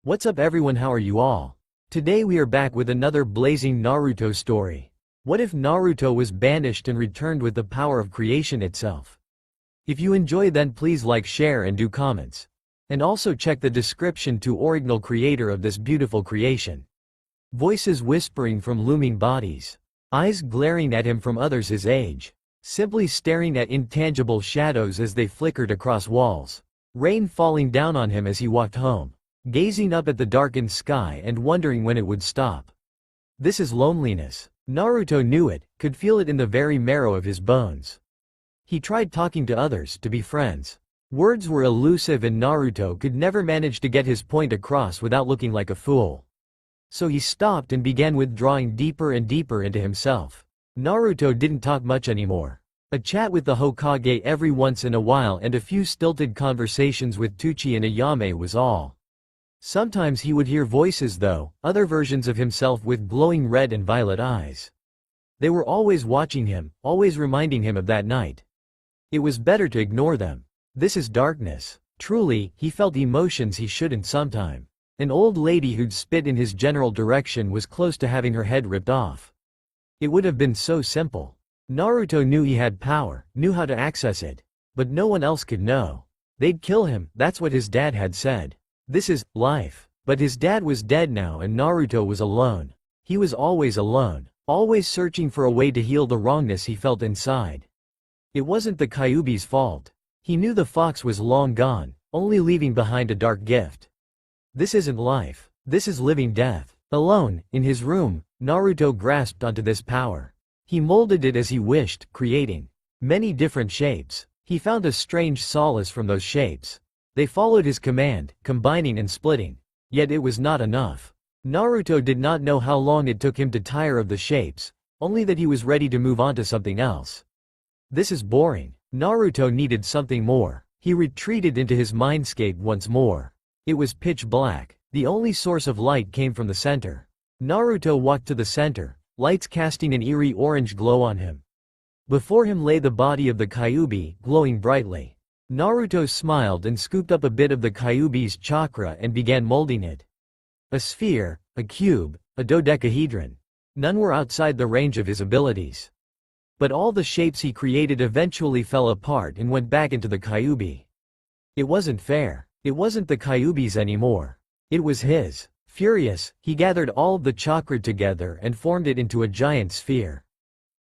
What's up everyone, how are you all? Today we are back with another blazing Naruto story. What if Naruto was banished and returned with the power of creation itself? If you enjoy, then please like, share and do comments. And also check the description to original creator of this beautiful creation. Voices whispering from looming bodies. Eyes glaring at him from others his age. Simply staring at intangible shadows as they flickered across walls. Rain falling down on him as he walked home. Gazing up at the darkened sky and wondering when it would stop. This is loneliness. Naruto knew it, could feel it in the very marrow of his bones. He tried talking to others, to be friends. Words were elusive and Naruto could never manage to get his point across without looking like a fool. So he stopped and began withdrawing deeper and deeper into himself. Naruto didn't talk much anymore. A chat with the Hokage every once in a while and a few stilted conversations with Teuchi and Ayame was all. Sometimes he would hear voices though, other versions of himself with glowing red and violet eyes. They were always watching him, always reminding him of that night. It was better to ignore them. This is darkness. Truly, he felt emotions he shouldn't sometime. An old lady who'd spit in his general direction was close to having her head ripped off. It would have been so simple. Naruto knew he had power, knew how to access it. But no one else could know. They'd kill him, that's what his dad had said. This is life. But his dad was dead now and Naruto was alone. He was always alone, always searching for a way to heal the wrongness he felt inside. It wasn't the Kyuubi's fault. He knew the fox was long gone, only leaving behind a dark gift. This isn't life. This is living death. Alone, in his room, Naruto grasped onto this power. He molded it as he wished, creating many different shapes. He found a strange solace from those shapes. They followed his command, combining and splitting. Yet it was not enough. Naruto did not know how long it took him to tire of the shapes, only that he was ready to move on to something else. This is boring. Naruto needed something more. He retreated into his mindscape once more. It was pitch black. The only source of light came from the center. Naruto walked to the center, lights casting an eerie orange glow on him. Before him lay the body of the Kyuubi, glowing brightly. Naruto smiled and scooped up a bit of the Kyuubi's chakra and began molding it. A sphere, a cube, a dodecahedron. None were outside the range of his abilities. But all the shapes he created eventually fell apart and went back into the Kyuubi. It wasn't fair. It wasn't the Kyuubi's anymore. It was his. Furious, he gathered all of the chakra together and formed it into a giant sphere.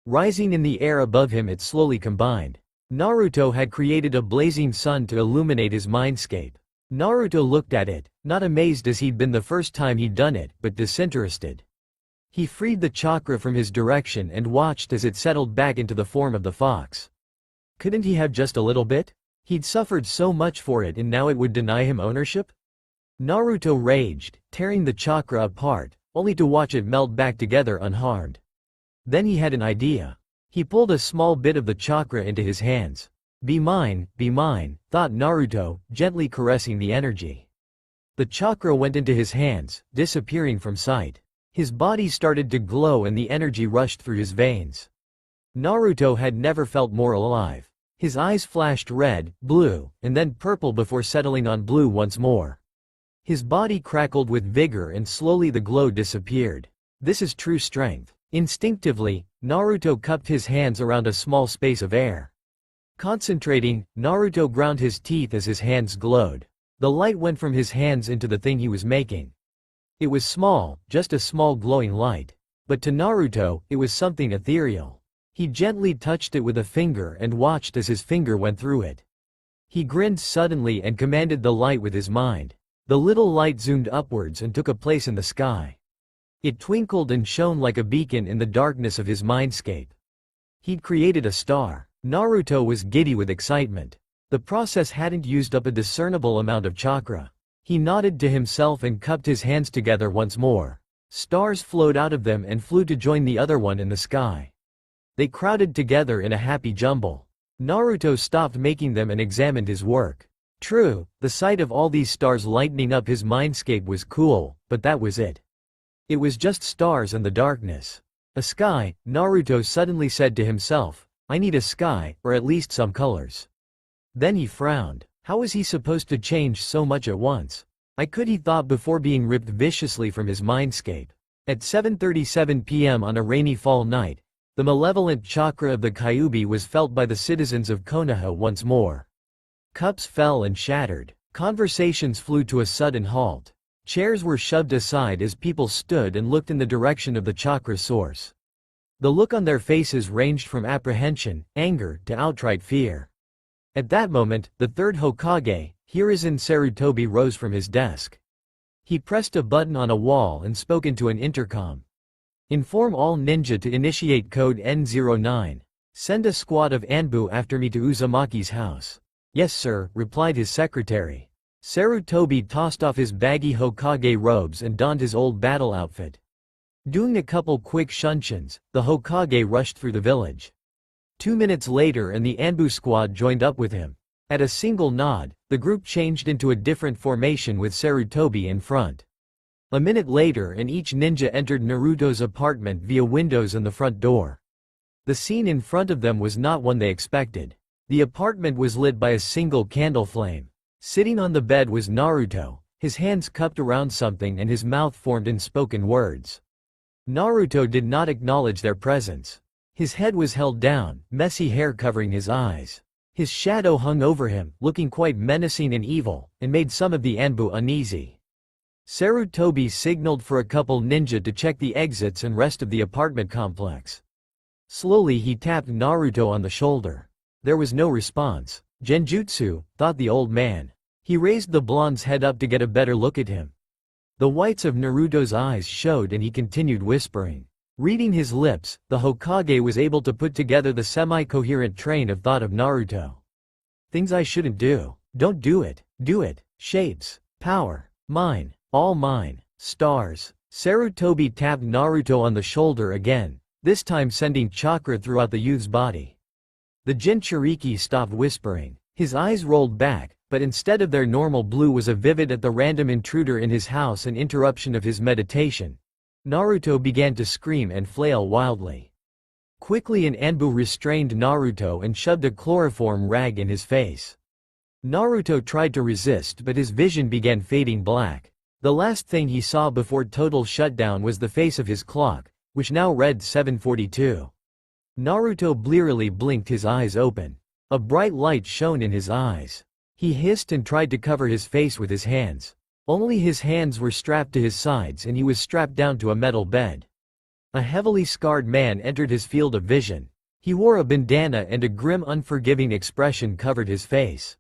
Rising in the air above him, it slowly combined. Naruto had created a blazing sun to illuminate his mindscape. Naruto looked at it, not amazed as he'd been the first time he'd done it, but disinterested. He freed the chakra from his direction and watched as it settled back into the form of the fox. Couldn't he have just a little bit? He'd suffered so much for it and now it would deny him ownership? Naruto raged, tearing the chakra apart, only to watch it melt back together unharmed. Then he had an idea. He pulled a small bit of the chakra into his hands. Be mine, thought Naruto, gently caressing the energy. The chakra went into his hands, disappearing from sight. His body started to glow and the energy rushed through his veins. Naruto had never felt more alive. His eyes flashed red, blue, and then purple before settling on blue once more. His body crackled with vigor and slowly the glow disappeared. This is true strength. Instinctively, Naruto cupped his hands around a small space of air. Concentrating, Naruto ground his teeth as his hands glowed. The light went from his hands into the thing he was making. It was small, just a small glowing light. But to Naruto, it was something ethereal. He gently touched it with a finger and watched as his finger went through it. He grinned suddenly and commanded the light with his mind. The little light zoomed upwards and took a place in the sky. It twinkled and shone like a beacon in the darkness of his mindscape. He'd created a star. Naruto was giddy with excitement. The process hadn't used up a discernible amount of chakra. He nodded to himself and cupped his hands together once more. Stars flowed out of them and flew to join the other one in the sky. They crowded together in a happy jumble. Naruto stopped making them and examined his work. True, the sight of all these stars lightening up his mindscape was cool, but that was it. It was just stars and the darkness. A sky, Naruto suddenly said to himself, I need a sky, or at least some colors. Then he frowned. How was he supposed to change so much at once? I could, he thought before being ripped viciously from his mindscape. At 7:37 p.m. on a rainy fall night, the malevolent chakra of the Kyuubi was felt by the citizens of Konoha once more. Cups fell and shattered. Conversations flew to a sudden halt. Chairs were shoved aside as people stood and looked in the direction of the chakra source. The look on their faces ranged from apprehension, anger, to outright fear. At that moment, the third Hokage, Hiruzen Sarutobi, rose from his desk. He pressed a button on a wall and spoke into an intercom. Inform all ninja to initiate code N09. Send a squad of Anbu after me to Uzumaki's house. Yes sir, replied his secretary. Sarutobi tossed off his baggy Hokage robes and donned his old battle outfit. Doing a couple quick shunshin, the Hokage rushed through the village. 2 minutes later and the Anbu squad joined up with him. At a single nod, the group changed into a different formation with Sarutobi in front. A minute later and each ninja entered Naruto's apartment via windows and the front door. The scene in front of them was not one they expected. The apartment was lit by a single candle flame. Sitting on the bed was Naruto, his hands cupped around something and his mouth formed in spoken words. Naruto did not acknowledge their presence. His head was held down, messy hair covering his eyes. His shadow hung over him, looking quite menacing and evil, and made some of the Anbu uneasy. Sarutobi signaled for a couple ninja to check the exits and rest of the apartment complex. Slowly he tapped Naruto on the shoulder. There was no response. Genjutsu, thought the old man. He raised the blonde's head up to get a better look at him. The whites of Naruto's eyes showed and he continued whispering. Reading his lips, the Hokage was able to put together the semi-coherent train of thought of Naruto. Things I shouldn't do. Don't do it. Do it. Shapes. Power. Mine. All mine. Stars. Sarutobi tapped Naruto on the shoulder again, this time sending chakra throughout the youth's body. The Jinchuriki stopped whispering. His eyes rolled back, but instead of their normal blue was a vivid at the random intruder in his house and interruption of his meditation. Naruto began to scream and flail wildly. Quickly an Anbu restrained Naruto and shoved a chloroform rag in his face. Naruto tried to resist but his vision began fading black. The last thing he saw before total shutdown was the face of his clock, which now read 7:42. Naruto blearily blinked his eyes open. A bright light shone in his eyes. He hissed and tried to cover his face with his hands. Only his hands were strapped to his sides and he was strapped down to a metal bed. A heavily scarred man entered his field of vision. He wore a bandana and a grim unforgiving expression covered his face.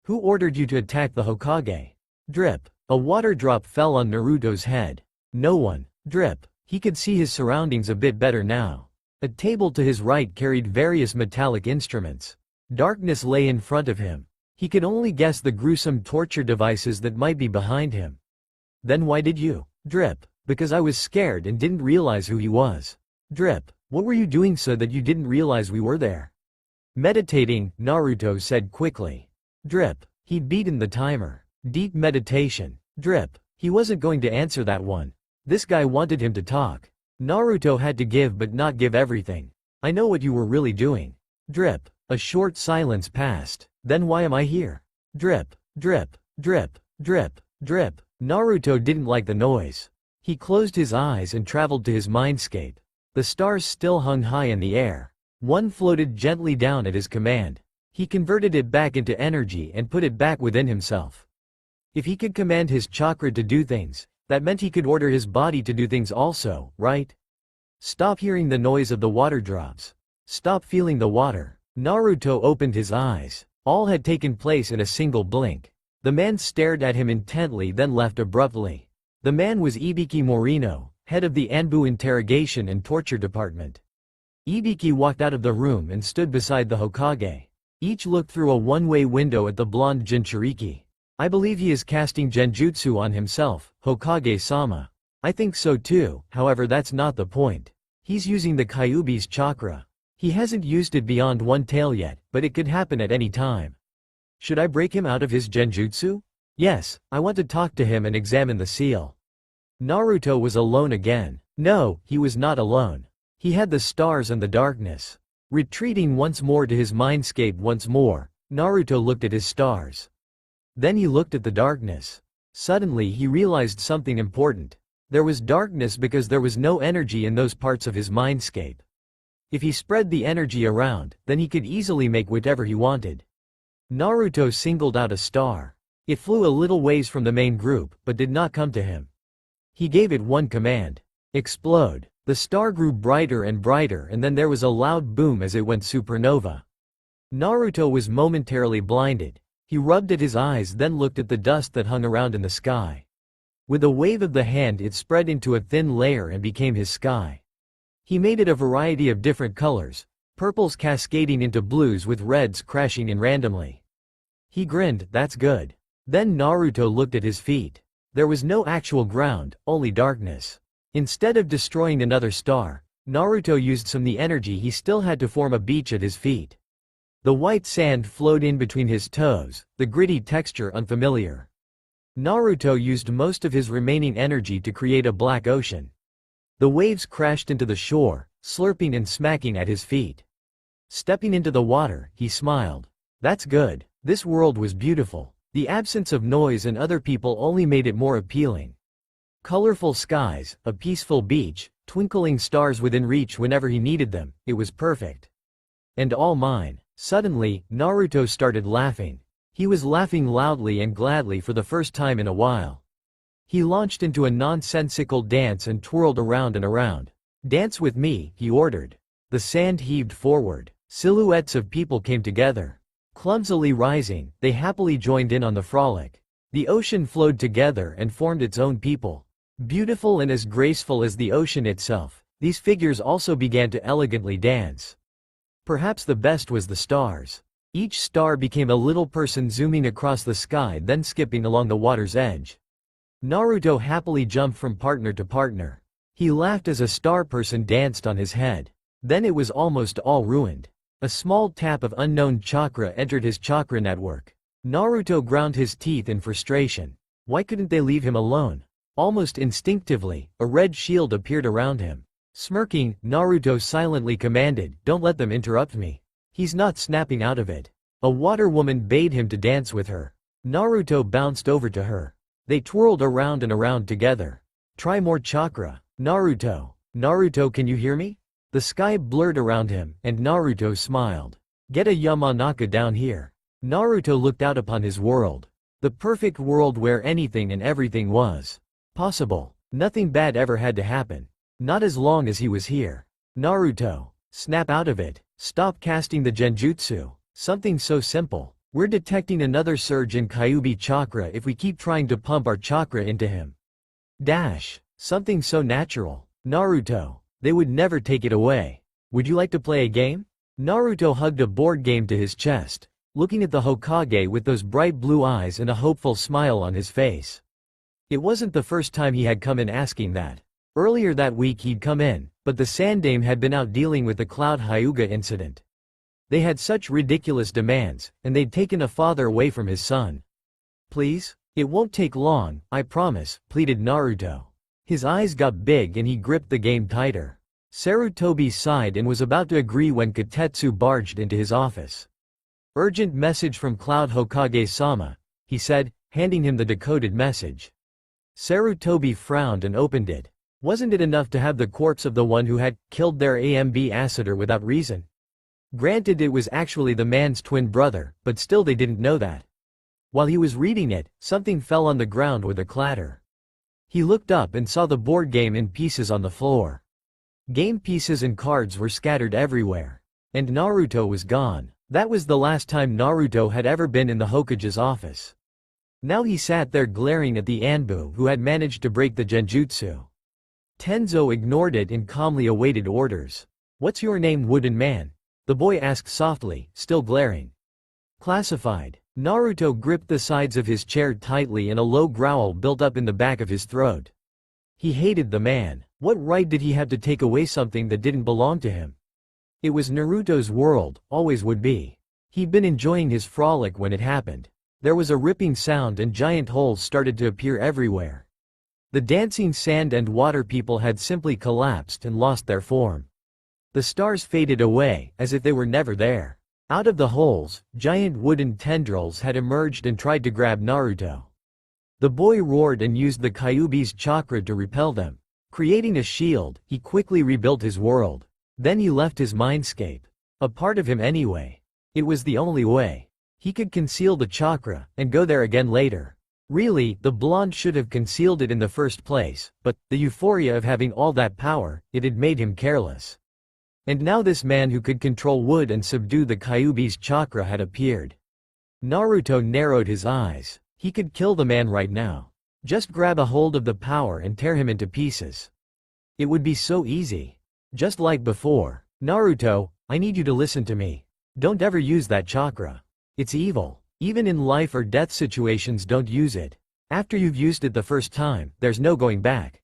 Who ordered you to attack the Hokage? Drip. A water drop fell on Naruto's head. No one. Drip. He could see his surroundings a bit better now. A table to his right carried various metallic instruments. Darkness lay in front of him. He could only guess the gruesome torture devices that might be behind him. Then why did you? Drip. Because I was scared and didn't realize who he was. Drip. What were you doing so that you didn't realize we were there? Meditating, Naruto said quickly. Drip. He'd beaten the timer. Deep meditation. Drip. He wasn't going to answer that one. This guy wanted him to talk. Naruto had to give but not give everything. I know what you were really doing. Drip. A short silence passed. Then why am I here? Drip. Drip. Drip. Drip. Drip. Naruto didn't like the noise. He closed his eyes and traveled to his mindscape. The stars still hung high in the air. One floated gently down at his command. He converted it back into energy and put it back within himself. If he could command his chakra to do things, that meant he could order his body to do things also, right? Stop hearing the noise of the water drops. Stop feeling the water. Naruto opened his eyes. All had taken place in a single blink. The man stared at him intently then left abruptly. The man was Ibiki Morino, head of the Anbu Interrogation and Torture Department. Ibiki walked out of the room and stood beside the Hokage. Each looked through a one-way window at the blonde Jinchuriki. I believe he is casting genjutsu on himself, Hokage-sama. I think so too, however that's not the point. He's using the Kyuubi's chakra. He hasn't used it beyond one tail yet, but it could happen at any time. Should I break him out of his genjutsu? Yes, I want to talk to him and examine the seal. Naruto was alone again. No, he was not alone. He had the stars and the darkness. Retreating once more to his mindscape once more, Naruto looked at his stars. Then he looked at the darkness. Suddenly he realized something important. There was darkness because there was no energy in those parts of his mindscape. If he spread the energy around, then he could easily make whatever he wanted. Naruto singled out a star. It flew a little ways from the main group, but did not come to him. He gave it one command. Explode. The star grew brighter and brighter, and then there was a loud boom as it went supernova. Naruto was momentarily blinded. He rubbed at his eyes, then looked at the dust that hung around in the sky. With a wave of the hand it spread into a thin layer and became his sky. He made it a variety of different colors, purples cascading into blues with reds crashing in randomly. He grinned, "That's good." Then Naruto looked at his feet. There was no actual ground, only darkness. Instead of destroying another star, Naruto used some of the energy he still had to form a beach at his feet. The white sand flowed in between his toes, the gritty texture unfamiliar. Naruto used most of his remaining energy to create a black ocean. The waves crashed into the shore, slurping and smacking at his feet. Stepping into the water, he smiled. "That's good." This world was beautiful. The absence of noise and other people only made it more appealing. Colorful skies, a peaceful beach, twinkling stars within reach whenever he needed them, it was perfect. And all mine. Suddenly, Naruto started laughing. He was laughing loudly and gladly for the first time in a while. He launched into a nonsensical dance and twirled around and around. "Dance with me," he ordered. The sand heaved forward. Silhouettes of people came together. Clumsily rising, they happily joined in on the frolic. The ocean flowed together and formed its own people. Beautiful and as graceful as the ocean itself, these figures also began to elegantly dance. Perhaps the best was the stars. Each star became a little person zooming across the sky, then skipping along the water's edge. Naruto happily jumped from partner to partner. He laughed as a star person danced on his head. Then it was almost all ruined. A small tap of unknown chakra entered his chakra network. Naruto ground his teeth in frustration. Why couldn't they leave him alone? Almost instinctively, a red shield appeared around him. Smirking, Naruto silently commanded, "Don't let them interrupt me." He's not snapping out of it. A water woman bade him to dance with her. Naruto bounced over to her. They twirled around and around together. "Try more chakra. Naruto. Naruto, can you hear me?" The sky blurred around him, and Naruto smiled. "Get a Yamanaka down here." Naruto looked out upon his world. The perfect world where anything and everything was possible. Nothing bad ever had to happen. Not as long as he was here. "Naruto. Snap out of it. Stop casting the genjutsu. Something so simple. We're detecting another surge in Kyuubi chakra if we keep trying to pump our chakra into him. Dash. Something so natural. Naruto. They would never take it away. Would you like to play a game?" Naruto hugged a board game to his chest, looking at the Hokage with those bright blue eyes and a hopeful smile on his face. It wasn't the first time he had come in asking that. Earlier that week he'd come in, but the Sandaime had been out dealing with the Cloud Hyuga incident. They had such ridiculous demands, and they'd taken a father away from his son. "Please? It won't take long, I promise," pleaded Naruto. His eyes got big and he gripped the game tighter. Sarutobi sighed and was about to agree when Kotetsu barged into his office. "Urgent message from Cloud Hokage-sama," he said, handing him the decoded message. Sarutobi frowned and opened it. Wasn't it enough to have the corpse of the one who had killed their ambassador without reason? Granted, it was actually the man's twin brother, but still they didn't know that. While he was reading it, something fell on the ground with a clatter. He looked up and saw the board game in pieces on the floor. Game pieces and cards were scattered everywhere. And Naruto was gone. That was the last time Naruto had ever been in the Hokage's office. Now he sat there glaring at the Anbu who had managed to break the genjutsu. Tenzo ignored it and calmly awaited orders. "What's your name, wooden man?" the boy asked softly, still glaring. "Classified." Naruto gripped the sides of his chair tightly and a low growl built up in the back of his throat. He hated the man. What right did he have to take away something that didn't belong to him? It was Naruto's world, always would be. He'd been enjoying his frolic when it happened. There was a ripping sound and giant holes started to appear everywhere. The dancing sand and water people had simply collapsed and lost their form. The stars faded away, as if they were never there. Out of the holes, giant wooden tendrils had emerged and tried to grab Naruto. The boy roared and used the Kyuubi's chakra to repel them. Creating a shield, he quickly rebuilt his world. Then he left his mindscape. A part of him anyway. It was the only way. He could conceal the chakra, and go there again later. Really, the blonde should have concealed it in the first place, but, the euphoria of having all that power, it had made him careless. And now this man who could control wood and subdue the Kyuubi's chakra had appeared. Naruto narrowed his eyes. He could kill the man right now. Just grab a hold of the power and tear him into pieces. It would be so easy. Just like before. Naruto, I need you to listen to me. Don't ever use that chakra. It's evil. Even in life or death situations, don't use it. After you've used it the first time, there's no going back.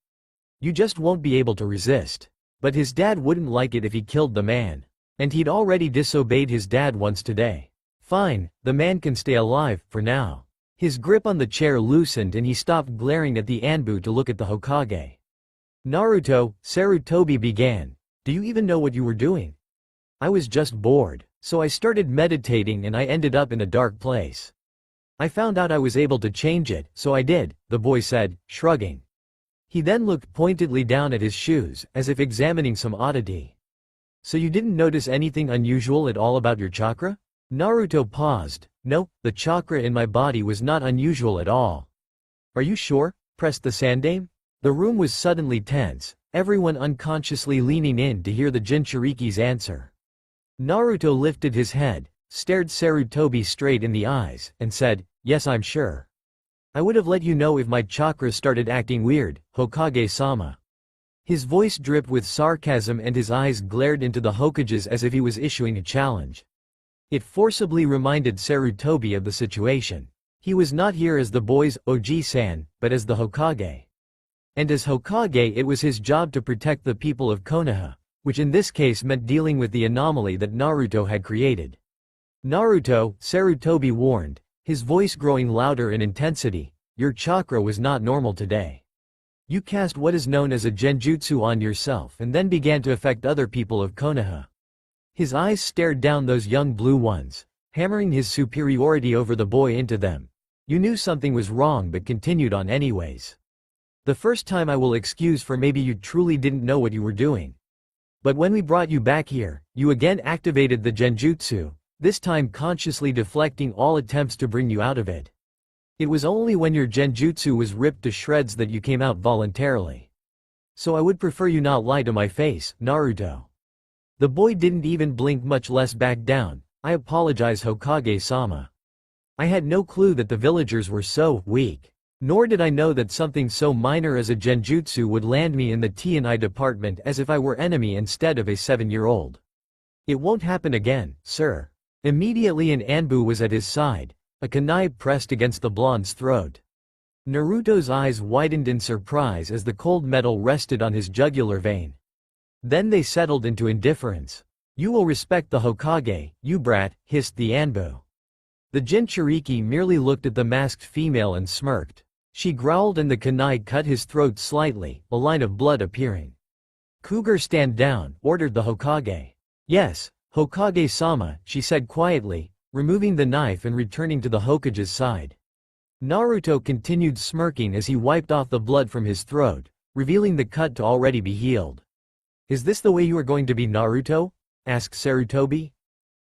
You just won't be able to resist. But his dad wouldn't like it if he killed the man. And he'd already disobeyed his dad once today. Fine, the man can stay alive, for now. His grip on the chair loosened and he stopped glaring at the Anbu to look at the Hokage. Naruto, Sarutobi began. Do you even know what you were doing? I was just bored, so I started meditating and I ended up in a dark place. I found out I was able to change it, so I did, the boy said, shrugging. He then looked pointedly down at his shoes, as if examining some oddity. So you didn't notice anything unusual at all about your chakra? Naruto paused. No, the chakra in my body was not unusual at all. Are you sure? Pressed the Sandaime. The room was suddenly tense, everyone unconsciously leaning in to hear the Jinchuriki's answer. Naruto lifted his head, stared Sarutobi straight in the eyes, and said, yes, I'm sure. I would have let you know if my chakra started acting weird, Hokage-sama. His voice dripped with sarcasm and his eyes glared into the Hokage's as if he was issuing a challenge. It forcibly reminded Sarutobi of the situation. He was not here as the boy's Oji-san, but as the Hokage. And as Hokage it was his job to protect the people of Konoha, which in this case meant dealing with the anomaly that Naruto had created. Naruto, Sarutobi warned, his voice growing louder in intensity, your chakra was not normal today. You cast what is known as a genjutsu on yourself and then began to affect other people of Konoha. His eyes stared down those young blue ones, hammering his superiority over the boy into them. You knew something was wrong but continued on anyways. The first time I will excuse for maybe you truly didn't know what you were doing. But when we brought you back here, you again activated the genjutsu, this time consciously deflecting all attempts to bring you out of it. It was only when your genjutsu was ripped to shreds that you came out voluntarily. So I would prefer you not lie to my face, Naruto. The boy didn't even blink, much less back down. I apologize, Hokage-sama. I had no clue that the villagers were so weak. Nor did I know that something so minor as a genjutsu would land me in the T&I department as if I were enemy instead of a 7-year-old. It won't happen again, sir. Immediately an Anbu was at his side, a kunai pressed against the blonde's throat. Naruto's eyes widened in surprise as the cold metal rested on his jugular vein. Then they settled into indifference. You will respect the Hokage, you brat, hissed the Anbu. The Jinchuriki merely looked at the masked female and smirked. She growled and the kunai cut his throat slightly, a line of blood appearing. Cougar, stand down, ordered the Hokage. Yes, Hokage-sama, she said quietly, removing the knife and returning to the Hokage's side. Naruto continued smirking as he wiped off the blood from his throat, revealing the cut to already be healed. Is this the way you are going to be, Naruto? Asked Sarutobi.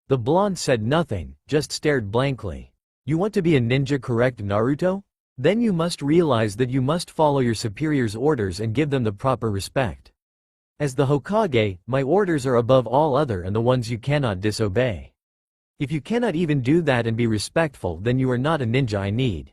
The blonde said nothing, just stared blankly. You want to be a ninja, correct, Naruto? Then you must realize that you must follow your superior's orders and give them the proper respect. As the Hokage, my orders are above all other and the ones you cannot disobey. If you cannot even do that and be respectful, then you are not a ninja I need.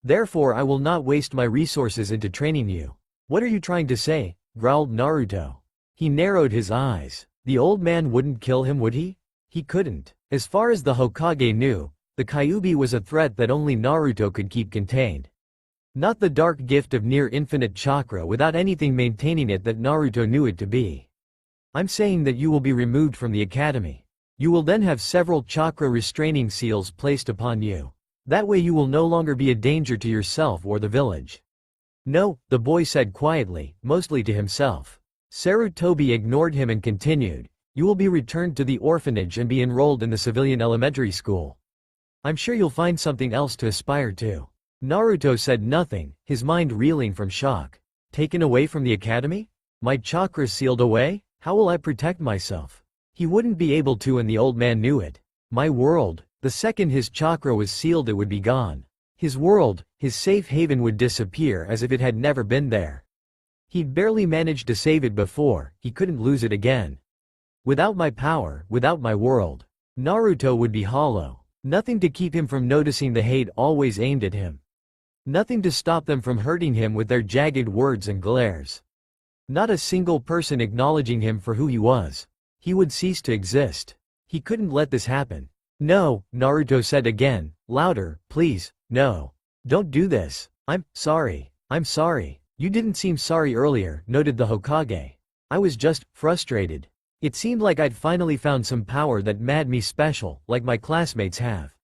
Therefore I will not waste my resources into training you. What are you trying to say? Growled Naruto. He narrowed his eyes. The old man wouldn't kill him, would he? He couldn't. As far as the Hokage knew, the Kyuubi was a threat that only Naruto could keep contained. Not the dark gift of near-infinite chakra without anything maintaining it that Naruto knew it to be. I'm saying that you will be removed from the academy. You will then have several chakra restraining seals placed upon you. That way you will no longer be a danger to yourself or the village. No, the boy said quietly, mostly to himself. Sarutobi ignored him and continued. You will be returned to the orphanage and be enrolled in the civilian elementary school. I'm sure you'll find something else to aspire to. Naruto said nothing, his mind reeling from shock. Taken away from the academy? My chakras sealed away? How will I protect myself? He wouldn't be able to, and the old man knew it. My world, the second his chakra was sealed, it would be gone. His world, his safe haven, would disappear as if it had never been there. He'd barely managed to save it before, he couldn't lose it again. Without my power, without my world, Naruto would be hollow. Nothing to keep him from noticing the hate always aimed at him. Nothing to stop them from hurting him with their jagged words and glares. Not a single person acknowledging him for who he was. He would cease to exist. He couldn't let this happen. No, Naruto said again, louder, please, no. Don't do this. I'm sorry. You didn't seem sorry earlier, noted the Hokage. I was just frustrated. It seemed like I'd finally found some power that made me special, like my classmates have.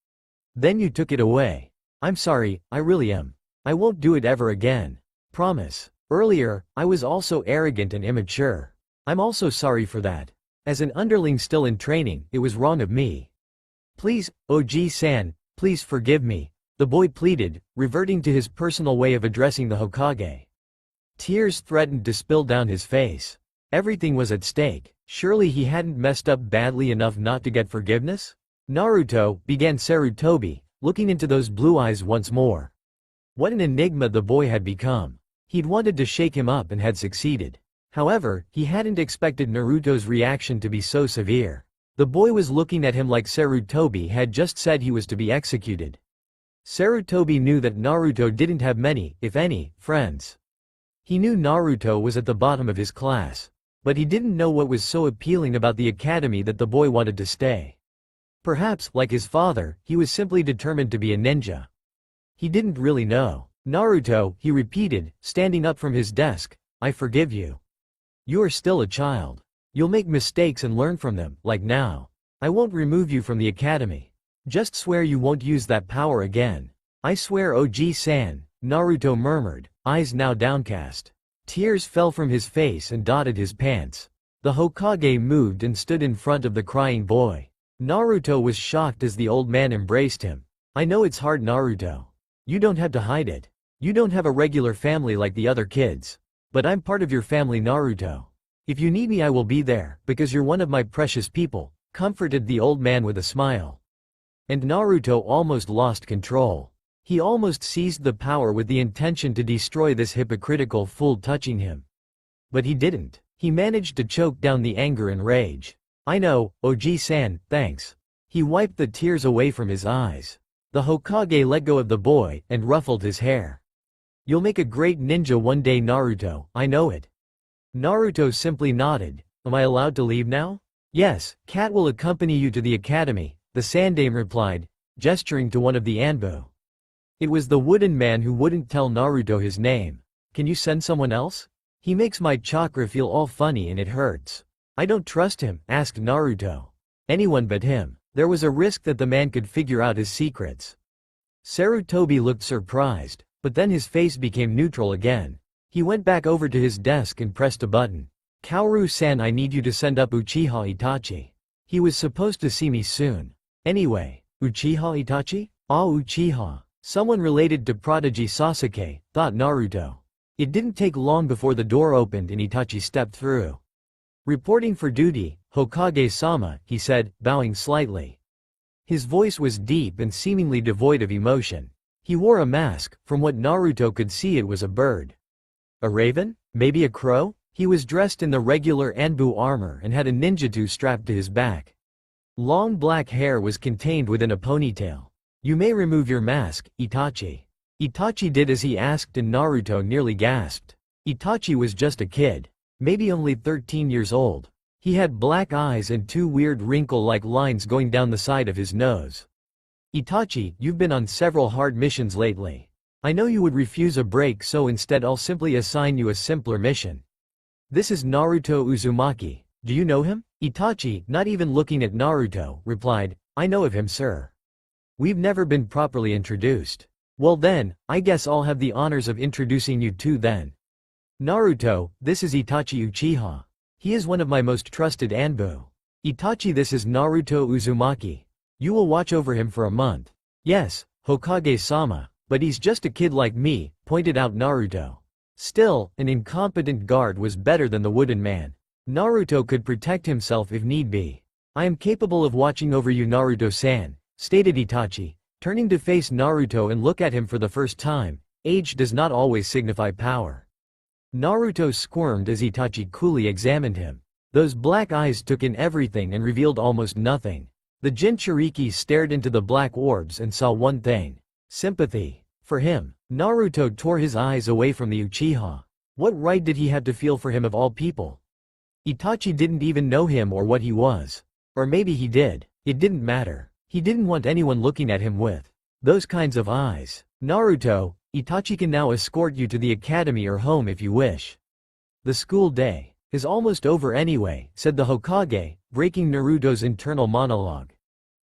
Then you took it away. I'm sorry, I really am. I won't do it ever again. Promise. Earlier, I was also arrogant and immature. I'm also sorry for that. As an underling still in training, it was wrong of me. Please, OG-san, please forgive me, the boy pleaded, reverting to his personal way of addressing the Hokage. Tears threatened to spill down his face. Everything was at stake. Surely he hadn't messed up badly enough not to get forgiveness? Naruto, began Sarutobi, looking into those blue eyes once more. What an enigma the boy had become. He'd wanted to shake him up and had succeeded. However, he hadn't expected Naruto's reaction to be so severe. The boy was looking at him like Sarutobi had just said he was to be executed. Sarutobi knew that Naruto didn't have many, if any, friends. He knew Naruto was at the bottom of his class. But he didn't know what was so appealing about the academy that the boy wanted to stay. Perhaps, like his father, he was simply determined to be a ninja. He didn't really know. Naruto, he repeated, standing up from his desk, I forgive you. You are still a child. You'll make mistakes and learn from them, like now. I won't remove you from the academy. Just swear you won't use that power again. I swear, OG-san, Naruto murmured, eyes now downcast. Tears fell from his face and dotted his pants. The Hokage moved and stood in front of the crying boy. Naruto was shocked as the old man embraced him. I know it's hard, Naruto. You don't have to hide it. You don't have a regular family like the other kids. But I'm part of your family, Naruto. If you need me, I will be there, because you're one of my precious people, comforted the old man with a smile. And Naruto almost lost control. He almost seized the power with the intention to destroy this hypocritical fool touching him. But he didn't. He managed to choke down the anger and rage. I know, OG-san, thanks. He wiped the tears away from his eyes. The Hokage let go of the boy and ruffled his hair. You'll make a great ninja one day, Naruto, I know it. Naruto simply nodded. Am I allowed to leave now? Yes, Cat will accompany you to the academy, the Sandaime replied, gesturing to one of the Anbu. It was the wooden man who wouldn't tell Naruto his name. Can you send someone else? He makes my chakra feel all funny and it hurts. I don't trust him, asked Naruto. Anyone but him. There was a risk that the man could figure out his secrets. Sarutobi looked surprised, but then his face became neutral again. He went back over to his desk and pressed a button. Kaoru-san, I need you to send up Uchiha Itachi. He was supposed to see me soon. Anyway, Uchiha Itachi? Ah, Uchiha. Someone related to prodigy Sasuke, thought Naruto. It didn't take long before the door opened and Itachi stepped through. Reporting for duty, Hokage-sama, he said, bowing slightly. His voice was deep and seemingly devoid of emotion. He wore a mask. From what Naruto could see, it was a bird. A raven? Maybe a crow? He was dressed in the regular Anbu armor and had a ninjutsu strapped to his back. Long black hair was contained within a ponytail. You may remove your mask, Itachi. Itachi did as he asked and Naruto nearly gasped. Itachi was just a kid. Maybe only 13 years old. He had black eyes and two weird wrinkle-like lines going down the side of his nose. Itachi, you've been on several hard missions lately. I know you would refuse a break, so instead I'll simply assign you a simpler mission. This is Naruto Uzumaki. Do you know him? Itachi, not even looking at Naruto, replied, I know of him, sir. We've never been properly introduced. Well then, I guess I'll have the honors of introducing you two then. Naruto, this is Itachi Uchiha. He is one of my most trusted Anbu. Itachi, this is Naruto Uzumaki. You will watch over him for a month. Yes, Hokage-sama. But he's just a kid like me, pointed out Naruto. Still, an incompetent guard was better than the wooden man. Naruto could protect himself if need be. I am capable of watching over you, Naruto-san, stated Itachi, turning to face Naruto and look at him for the first time. Age does not always signify power. Naruto squirmed as Itachi coolly examined him. Those black eyes took in everything and revealed almost nothing. The Jinchuriki stared into the black orbs and saw one thing: sympathy. For him. Naruto tore his eyes away from the Uchiha. What right did he have to feel for him of all people? Itachi didn't even know him or what he was. Or maybe he did. It didn't matter. He didn't want anyone looking at him with those kinds of eyes. Naruto, Itachi can now escort you to the academy or home if you wish. The school day is almost over anyway, said the Hokage, breaking Naruto's internal monologue.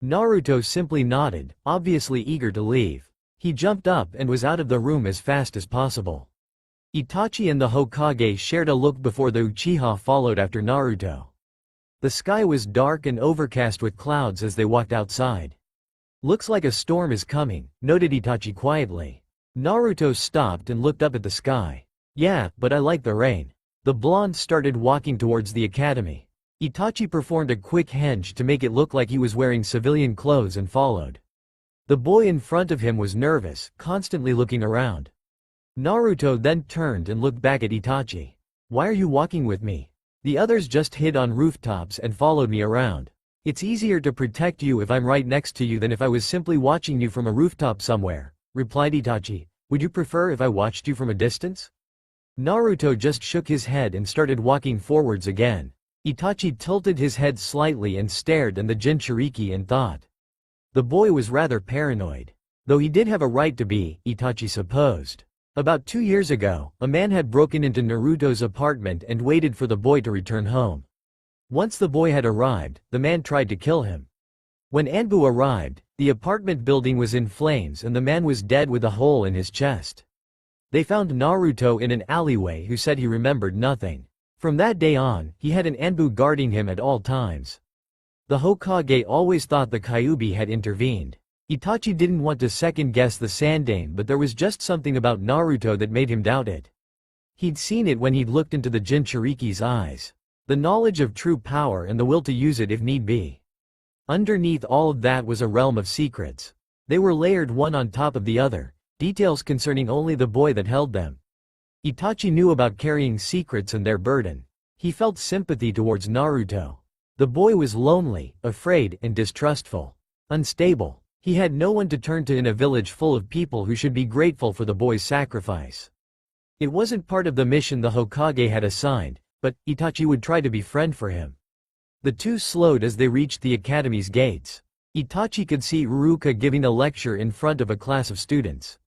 Naruto simply nodded, obviously eager to leave. He jumped up and was out of the room as fast as possible. Itachi and the Hokage shared a look before the Uchiha followed after Naruto. The sky was dark and overcast with clouds as they walked outside. Looks like a storm is coming, noted Itachi quietly. Naruto stopped and looked up at the sky. Yeah, but I like the rain. The blonde started walking towards the academy. Itachi performed a quick henge to make it look like he was wearing civilian clothes and followed. The boy in front of him was nervous, constantly looking around. Naruto then turned and looked back at Itachi. Why are you walking with me? The others just hid on rooftops and followed me around. It's easier to protect you if I'm right next to you than if I was simply watching you from a rooftop somewhere, replied Itachi. Would you prefer if I watched you from a distance? Naruto just shook his head and started walking forwards again. Itachi tilted his head slightly and stared at the Jinchuriki in thought. The boy was rather paranoid. Though he did have a right to be, Itachi supposed. About 2 years ago, a man had broken into Naruto's apartment and waited for the boy to return home. Once the boy had arrived, the man tried to kill him. When Anbu arrived, the apartment building was in flames and the man was dead with a hole in his chest. They found Naruto in an alleyway who said he remembered nothing. From that day on, he had an Anbu guarding him at all times. The Hokage always thought the Kyuubi had intervened. Itachi didn't want to second-guess the Sandaime, but there was just something about Naruto that made him doubt it. He'd seen it when he'd looked into the Jinchuriki's eyes. The knowledge of true power and the will to use it if need be. Underneath all of that was a realm of secrets. They were layered one on top of the other, details concerning only the boy that held them. Itachi knew about carrying secrets and their burden. He felt sympathy towards Naruto. The boy was lonely, afraid, and distrustful. Unstable. He had no one to turn to in a village full of people who should be grateful for the boy's sacrifice. It wasn't part of the mission the Hokage had assigned, but Itachi would try to be friend for him. The two slowed as they reached the academy's gates. Itachi could see Iruka giving a lecture in front of a class of students.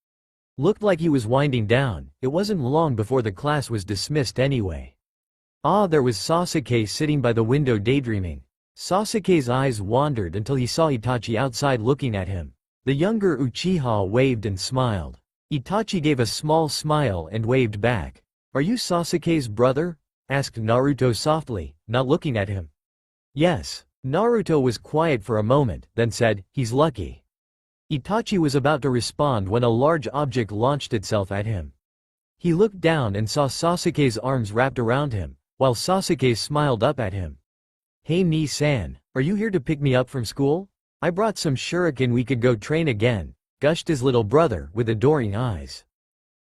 Looked like he was winding down. It wasn't long before the class was dismissed anyway. There was Sasuke sitting by the window daydreaming. Sasuke's eyes wandered until he saw Itachi outside looking at him. The younger Uchiha waved and smiled. Itachi gave a small smile and waved back. Are you Sasuke's brother? Asked Naruto softly, not looking at him. Yes. Naruto was quiet for a moment, then said, he's lucky. Itachi was about to respond when a large object launched itself at him. He looked down and saw Sasuke's arms wrapped around him, while Sasuke smiled up at him. Hey Ni-san, are you here to pick me up from school? I brought some shuriken, we could go train again, gushed his little brother with adoring eyes.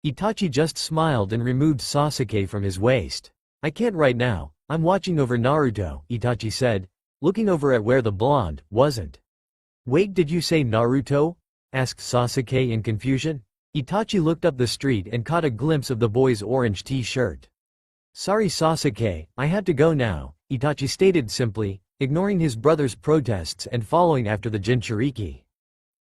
Itachi just smiled and removed Sasuke from his waist. I can't right now, I'm watching over Naruto, Itachi said, looking over at where the blonde wasn't. Wait, did you say Naruto? Asked Sasuke in confusion. Itachi looked up the street and caught a glimpse of the boy's orange t-shirt. Sorry Sasuke, I had to go now, Itachi stated simply, ignoring his brother's protests and following after the Jinchuriki.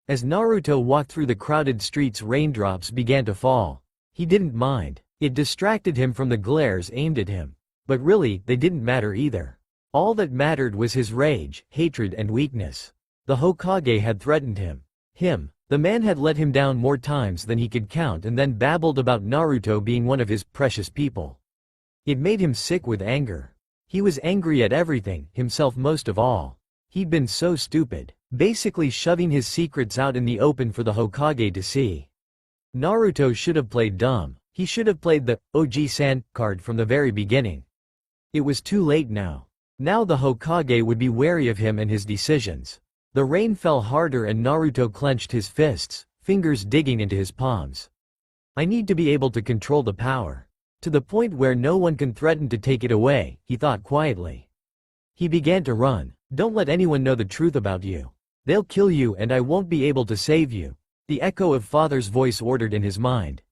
As Naruto walked through the crowded streets, raindrops began to fall. He didn't mind. It distracted him from the glares aimed at him. But really, they didn't matter either. All that mattered was his rage, hatred and weakness. The Hokage had threatened him. The man had let him down more times than he could count and then babbled about Naruto being one of his precious people. It made him sick with anger. He was angry at everything, himself most of all. He'd been so stupid, basically shoving his secrets out in the open for the Hokage to see. Naruto should have played dumb. He should have played the OG-san card from the very beginning. It was too late now. Now the Hokage would be wary of him and his decisions. The rain fell harder and Naruto clenched his fists, fingers digging into his palms. I need to be able to control the power. To the point where no one can threaten to take it away, he thought quietly. He began to run. Don't let anyone know the truth about you. They'll kill you and I won't be able to save you. The echo of father's voice ordered in his mind.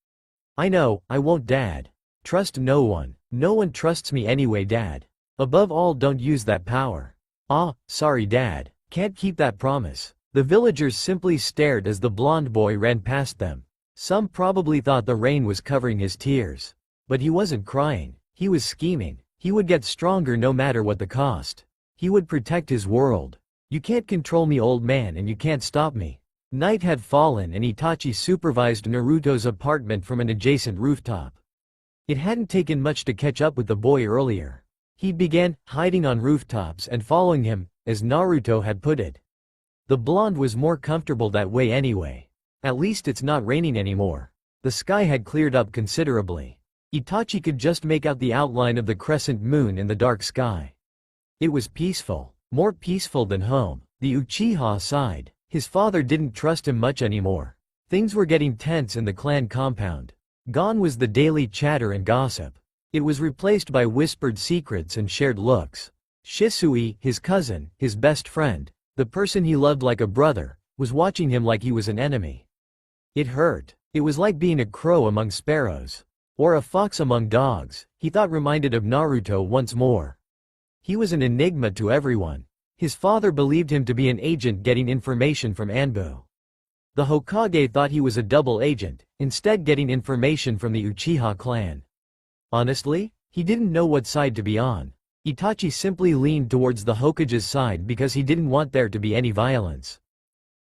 I know, I won't, Dad. Trust no one. No one trusts me anyway, Dad. Above all, don't use that power. Ah, sorry, Dad. Can't keep that promise. The villagers simply stared as the blonde boy ran past them. Some probably thought the rain was covering his tears. But he wasn't crying. He was scheming. He would get stronger no matter what the cost. He would protect his world. You can't control me, old man, and you can't stop me. Night had fallen and Itachi supervised Naruto's apartment from an adjacent rooftop. It hadn't taken much to catch up with the boy earlier. He began hiding on rooftops and following him, as Naruto had put it. The blonde was more comfortable that way anyway. At least it's not raining anymore. The sky had cleared up considerably. Itachi could just make out the outline of the crescent moon in the dark sky. It was peaceful, more peaceful than home. The Uchiha sighed. His father didn't trust him much anymore. Things were getting tense in the clan compound. Gone was the daily chatter and gossip. It was replaced by whispered secrets and shared looks. Shisui, his cousin, his best friend, the person he loved like a brother, was watching him like he was an enemy. It hurt. It was like being a crow among sparrows. Or a fox among dogs, he thought, reminded of Naruto once more. He was an enigma to everyone. His father believed him to be an agent getting information from Anbu. The Hokage thought he was a double agent, instead getting information from the Uchiha clan. Honestly, he didn't know what side to be on. Itachi simply leaned towards the Hokage's side because he didn't want there to be any violence.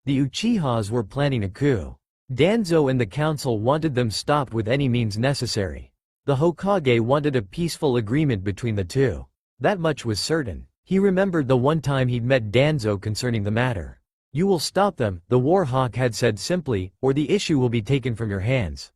The Uchihas were planning a coup. Danzo and the council wanted them stopped with any means necessary. The Hokage wanted a peaceful agreement between the two. That much was certain. He remembered the one time he'd met Danzo concerning the matter. You will stop them, the War Hawk had said simply, or the issue will be taken from your hands.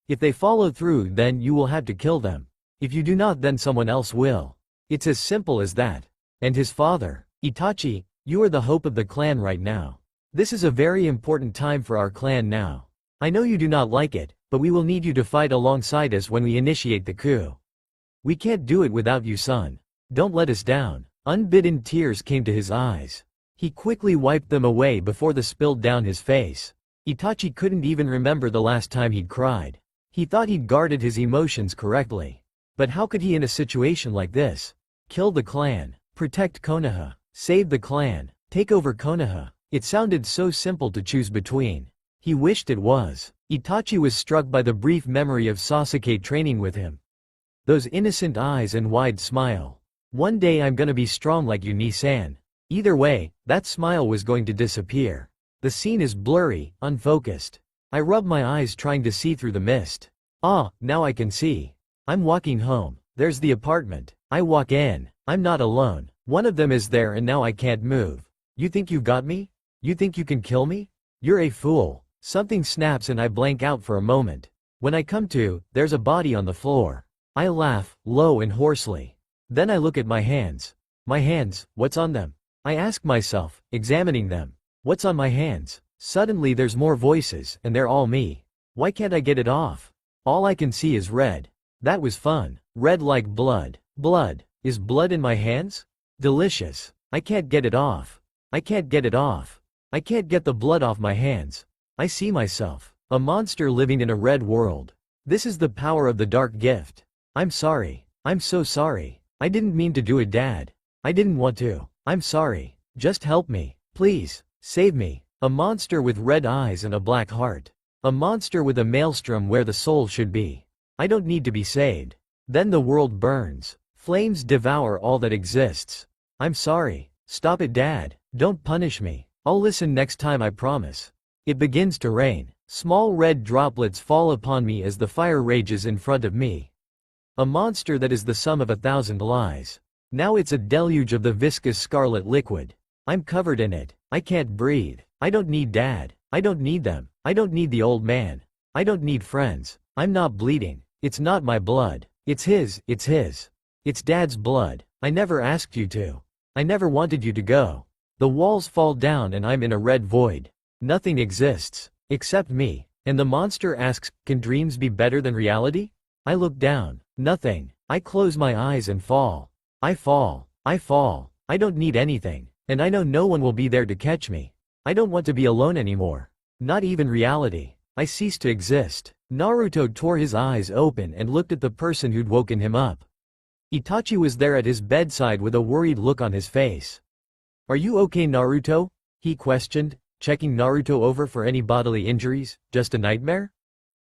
If they follow through, then you will have to kill them. If you do not, then someone else will. It's as simple as that. And his father, Itachi, you are the hope of the clan right now. This is a very important time for our clan now. I know you do not like it, but we will need you to fight alongside us when we initiate the coup. We can't do it without you, son. Don't let us down. Unbidden tears came to his eyes. He quickly wiped them away before they spilled down his face. Itachi couldn't even remember the last time he'd cried. He thought he'd guarded his emotions correctly. But how could he in a situation like this? Kill the clan, protect Konoha, save the clan, take over Konoha. It sounded so simple to choose between. He wished it was. Itachi was struck by the brief memory of Sasuke training with him. Those innocent eyes and wide smile. One day I'm gonna be strong like you, Ni-san. Either way, that smile was going to disappear. The scene is blurry, unfocused. I rub my eyes trying to see through the mist. Ah, now I can see. I'm walking home. There's the apartment. I walk in. I'm not alone. One of them is there and now I can't move. You think you got me? You think you can kill me? You're a fool. Something snaps and I blank out for a moment. When I come to, there's a body on the floor. I laugh, low and hoarsely. Then I look at my hands. My hands, what's on them? I ask myself, examining them. What's on my hands? Suddenly there's more voices, and they're all me. Why can't I get it off? All I can see is red. That was fun. Red like blood. Blood. Is blood in my hands? Delicious. I can't get it off. I can't get it off. I can't get the blood off my hands. I see myself. A monster living in a red world. This is the power of the dark gift. I'm sorry. I'm so sorry. I didn't mean to do it, Dad. I didn't want to. I'm sorry. Just help me. Please. Save me. A monster with red eyes and a black heart. A monster with a maelstrom where the soul should be. I don't need to be saved. Then the world burns. Flames devour all that exists. I'm sorry. Stop it, Dad. Don't punish me. I'll listen next time, I promise. It begins to rain. Small red droplets fall upon me as the fire rages in front of me. A monster that is the sum of 1,000 lies. Now it's a deluge of the viscous scarlet liquid. I'm covered in it. I can't breathe. I don't need Dad. I don't need them. I don't need the old man. I don't need friends. I'm not bleeding. It's not my blood. It's his. It's Dad's blood. I never asked you to. I never wanted you to go. The walls fall down and I'm in a red void. Nothing exists. Except me. And the monster asks, can dreams be better than reality? I look down. Nothing. I close my eyes and fall. I fall. I fall. I don't need anything. And I know no one will be there to catch me. I don't want to be alone anymore. Not even reality. I cease to exist. Naruto tore his eyes open and looked at the person who'd woken him up. Itachi was there at his bedside with a worried look on his face. Are you okay, Naruto? He questioned, checking Naruto over for any bodily injuries. Just a nightmare?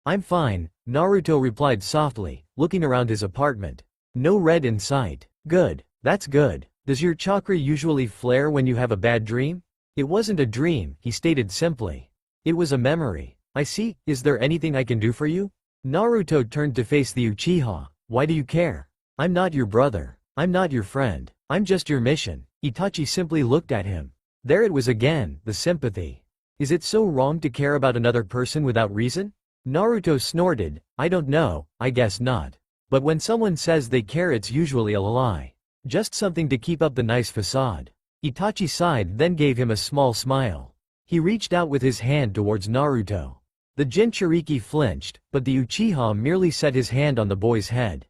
I'm fine, Naruto replied softly, looking around his apartment. No red in sight. Good. That's good. Does your chakra usually flare when you have a bad dream? It wasn't a dream, he stated simply. It was a memory. I see. Is there anything I can do for you? Naruto turned to face the Uchiha. Why do you care? I'm not your brother. I'm not your friend. I'm just your mission. Itachi simply looked at him. There it was again, the sympathy. Is it so wrong to care about another person without reason? Naruto snorted. I don't know, I guess not. But when someone says they care, it's usually a lie. Just something to keep up the nice facade. Itachi sighed, then gave him a small smile. He reached out with his hand towards Naruto. The Jinchuriki flinched, but the Uchiha merely set his hand on the boy's head.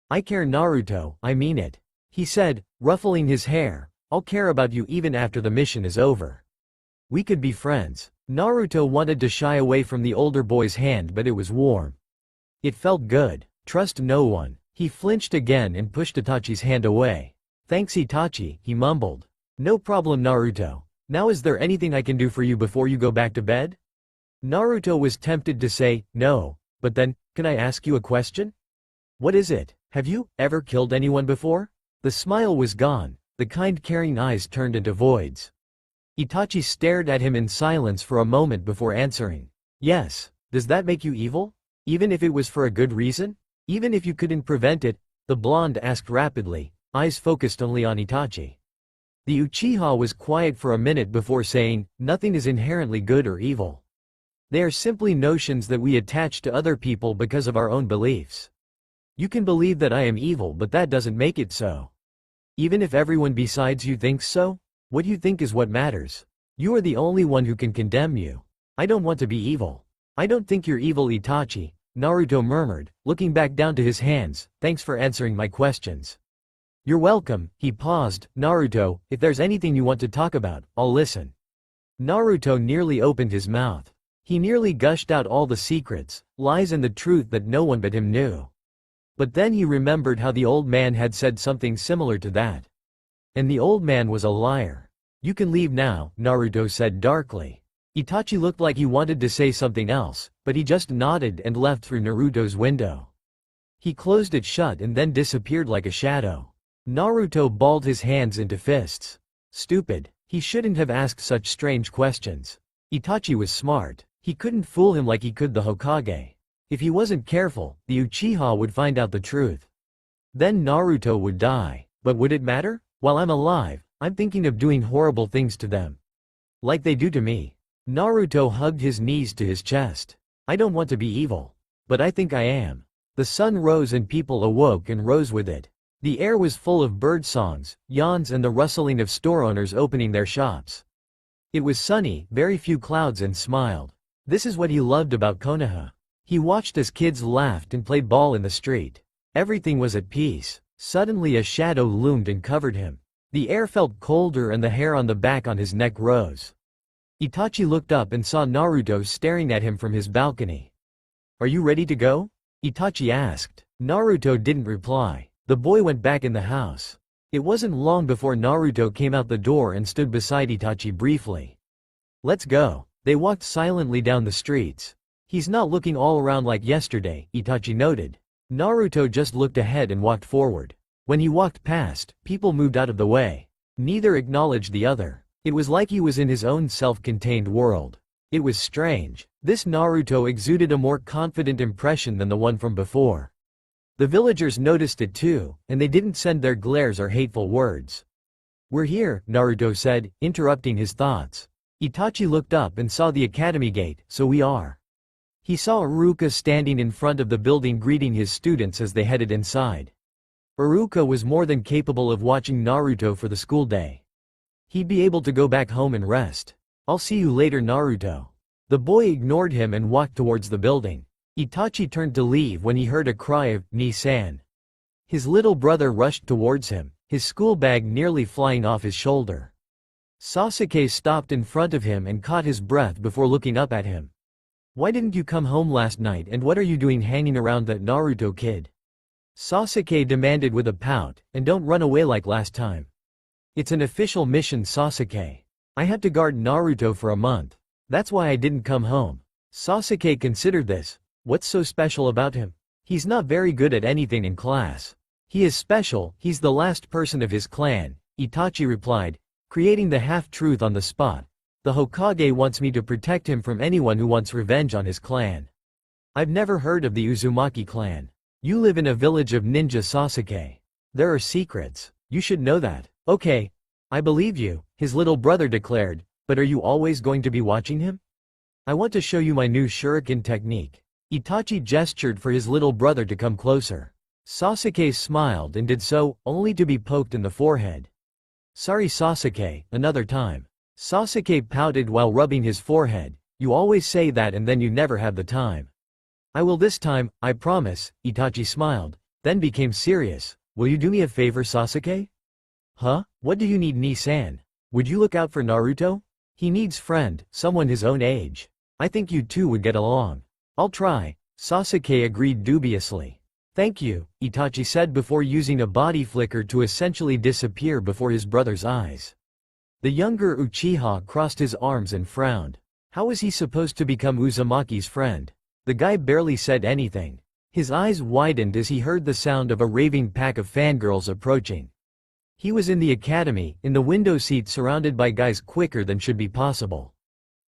I care, Naruto, I mean it. He said, ruffling his hair. I'll care about you even after the mission is over. We could be friends. Naruto wanted to shy away from the older boy's hand, but it was warm. It felt good. Trust no one. He flinched again and pushed Itachi's hand away. Thanks, Itachi, he mumbled. No problem, Naruto. Now is there anything I can do for you before you go back to bed? Naruto was tempted to say, no, but then, can I ask you a question? What is it? Have you ever killed anyone before? The smile was gone. The kind caring eyes turned into voids. Itachi stared at him in silence for a moment before answering. Yes. Does that make you evil? Even if it was for a good reason? Even if you couldn't prevent it? The blonde asked rapidly, eyes focused only on Itachi. The Uchiha was quiet for a minute before saying, nothing is inherently good or evil. They are simply notions that we attach to other people because of our own beliefs. You can believe that I am evil, but that doesn't make it so. Even if everyone besides you thinks so? What you think is what matters. You are the only one who can condemn you. I don't want to be evil. I don't think you're evil, Itachi, Naruto murmured, looking back down to his hands. Thanks for answering my questions. You're welcome. He paused. Naruto, if there's anything you want to talk about, I'll listen. Naruto nearly opened his mouth. He nearly gushed out all the secrets, lies and the truth that no one but him knew. But then he remembered how the old man had said something similar to that. And the old man was a liar. You can leave now, Naruto said darkly. Itachi looked like he wanted to say something else, but he just nodded and left through Naruto's window. He closed it shut and then disappeared like a shadow. Naruto balled his hands into fists. Stupid. He shouldn't have asked such strange questions. Itachi was smart. He couldn't fool him like he could the Hokage. If he wasn't careful, the Uchiha would find out the truth. Then Naruto would die. But would it matter? While I'm alive, I'm thinking of doing horrible things to them. Like they do to me. Naruto hugged his knees to his chest. I don't want to be evil. But I think I am. The sun rose and people awoke and rose with it. The air was full of bird songs, yawns and the rustling of store owners opening their shops. It was sunny, very few clouds, and smiled. This is what he loved about Konoha. He watched as kids laughed and played ball in the street. Everything was at peace. Suddenly a shadow loomed and covered him. The air felt colder and the hair on the back on his neck rose. Itachi looked up and saw Naruto staring at him from his balcony. Are you ready to go? Itachi asked. Naruto didn't reply. The boy went back in the house. It wasn't long before Naruto came out the door and stood beside Itachi briefly. Let's go. They walked silently down the streets. He's not looking all around like yesterday, Itachi noted. Naruto just looked ahead and walked forward. When he walked past, people moved out of the way. Neither acknowledged the other. It was like he was in his own self-contained world. It was strange. This Naruto exuded a more confident impression than the one from before. The villagers noticed it too, and they didn't send their glares or hateful words. We're here, Naruto said, interrupting his thoughts. Itachi looked up and saw the academy gate. So we are. He saw Iruka standing in front of the building greeting his students as they headed inside. Iruka was more than capable of watching Naruto for the school day. He'd be able to go back home and rest. "I'll see you later, Naruto." The boy ignored him and walked towards the building. Itachi turned to leave when he heard a cry of "Ni-san." His little brother rushed towards him, his school bag nearly flying off his shoulder. Sasuke stopped in front of him and caught his breath before looking up at him. "Why didn't you come home last night, and what are you doing hanging around that Naruto kid?" Sasuke demanded with a pout, "And don't run away like last time." "It's an official mission, Sasuke. I had to guard Naruto for a month. That's why I didn't come home." Sasuke considered this. What's so special about him? He's not very good at anything in class. "He is special, he's the last person of his clan," Itachi replied, creating the half-truth on the spot. "The Hokage wants me to protect him from anyone who wants revenge on his clan." "I've never heard of the Uzumaki clan. You live in a village of ninja, Sasuke. There are secrets. You should know that." "Okay. I believe you," his little brother declared, "but are you always going to be watching him?" "I want to show you my new shuriken technique." Itachi gestured for his little brother to come closer. Sasuke smiled and did so, only to be poked in the forehead. "Sorry Sasuke, another time." Sasuke pouted while rubbing his forehead. "You always say that and then you never have the time." "I will this time, I promise," Itachi smiled, then became serious. "Will you do me a favor, Sasuke?" "Huh? What do you need, Ni-san? Would you look out for Naruto? He needs friend, someone his own age. I think you two would get along." "I'll try," Sasuke agreed dubiously. "Thank you," Itachi said before using a body flicker to essentially disappear before his brother's eyes. The younger Uchiha crossed his arms and frowned. How was he supposed to become Uzumaki's friend? The guy barely said anything. His eyes widened as he heard the sound of a raving pack of fangirls approaching. He was in the academy, in the window seat surrounded by guys quicker than should be possible.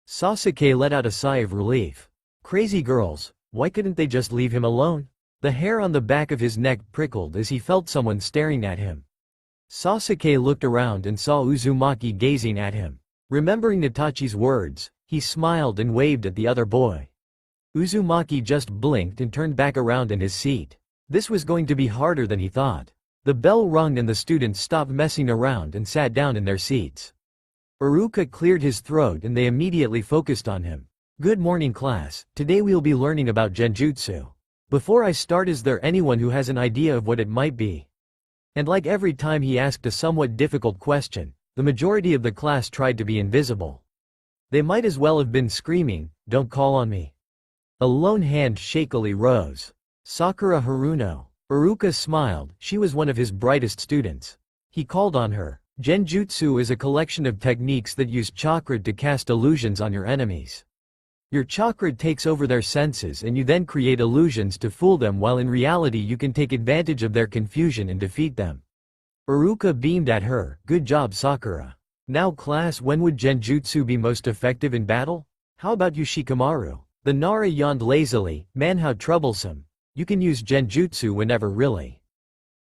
Sasuke let out a sigh of relief. Crazy girls, why couldn't they just leave him alone? The hair on the back of his neck prickled as he felt someone staring at him. Sasuke looked around and saw Uzumaki gazing at him. Remembering Itachi's words, he smiled and waved at the other boy. Uzumaki just blinked and turned back around in his seat. This was going to be harder than he thought. The bell rung and the students stopped messing around and sat down in their seats. Iruka cleared his throat and they immediately focused on him. "Good morning class, today we'll be learning about Genjutsu. Before I start, is there anyone who has an idea of what it might be?" And like every time he asked a somewhat difficult question, the majority of the class tried to be invisible. They might as well have been screaming, "Don't call on me." A lone hand shakily rose. Sakura Haruno. Iruka smiled, she was one of his brightest students. He called on her. Genjutsu is a collection of techniques that use chakra to cast illusions on your enemies. Your chakra takes over their senses and you then create illusions to fool them, while in reality you can take advantage of their confusion and defeat them. Iruka beamed at her. "Good job, Sakura. Now class, when would Genjutsu be most effective in battle? How about you, Shikamaru?" The Nara yawned lazily. "Man, how troublesome. You can use Genjutsu whenever really.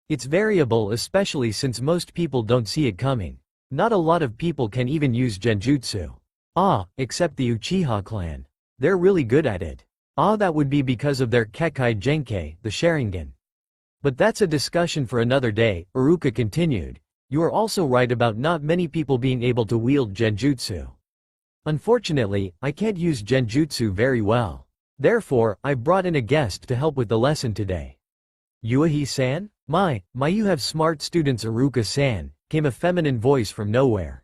It's variable, especially since most people don't see it coming. Not a lot of people can even use Genjutsu. Except the Uchiha clan. They're really good at it. That would be because of their Kekkai Genkai, the Sharingan. But that's a discussion for another day," Iruka continued. "You are also right about not many people being able to wield Genjutsu. Unfortunately, I can't use Genjutsu very well. Therefore, I've brought in a guest to help with the lesson today." "Yuahi-san? My, you have smart students, Iruka-san," came a feminine voice from nowhere.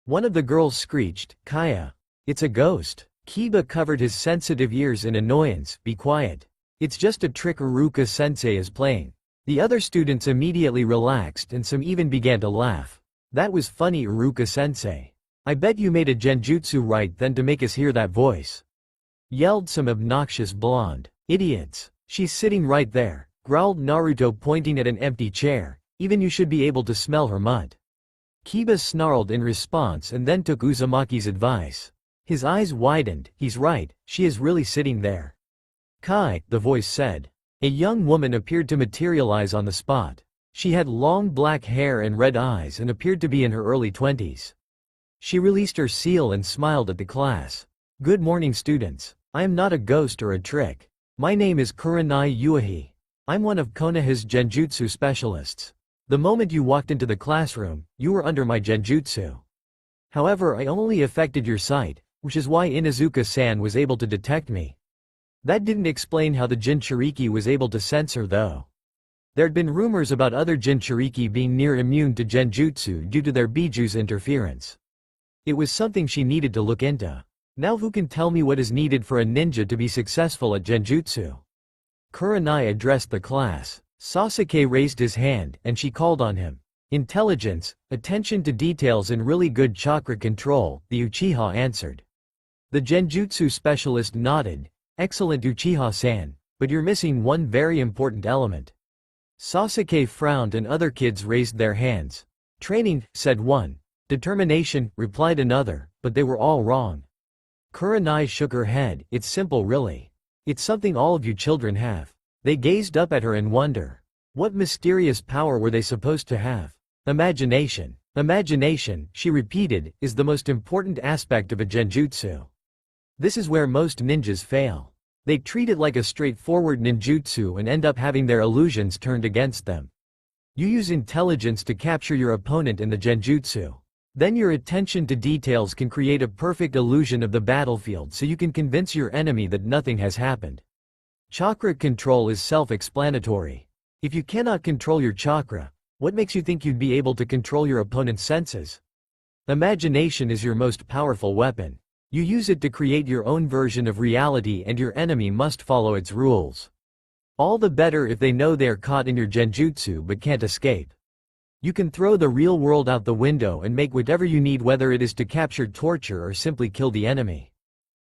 One of the girls screeched, "Kaya. It's a ghost." Kiba covered his sensitive ears in annoyance. "Be quiet. It's just a trick Iruka-sensei is playing." The other students immediately relaxed and some even began to laugh. "That was funny, Iruka-sensei. I bet you made a Genjutsu right then to make us hear that voice," yelled some obnoxious blonde. "Idiots. She's sitting right there," growled Naruto pointing at an empty chair. "Even you should be able to smell her mutt." Kiba snarled in response and then took Uzumaki's advice. His eyes widened. "He's right, she is really sitting there." "Kai," the voice said. A young woman appeared to materialize on the spot. She had long black hair and red eyes and appeared to be in her early 20s. She released her seal and smiled at the class. "Good morning, students. I am not a ghost or a trick. My name is Kurenai Yuahi. I'm one of Konoha's genjutsu specialists. The moment you walked into the classroom, you were under my genjutsu. However, I only affected your sight, which is why Inuzuka-san was able to detect me. That didn't explain how the Jinchuriki was able to sense her though. There'd been rumors about other Jinchuriki being near immune to genjutsu due to their biju's interference. It was something she needed to look into. Now who can tell me what is needed for a ninja to be successful at genjutsu? Kurenai addressed the class. Sasuke raised his hand, and she called on him. Intelligence, attention to details and really good chakra control, the Uchiha answered. The genjutsu specialist nodded. Excellent Uchiha-san, but you're missing one very important element. Sasuke frowned and other kids raised their hands. Training, said one. Determination, replied another, but they were all wrong. Kurenai shook her head. It's simple really. It's something all of you children have. They gazed up at her in wonder. What mysterious power were they supposed to have? Imagination. Imagination, she repeated, is the most important aspect of a genjutsu. This is where most ninjas fail. They treat it like a straightforward ninjutsu and end up having their illusions turned against them. You use intelligence to capture your opponent in the genjutsu. Then your attention to details can create a perfect illusion of the battlefield so you can convince your enemy that nothing has happened. Chakra control is self-explanatory. If you cannot control your chakra, what makes you think you'd be able to control your opponent's senses? Imagination is your most powerful weapon. You use it to create your own version of reality and your enemy must follow its rules. All the better if they know they are caught in your genjutsu but can't escape. You can throw the real world out the window and make whatever you need, whether it is to capture, torture or simply kill the enemy.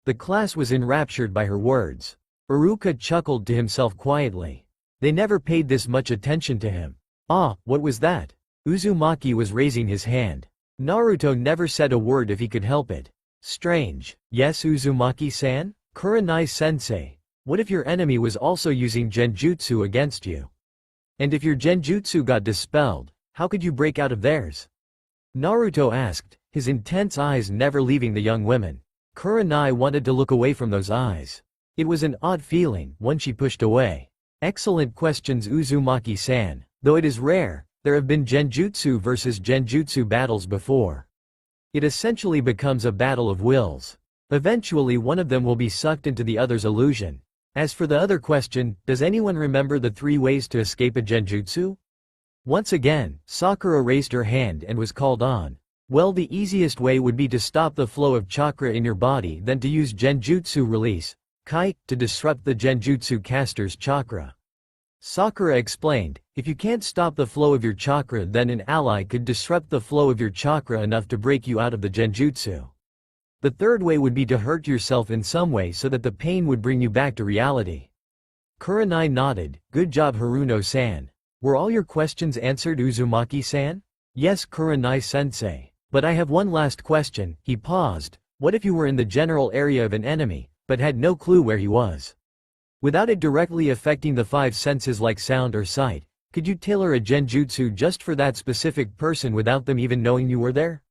The class was enraptured by her words. Iruka chuckled to himself quietly. They never paid this much attention to him. Ah, what was that? Uzumaki was raising his hand. Naruto never said a word if he could help it. Strange. Yes, Uzumaki-san? Kurenai-sensei. What if your enemy was also using genjutsu against you? And if your genjutsu got dispelled, how could you break out of theirs? Naruto asked, his intense eyes never leaving the young women. Kurenai wanted to look away from those eyes. It was an odd feeling, one she pushed away. Excellent questions, Uzumaki-san. Though it is rare, there have been genjutsu versus genjutsu battles before. It essentially becomes a battle of wills. Eventually one of them will be sucked into the other's illusion. As for the other question, does anyone remember the 3 ways to escape a genjutsu? Once again, Sakura raised her hand and was called on. Well, the easiest way would be to stop the flow of chakra in your body, then to use genjutsu release, Kai, to disrupt the genjutsu caster's chakra. Sakura explained, if you can't stop the flow of your chakra, then an ally could disrupt the flow of your chakra enough to break you out of the genjutsu. The third way would be to hurt yourself in some way so that the pain would bring you back to reality. Kurenai nodded. Good job, Haruno-san. Were all your questions answered, Uzumaki-san? Yes, Kurenai-sensei. But I have one last question. He paused. What if you were in the general area of an enemy, but had no clue where he was? Without it directly affecting the 5 senses like sound or sight, could you tailor a genjutsu just for that specific person without them even knowing you were there?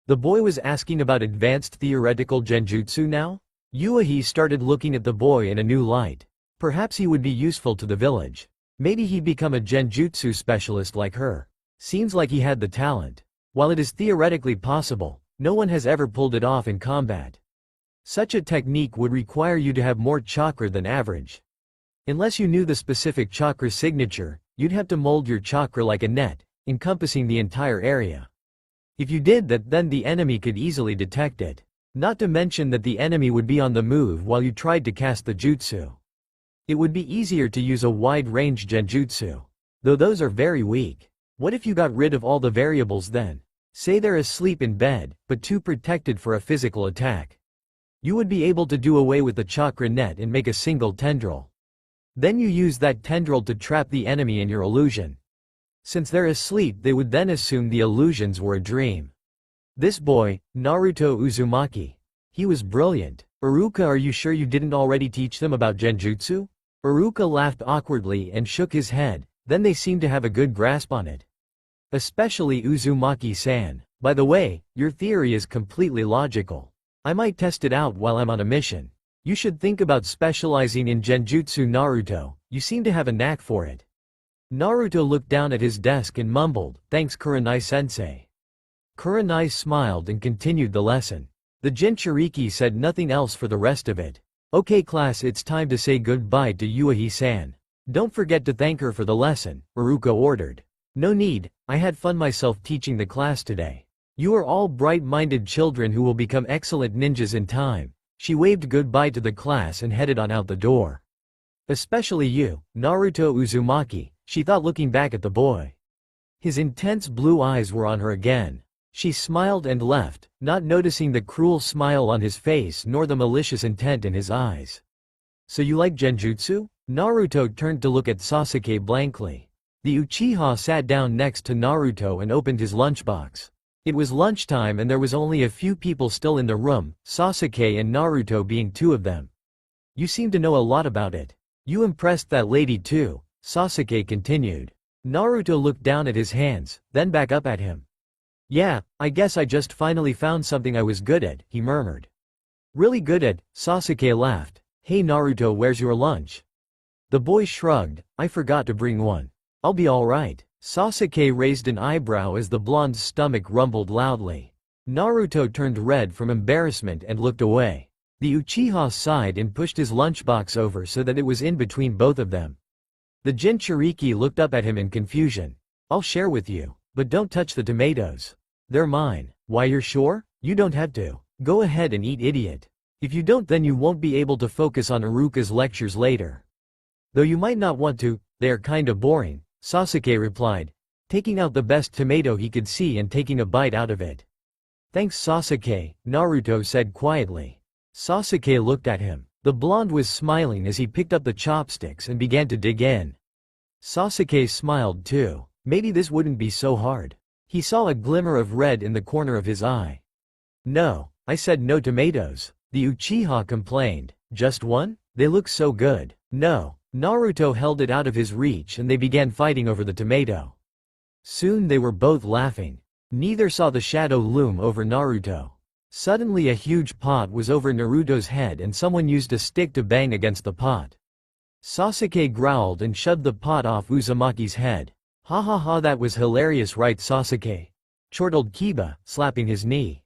The boy was asking about advanced theoretical genjutsu now? Yuahi started looking at the boy in a new light. Perhaps he would be useful to the village. Maybe he'd become a genjutsu specialist like her. Seems like he had the talent. While it is theoretically possible, no one has ever pulled it off in combat. Such a technique would require you to have more chakra than average. Unless you knew the specific chakra signature, you'd have to mold your chakra like a net, encompassing the entire area. If you did that, then the enemy could easily detect it. Not to mention that the enemy would be on the move while you tried to cast the jutsu. It would be easier to use a wide-range genjutsu. Though those are very weak. What if you got rid of all the variables then? Say they're asleep in bed, but too protected for a physical attack. You would be able to do away with the chakra net and make a single tendril. Then you use that tendril to trap the enemy in your illusion. Since they're asleep, they would then assume the illusions were a dream. This boy, Naruto Uzumaki. He was brilliant. Iruka, are you sure you didn't already teach them about genjutsu? Iruka laughed awkwardly and shook his head, then they seemed to have a good grasp on it. Especially Uzumaki-san. By the way, your theory is completely logical. I might test it out while I'm on a mission. You should think about specializing in genjutsu, Naruto. You seem to have a knack for it. Naruto looked down at his desk and mumbled, "Thanks, Kurenai-sensei." Kurenai smiled and continued the lesson. The Jinchuriki said nothing else for the rest of it. "Okay class, it's time to say goodbye to Yuahi-san. Don't forget to thank her for the lesson," Iruka ordered. "No need, I had fun myself teaching the class today. You are all bright-minded children who will become excellent ninjas in time." She waved goodbye to the class and headed on out the door. "Especially you, Naruto Uzumaki," she thought looking back at the boy. His intense blue eyes were on her again. She smiled and left, not noticing the cruel smile on his face nor the malicious intent in his eyes. "So you like genjutsu?" Naruto turned to look at Sasuke blankly. The Uchiha sat down next to Naruto and opened his lunchbox. It was lunchtime and there was only a few people still in the room, Sasuke and Naruto being two of them. "You seem to know a lot about it. You impressed that lady too," Sasuke continued. Naruto looked down at his hands, then back up at him. "Yeah, I guess I just finally found something I was good at," he murmured. "Really good at?" Sasuke laughed. "Hey Naruto, where's your lunch?" The boy shrugged. "I forgot to bring one. I'll be alright." Sasuke raised an eyebrow as the blonde's stomach rumbled loudly. Naruto turned red from embarrassment and looked away. The Uchiha sighed and pushed his lunchbox over so that it was in between both of them. The Jinchuriki looked up at him in confusion. "I'll share with you, but don't touch the tomatoes. They're mine." "Why, you're sure? You don't have to. Go ahead and eat, idiot. If you don't, then you won't be able to focus on Iruka's lectures later. Though you might not want to, they are kinda boring," Sasuke replied, taking out the best tomato he could see and taking a bite out of it. "Thanks Sasuke," Naruto said quietly. Sasuke looked at him. The blonde was smiling as he picked up the chopsticks and began to dig in. Sasuke smiled too. Maybe this wouldn't be so hard. He saw a glimmer of red in the corner of his eye. "No, I said no tomatoes," the Uchiha complained. "Just one? They look so good." "No." Naruto held it out of his reach and they began fighting over the tomato. Soon they were both laughing. Neither saw the shadow loom over Naruto. Suddenly a huge pot was over Naruto's head and someone used a stick to bang against the pot. Sasuke growled and shoved the pot off Uzumaki's head. "Ha ha ha, that was hilarious, right Sasuke?" chortled Kiba, slapping his knee.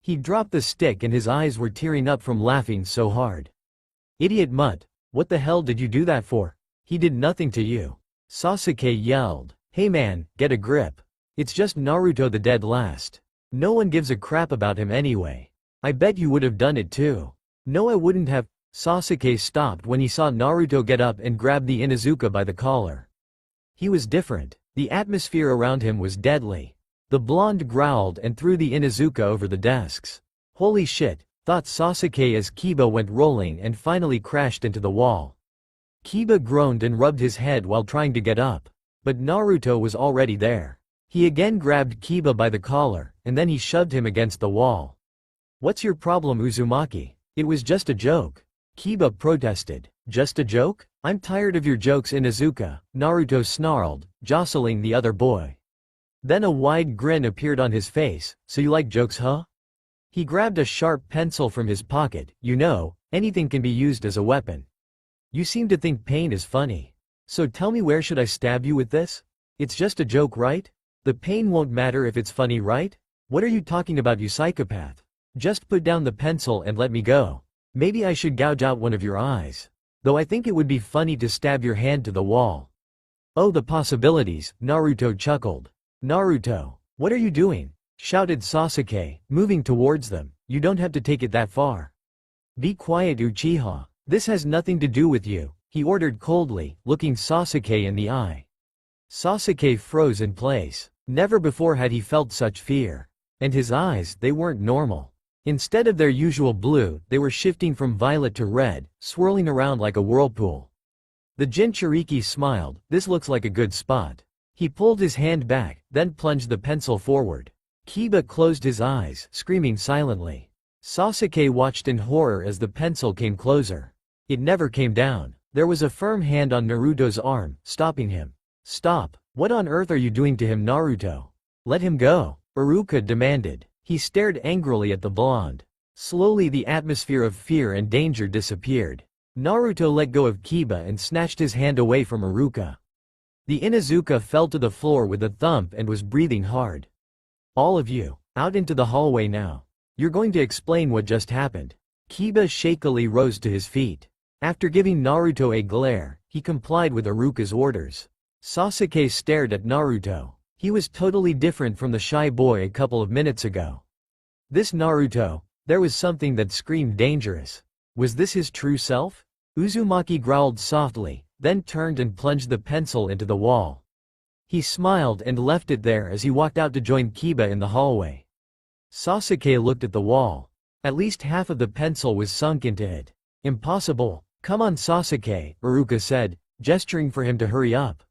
He dropped the stick and his eyes were tearing up from laughing so hard. "Idiot mutt. What the hell did you do that for? He did nothing to you," Sasuke yelled. "Hey man, get a grip. It's just Naruto the dead last. No one gives a crap about him anyway. I bet you would have done it too." "No, I wouldn't have." Sasuke stopped when he saw Naruto get up and grab the Inuzuka by the collar. He was different. The atmosphere around him was deadly. The blonde growled and threw the Inuzuka over the desks. "Holy shit," thought Sasuke as Kiba went rolling and finally crashed into the wall. Kiba groaned and rubbed his head while trying to get up. But Naruto was already there. He again grabbed Kiba by the collar, and then he shoved him against the wall. "What's your problem, Uzumaki? It was just a joke," Kiba protested. "Just a joke? I'm tired of your jokes, Inuzuka," Naruto snarled, jostling the other boy. Then a wide grin appeared on his face. "So you like jokes, huh?" He grabbed a sharp pencil from his pocket. "You know, anything can be used as a weapon. You seem to think pain is funny. So tell me, where should I stab you with this? It's just a joke, right? The pain won't matter if it's funny, right? What are you talking about, you psychopath? Just put down the pencil and let me go. Maybe I should gouge out one of your eyes. Though I think it would be funny to stab your hand to the wall." "Oh, the possibilities," Naruto chuckled. "Naruto, what are you doing?" shouted Sasuke, moving towards them. "You don't have to take it that far." "Be quiet, Uchiha. This has nothing to do with you," he ordered coldly, looking Sasuke in the eye. Sasuke froze in place. Never before had he felt such fear. And his eyes, they weren't normal. Instead of their usual blue, they were shifting from violet to red, swirling around like a whirlpool. The Jinchuriki smiled. "This looks like a good spot." He pulled his hand back, then plunged the pencil forward. Kiba closed his eyes, screaming silently. Sasuke watched in horror as the pencil came closer. It never came down. There was a firm hand on Naruto's arm, stopping him. "Stop. What on earth are you doing to him, Naruto? Let him go," Iruka demanded. He stared angrily at the blonde. Slowly the atmosphere of fear and danger disappeared. Naruto let go of Kiba and snatched his hand away from Iruka. The Inuzuka fell to the floor with a thump and was breathing hard. "All of you, out into the hallway now. You're going to explain what just happened." Kiba shakily rose to his feet. After giving Naruto a glare, he complied with Iruka's orders. Sasuke stared at Naruto. He was totally different from the shy boy a couple of minutes ago. This Naruto, there was something that screamed dangerous. Was this his true self? Uzumaki growled softly, then turned and plunged the pencil into the wall. He smiled and left it there as he walked out to join Kiba in the hallway. Sasuke looked at the wall. At least half of the pencil was sunk into it. "Impossible. Come on Sasuke," Iruka said, gesturing for him to hurry up.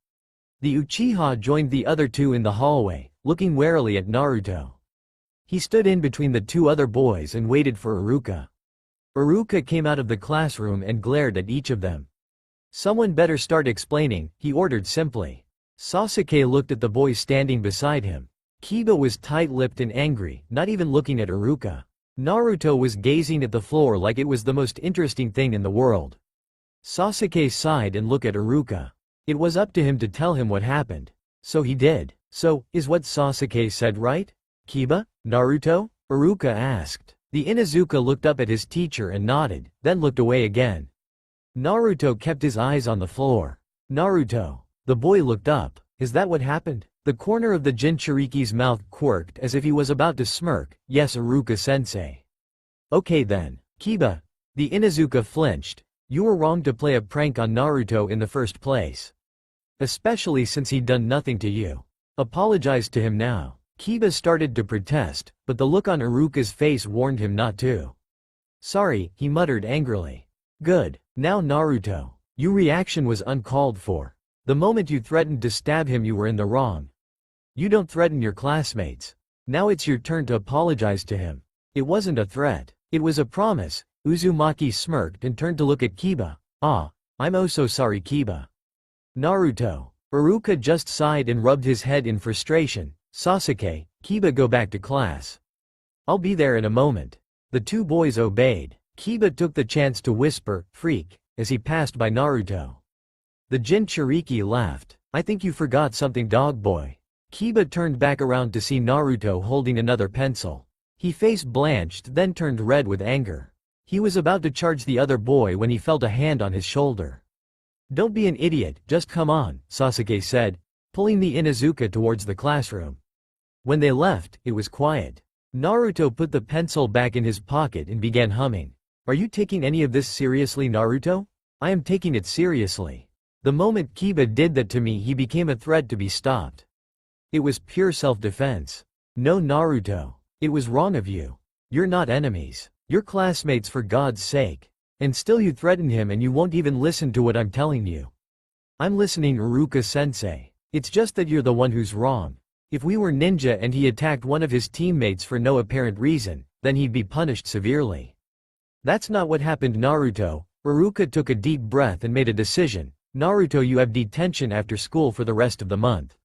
The Uchiha joined the other two in the hallway, looking warily at Naruto. He stood in between the two other boys and waited for Iruka. Iruka came out of the classroom and glared at each of them. "Someone better start explaining," he ordered simply. Sasuke looked at the boy standing beside him. Kiba was tight-lipped and angry, not even looking at Iruka. Naruto was gazing at the floor like it was the most interesting thing in the world. Sasuke sighed and looked at Iruka. It was up to him to tell him what happened. So he did. "So, is what Sasuke said right? Kiba? Naruto?" Iruka asked. The Inuzuka looked up at his teacher and nodded, then looked away again. Naruto kept his eyes on the floor. "Naruto." The boy looked up. "Is that what happened?" The corner of the Jinchuriki's mouth quirked as if he was about to smirk. "Yes, Iruka-sensei." "Okay then." "Kiba." The Inuzuka flinched. "You were wrong to play a prank on Naruto in the first place. Especially since he'd done nothing to you. Apologize to him now." Kiba started to protest, but the look on Iruka's face warned him not to. "Sorry," he muttered angrily. "Good. Now Naruto. Your reaction was uncalled for. The moment you threatened to stab him you were in the wrong. You don't threaten your classmates. Now it's your turn to apologize to him." "It wasn't a threat. It was a promise." Uzumaki smirked and turned to look at Kiba. "Ah, I'm oh so sorry Kiba." "Naruto." Iruka just sighed and rubbed his head in frustration. "Sasuke, Kiba, go back to class." "I'll be there in a moment." The two boys obeyed. Kiba took the chance to whisper, "Freak," as he passed by Naruto. The Jinchuriki laughed. "I think you forgot something, dog boy." Kiba turned back around to see Naruto holding another pencil. He face blanched then turned red with anger. He was about to charge the other boy when he felt a hand on his shoulder. "Don't be an idiot, just come on," Sasuke said, pulling the Inuzuka towards the classroom. When they left, it was quiet. Naruto put the pencil back in his pocket and began humming. "Are you taking any of this seriously, Naruto?" "I am taking it seriously. The moment Kiba did that to me he became a threat to be stopped. It was pure self-defense." "No Naruto. It was wrong of you. You're not enemies. You're classmates for God's sake. And still you threaten him and you won't even listen to what I'm telling you." "I'm listening, Iruka-sensei. It's just that you're the one who's wrong. If we were ninja and he attacked one of his teammates for no apparent reason, then he'd be punished severely. That's not what happened, Naruto." Iruka took a deep breath and made a decision. "Naruto, you have detention after school for the rest of the month."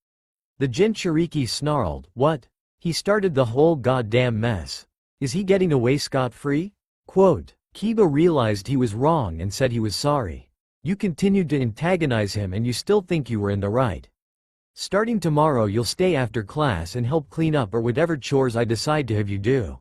The Jinchuriki snarled, "What? He started the whole goddamn mess. Is he getting away scot-free?" Quote. Kiba realized he was wrong and said he was sorry. "You continued to antagonize him and you still think you were in the right. Starting tomorrow you'll stay after class and help clean up or whatever chores I decide to have you do."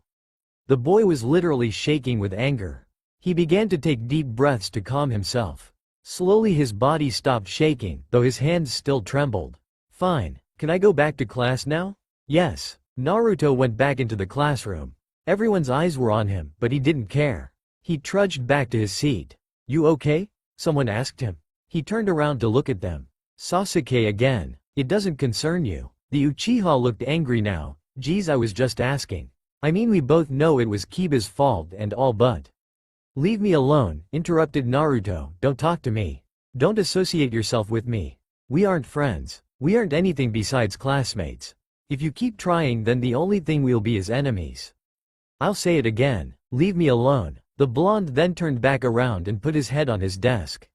The boy was literally shaking with anger. He began to take deep breaths to calm himself. Slowly his body stopped shaking, though his hands still trembled. "Fine. Can I go back to class now?" "Yes." Naruto went back into the classroom. Everyone's eyes were on him, but he didn't care. He trudged back to his seat. "You okay?" someone asked him. He turned around to look at them. "Sasuke again. It doesn't concern you." The Uchiha looked angry now. "Geez, I was just asking. I mean, we both know it was Kiba's fault and all, but—" "Leave me alone," interrupted Naruto. "Don't talk to me. Don't associate yourself with me. We aren't friends. We aren't anything besides classmates. If you keep trying then the only thing we'll be is enemies. I'll say it again. Leave me alone." The blonde then turned back around and put his head on his desk.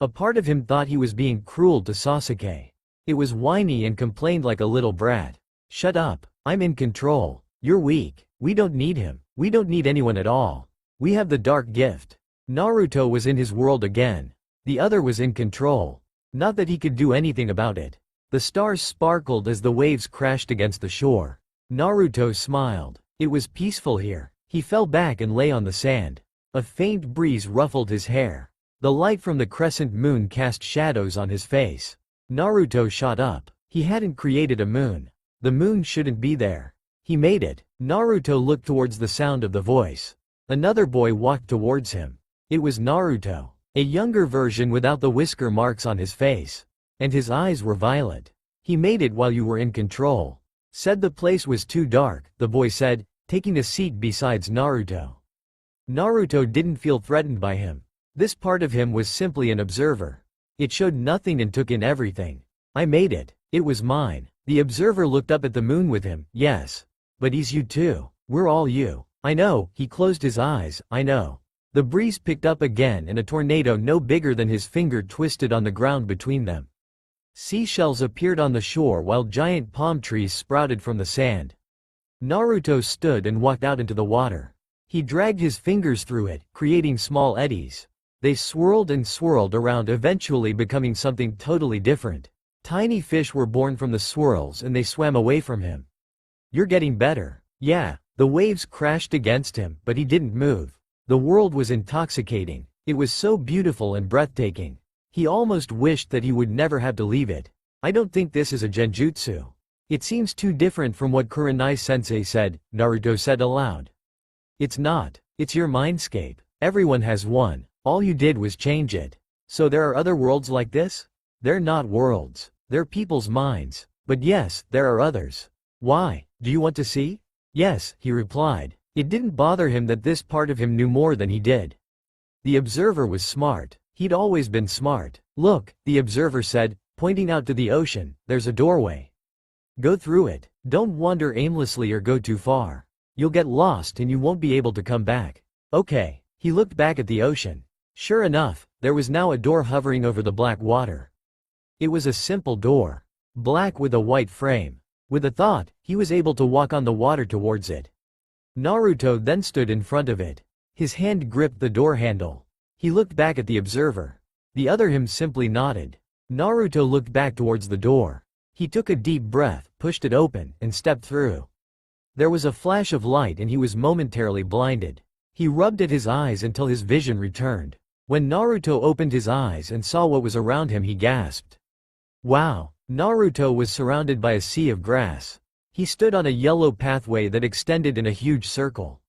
A part of him thought he was being cruel to Sasuke. It was whiny and complained like a little brat. "Shut up. I'm in control. You're weak. We don't need him. We don't need anyone at all. We have the dark gift. Naruto was in his world again. The other was in control. Not that he could do anything about it. The stars sparkled as the waves crashed against the shore. Naruto smiled. It was peaceful here. He fell back and lay on the sand. A faint breeze ruffled his hair. The light from the crescent moon cast shadows on his face. Naruto shot up. He hadn't created a moon. The moon shouldn't be there. He made it. Naruto looked towards the sound of the voice. Another boy walked towards him. It was Naruto, a younger version without the whisker marks on his face. And his eyes were violet. He made it while you were in control. Said the place was too dark, the boy said, taking a seat besides Naruto. Naruto didn't feel threatened by him. This part of him was simply an observer. It showed nothing and took in everything. I made it. It was mine. The observer looked up at the moon with him. Yes. But he's you too. We're all you. I know. He closed his eyes. I know. The breeze picked up again and a tornado no bigger than his finger twisted on the ground between them. Seashells appeared on the shore while giant palm trees sprouted from the sand. Naruto stood and walked out into the water. He dragged his fingers through it, creating small eddies. They swirled and swirled around, eventually becoming something totally different. Tiny fish were born from the swirls and they swam away from him. You're getting better. Yeah. The waves crashed against him, but he didn't move. The world was intoxicating. It was so beautiful and breathtaking. He almost wished that he would never have to leave it. I don't think this is a genjutsu. It seems too different from what Kurenai-sensei said, Naruto said aloud. It's not. It's your mindscape. Everyone has one. All you did was change it. So there are other worlds like this? They're not worlds. They're people's minds. But yes, there are others. Why? Do you want to see? Yes, he replied. It didn't bother him that this part of him knew more than he did. The observer was smart. He'd always been smart. Look, the observer said, pointing out to the ocean, there's a doorway. Go through it. Don't wander aimlessly or go too far. You'll get lost and you won't be able to come back. Okay. He looked back at the ocean. Sure enough, there was now a door hovering over the black water. It was a simple door. Black with a white frame. With a thought, he was able to walk on the water towards it. Naruto then stood in front of it. His hand gripped the door handle. He looked back at the observer. The other him simply nodded. Naruto looked back towards the door. He took a deep breath, pushed it open, and stepped through. There was a flash of light and he was momentarily blinded. He rubbed at his eyes until his vision returned. When Naruto opened his eyes and saw what was around him, he gasped. Wow! Naruto was surrounded by a sea of grass. He stood on a yellow pathway that extended in a huge circle.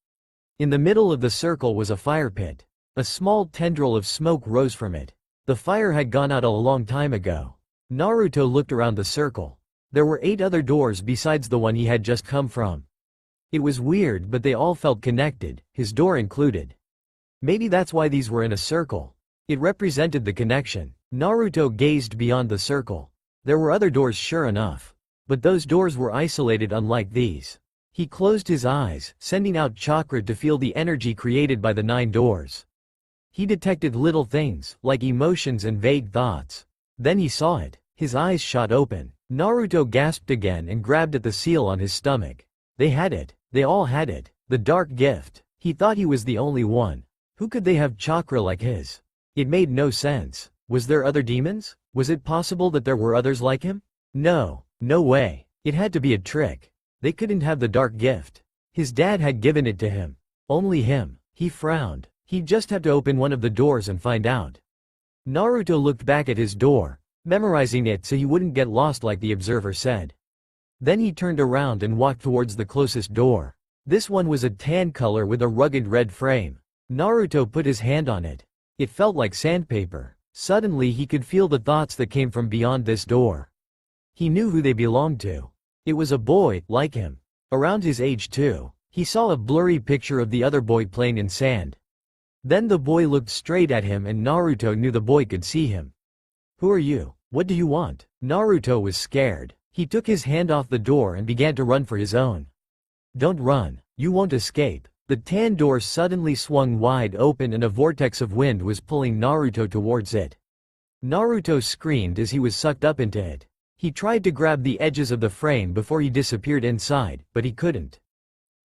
In the middle of the circle was a fire pit. A small tendril of smoke rose from it. The fire had gone out a long time ago. Naruto looked around the circle. There were 8 other doors besides the one he had just come from. It was weird, but they all felt connected, his door included. Maybe that's why these were in a circle. It represented the connection. Naruto gazed beyond the circle. There were other doors, sure enough. But those doors were isolated, unlike these. He closed his eyes, sending out chakra to feel the energy created by the 9 doors. He detected little things, like emotions and vague thoughts. Then he saw it. His eyes shot open. Naruto gasped again and grabbed at the seal on his stomach. They had it. They all had it. The dark gift. He thought he was the only one. Who could they have chakra like his? It made no sense. Was there other demons? Was it possible that there were others like him? No. No way. It had to be a trick. They couldn't have the dark gift. His dad had given it to him. Only him. He frowned. He'd just have to open one of the doors and find out. Naruto looked back at his door, memorizing it so he wouldn't get lost like the observer said. Then he turned around and walked towards the closest door. This one was a tan color with a rugged red frame. Naruto put his hand on it. It felt like sandpaper. Suddenly he could feel the thoughts that came from beyond this door. He knew who they belonged to. It was a boy, like him. Around his age too. He saw a blurry picture of the other boy playing in sand. Then the boy looked straight at him and Naruto knew the boy could see him. Who are you? What do you want? Naruto was scared. He took his hand off the door and began to run for his own. Don't run. You won't escape. The tan door suddenly swung wide open and a vortex of wind was pulling Naruto towards it. Naruto screamed as he was sucked up into it. He tried to grab the edges of the frame before he disappeared inside, but he couldn't.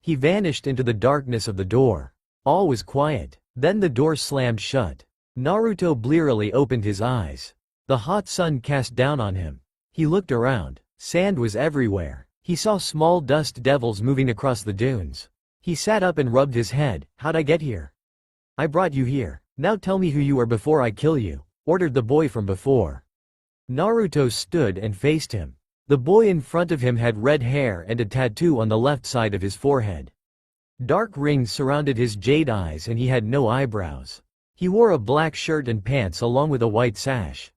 He vanished into the darkness of the door. All was quiet. Then the door slammed shut. Naruto blearily opened his eyes. The hot sun cast down on him. He looked around. Sand was everywhere. He saw small dust devils moving across the dunes. He sat up and rubbed his head. How'd I get here? I brought you here. Now tell me who you are before I kill you, ordered the boy from before. Naruto stood and faced him. The boy in front of him had red hair and a tattoo on the left side of his forehead. Dark rings surrounded his jade eyes and he had no eyebrows. He wore a black shirt and pants along with a white sash.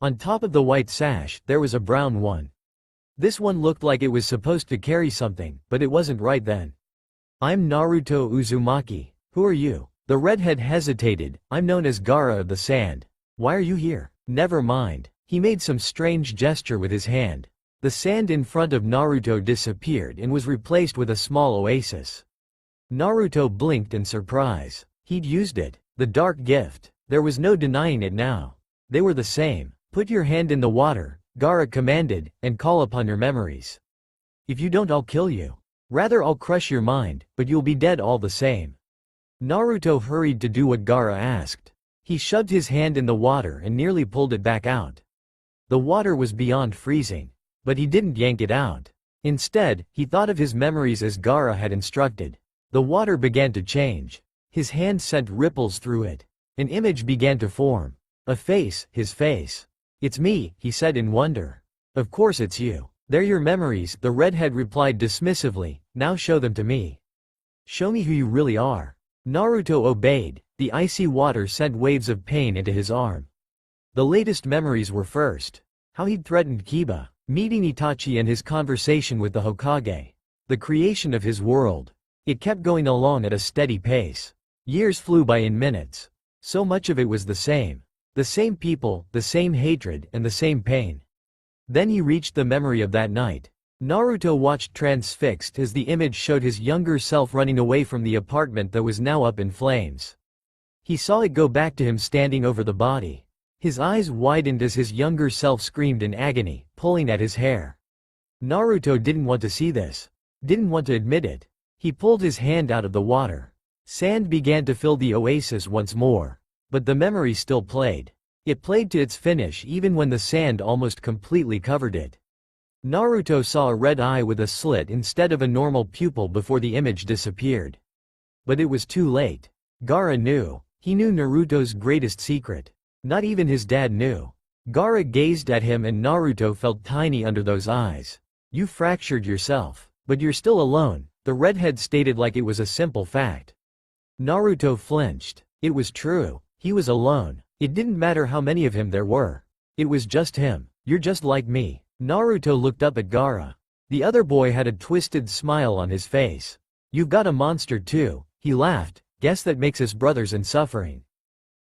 On top of the white sash, there was a brown one. This one looked like it was supposed to carry something, but it wasn't right then. I'm Naruto Uzumaki. Who are you? The redhead hesitated. I'm known as Gaara of the Sand. Why are you here? Never mind. He made some strange gesture with his hand. The sand in front of Naruto disappeared and was replaced with a small oasis. Naruto blinked in surprise. He'd used it. The dark gift. There was no denying it now. They were the same. Put your hand in the water, Gaara commanded, and call upon your memories. If you don't, I'll kill you. Rather, I'll crush your mind, but you'll be dead all the same. Naruto hurried to do what Gaara asked. He shoved his hand in the water and nearly pulled it back out. The water was beyond freezing. But he didn't yank it out. Instead, he thought of his memories as Gaara had instructed. The water began to change. His hand sent ripples through it. An image began to form. A face, his face. It's me, he said in wonder. Of course it's you. They're your memories, the redhead replied dismissively. Now show them to me. Show me who you really are. Naruto obeyed. The icy water sent waves of pain into his arm. The latest memories were first. How he'd threatened Kiba, meeting Itachi and his conversation with the Hokage. The creation of his world. It kept going along at a steady pace. Years flew by in minutes. So much of it was the same. The same people, the same hatred, and the same pain. Then he reached the memory of that night. Naruto watched transfixed as the image showed his younger self running away from the apartment that was now up in flames. He saw it go back to him standing over the body. His eyes widened as his younger self screamed in agony, pulling at his hair. Naruto didn't want to see this. Didn't want to admit it. He pulled his hand out of the water. Sand began to fill the oasis once more. But the memory still played. It played to its finish even when the sand almost completely covered it. Naruto saw a red eye with a slit instead of a normal pupil before the image disappeared. But it was too late. Gaara knew. He knew Naruto's greatest secret. Not even his dad knew. Gaara gazed at him and Naruto felt tiny under those eyes. You fractured yourself. But you're still alone, the redhead stated like it was a simple fact. Naruto flinched. It was true. He was alone. It didn't matter how many of him there were. It was just him. You're just like me. Naruto looked up at Gaara. The other boy had a twisted smile on his face. You've got a monster too, he laughed. Guess that makes us brothers in suffering.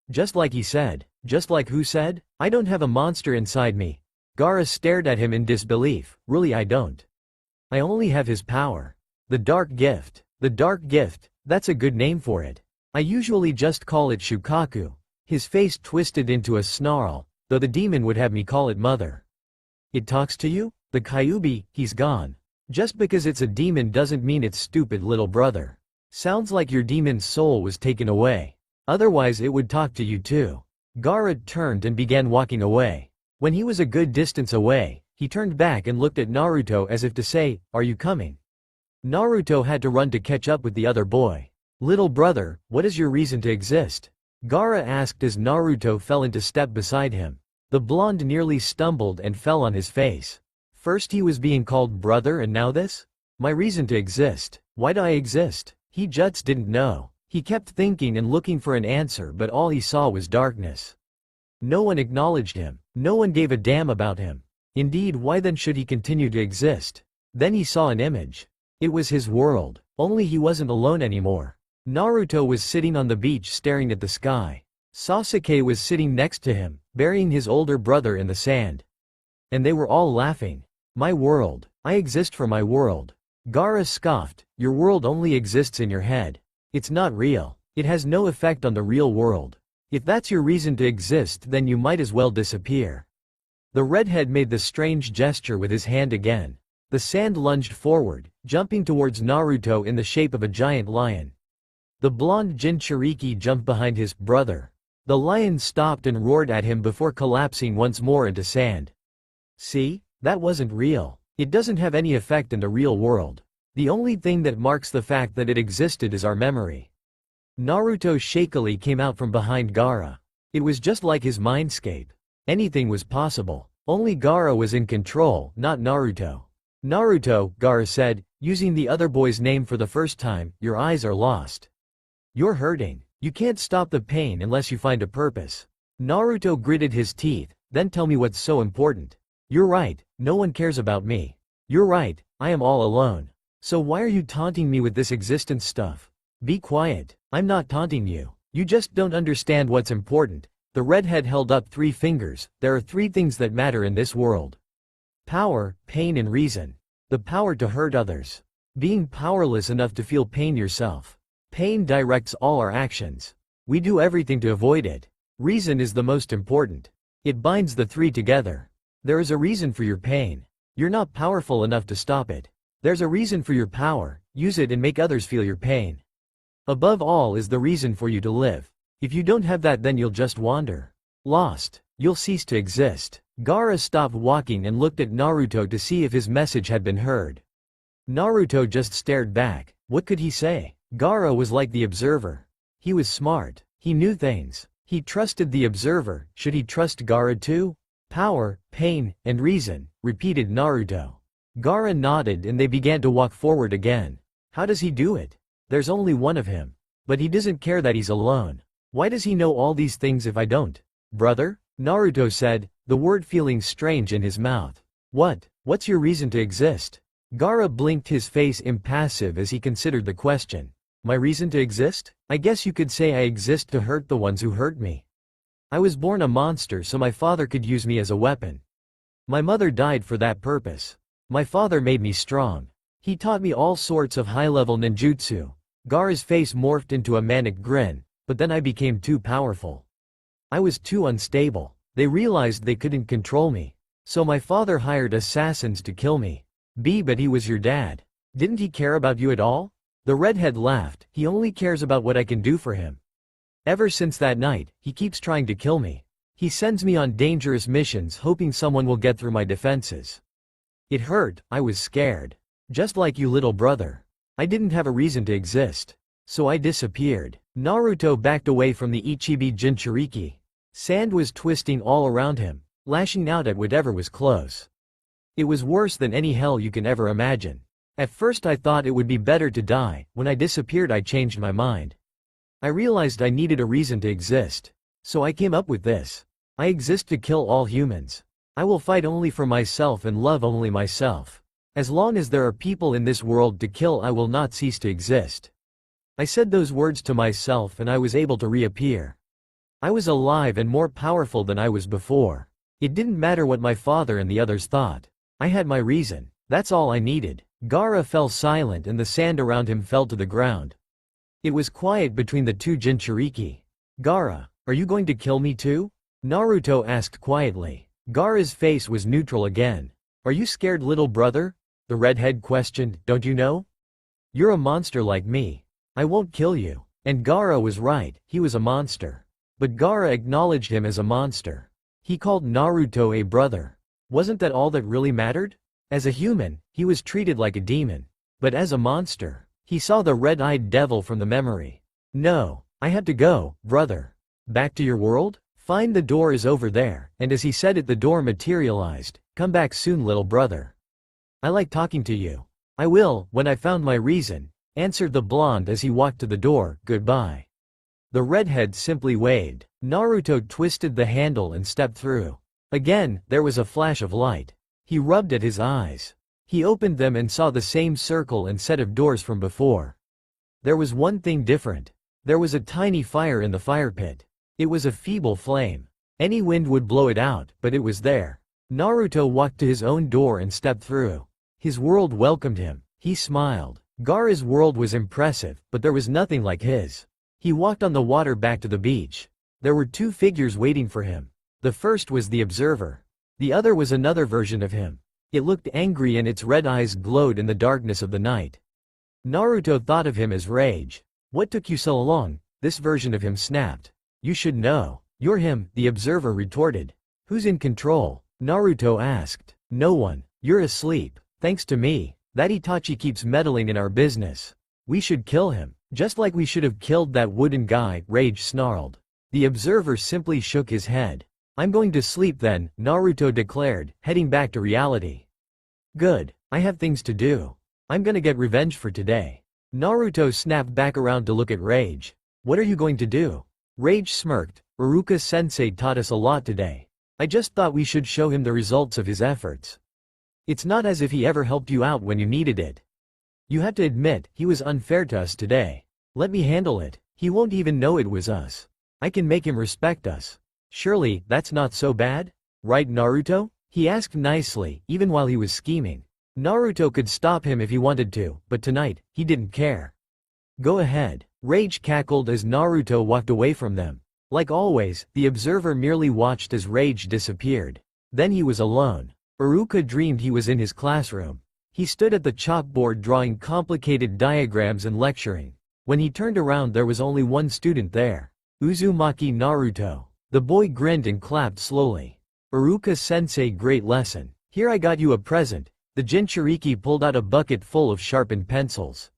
Just like he said. Just like who said? I don't have a monster inside me. Gaara stared at him in disbelief. Really, I don't. I only have his power. The dark gift. The dark gift, that's a good name for it. I usually just call it Shukaku. His face twisted into a snarl, though the demon would have me call it mother. It talks to you? The Kyuubi, he's gone. Just because it's a demon doesn't mean it's stupid little brother. Sounds like your demon's soul was taken away. Otherwise it would talk to you too. Gaara turned and began walking away. When he was a good distance away, he turned back and looked at Naruto as if to say, are you coming? Naruto had to run to catch up with the other boy. Little brother, what is your reason to exist? Gaara asked as Naruto fell into step beside him. The blonde nearly stumbled and fell on his face. First he was being called brother and now this? My reason to exist. Why do I exist? He just didn't know. He kept thinking and looking for an answer but all he saw was darkness. No one acknowledged him. No one gave a damn about him. Indeed, why then should he continue to exist? Then he saw an image. It was his world, only he wasn't alone anymore. Naruto was sitting on the beach staring at the sky. Sasuke was sitting next to him, burying his older brother in the sand. And they were all laughing. My world. I exist for my world. Gaara scoffed. Your world only exists in your head. It's not real. It has no effect on the real world. If that's your reason to exist, then you might as well disappear. The redhead made the strange gesture with his hand again. The sand lunged forward, jumping towards Naruto in the shape of a giant lion. The blonde Jinchuriki jumped behind his brother. The lion stopped and roared at him before collapsing once more into sand. See? That wasn't real. It doesn't have any effect in the real world. The only thing that marks the fact that it existed is our memory. Naruto shakily came out from behind Gaara. It was just like his mindscape. Anything was possible. Only Gaara was in control, not Naruto. Naruto, Gaara said, using the other boy's name for the first time, your eyes are lost. You're hurting. You can't stop the pain unless you find a purpose. Naruto gritted his teeth, then tell me what's so important. You're right, no one cares about me. You're right, I am all alone. So why are you taunting me with this existence stuff? Be quiet, I'm not taunting you. You just don't understand what's important. The redhead held up 3 fingers. There are 3 things that matter in this world. Power, pain and reason. The power to hurt others. Being powerless enough to feel pain yourself. Pain directs all our actions. We do everything to avoid it. Reason is the most important. It binds the 3 together. There is a reason for your pain. You're not powerful enough to stop it. There's a reason for your power. Use it and make others feel your pain. Above all is the reason for you to live. If you don't have that, then you'll just wander. Lost. You'll cease to exist. Gaara stopped walking and looked at Naruto to see if his message had been heard. Naruto just stared back. What could he say? Gaara was like the observer. He was smart. He knew things. He trusted the observer. Should he trust Gaara too? Power, pain, and reason, repeated Naruto. Gaara nodded and they began to walk forward again. How does he do it? There's only one of him. But he doesn't care that he's alone. Why does he know all these things if I don't? Brother? Naruto said, the word feeling strange in his mouth. What's your reason to exist? Gaara blinked, his face impassive as he considered the question. My reason to exist? I guess you could say I exist to hurt the ones who hurt me. I was born a monster so my father could use me as a weapon. My mother died for that purpose. My father made me strong. He taught me all sorts of high-level ninjutsu. Gaara's face morphed into a manic grin, but then I became too powerful. I was too unstable. They realized they couldn't control me. So my father hired assassins to kill me. But he was your dad. Didn't he care about you at all? The redhead laughed. He only cares about what I can do for him. Ever since that night, he keeps trying to kill me. He sends me on dangerous missions hoping someone will get through my defenses. It hurt, I was scared. Just like you, little brother. I didn't have a reason to exist. So I disappeared. Naruto backed away from the Ichibi Jinchuriki. Sand was twisting all around him, lashing out at whatever was close. It was worse than any hell you can ever imagine. At first I thought it would be better to die. When I disappeared I changed my mind. I realized I needed a reason to exist. So I came up with this. I exist to kill all humans. I will fight only for myself and love only myself. As long as there are people in this world to kill, I will not cease to exist. I said those words to myself and I was able to reappear. I was alive and more powerful than I was before. It didn't matter what my father and the others thought. I had my reason. That's all I needed. Gaara fell silent and the sand around him fell to the ground. It was quiet between the 2 Jinchuriki. Gaara, are you going to kill me too? Naruto asked quietly. Gaara's face was neutral again. Are you scared, little brother? The redhead questioned. Don't you know? You're a monster like me. I won't kill you. And Gaara was right, he was a monster. But Gaara acknowledged him as a monster. He called Naruto a brother. Wasn't that all that really mattered? As a human, he was treated like a demon. But as a monster, he saw the red-eyed devil from the memory. No, I had to go, brother. Back to your world? Fine, the door is over there. And as he said it, the door materialized. Come back soon, little brother. I like talking to you. I will, when I found my reason, answered the blonde as he walked to the door. Goodbye. The redhead simply waved. Naruto twisted the handle and stepped through. Again, there was a flash of light. He rubbed at his eyes. He opened them and saw the same circle and set of doors from before. There was one thing different. There was a tiny fire in the fire pit. It was a feeble flame. Any wind would blow it out, but it was there. Naruto walked to his own door and stepped through. His world welcomed him. He smiled. Gaara's world was impressive, but there was nothing like his. He walked on the water back to the beach. There were 2 figures waiting for him. The first was the observer. The other was another version of him. It looked angry and its red eyes glowed in the darkness of the night. Naruto thought of him as Rage. What took you so long? This version of him snapped. You should know. You're him, the observer retorted. Who's in control? Naruto asked. No one. You're asleep. Thanks to me. That Itachi keeps meddling in our business. We should kill him. Just like we should have killed that wooden guy, Rage snarled. The observer simply shook his head. I'm going to sleep then, Naruto declared, heading back to reality. Good. I have things to do. I'm gonna get revenge for today. Naruto snapped back around to look at Rage. What are you going to do? Rage smirked. Iruka-sensei taught us a lot today. I just thought we should show him the results of his efforts. It's not as if he ever helped you out when you needed it. You have to admit, he was unfair to us today. Let me handle it. He won't even know it was us. I can make him respect us. Surely, that's not so bad? Right, Naruto? He asked nicely, even while he was scheming. Naruto could stop him if he wanted to, but tonight, he didn't care. Go ahead. Rage cackled as Naruto walked away from them. Like always, the observer merely watched as Rage disappeared. Then he was alone. Iruka dreamed he was in his classroom. He stood at the chalkboard drawing complicated diagrams and lecturing. When he turned around there was only one student there. Uzumaki Naruto. The boy grinned and clapped slowly. Iruka-sensei, great lesson. Here, I got you a present. The Jinchuriki pulled out a bucket full of sharpened pencils.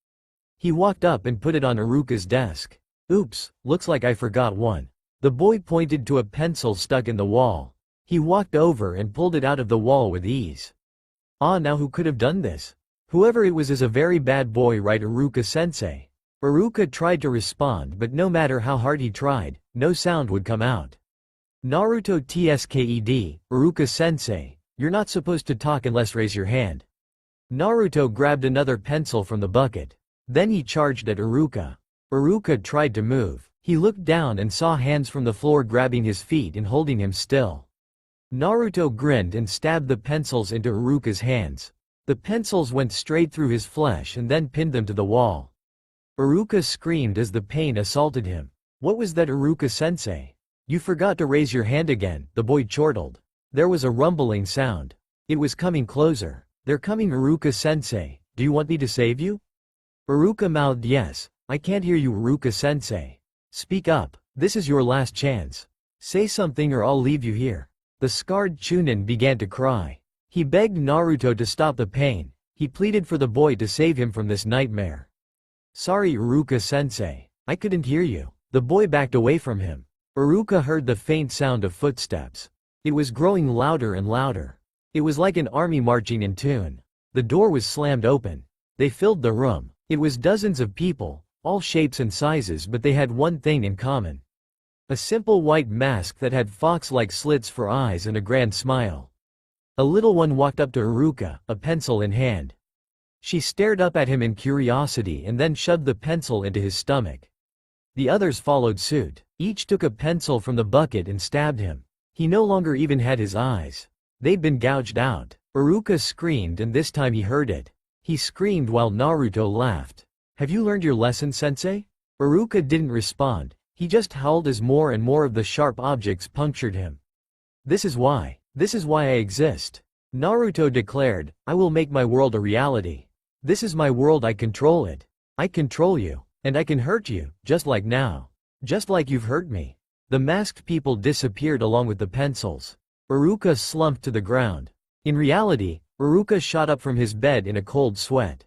He walked up and put it on Iruka's desk. Oops, looks like I forgot one. The boy pointed to a pencil stuck in the wall. He walked over and pulled it out of the wall with ease. Ah, now who could have done this? Whoever it was is a very bad boy, right, Iruka-sensei? Iruka tried to respond, but no matter how hard he tried, no sound would come out. Naruto tsked, Iruka-sensei, you're not supposed to talk unless raise your hand. Naruto grabbed another pencil from the bucket. Then he charged at Iruka. Iruka tried to move. He looked down and saw hands from the floor grabbing his feet and holding him still. Naruto grinned and stabbed the pencils into Iruka's hands. The pencils went straight through his flesh and then pinned them to the wall. Iruka screamed as the pain assaulted him. What was that, Iruka-sensei? You forgot to raise your hand again, the boy chortled. There was a rumbling sound. It was coming closer. They're coming, Iruka-sensei. Do you want me to save you? Iruka mouthed, yes. I can't hear you, Iruka-sensei. Speak up. This is your last chance. Say something or I'll leave you here. The scarred Chunin began to cry. He begged Naruto to stop the pain. He pleaded for the boy to save him from this nightmare. Sorry, Iruka-sensei. I couldn't hear you. The boy backed away from him. Iruka heard the faint sound of footsteps. It was growing louder and louder. It was like an army marching in tune. The door was slammed open. They filled the room. It was dozens of people, all shapes and sizes, but they had one thing in common. A simple white mask that had fox-like slits for eyes and a grand smile. A little one walked up to Iruka, a pencil in hand. She stared up at him in curiosity and then shoved the pencil into his stomach. The others followed suit. Each took a pencil from the bucket and stabbed him. He no longer even had his eyes. They'd been gouged out. Iruka screamed, and this time he heard it. He screamed while Naruto laughed. Have you learned your lesson, sensei? Iruka didn't respond. He just howled as more and more of the sharp objects punctured him. This is why I exist. Naruto declared, I will make my world a reality. This is my world, I control it. I control you. And I can hurt you, just like now. Just like you've hurt me. The masked people disappeared along with the pencils. Iruka slumped to the ground. In reality, Iruka shot up from his bed in a cold sweat.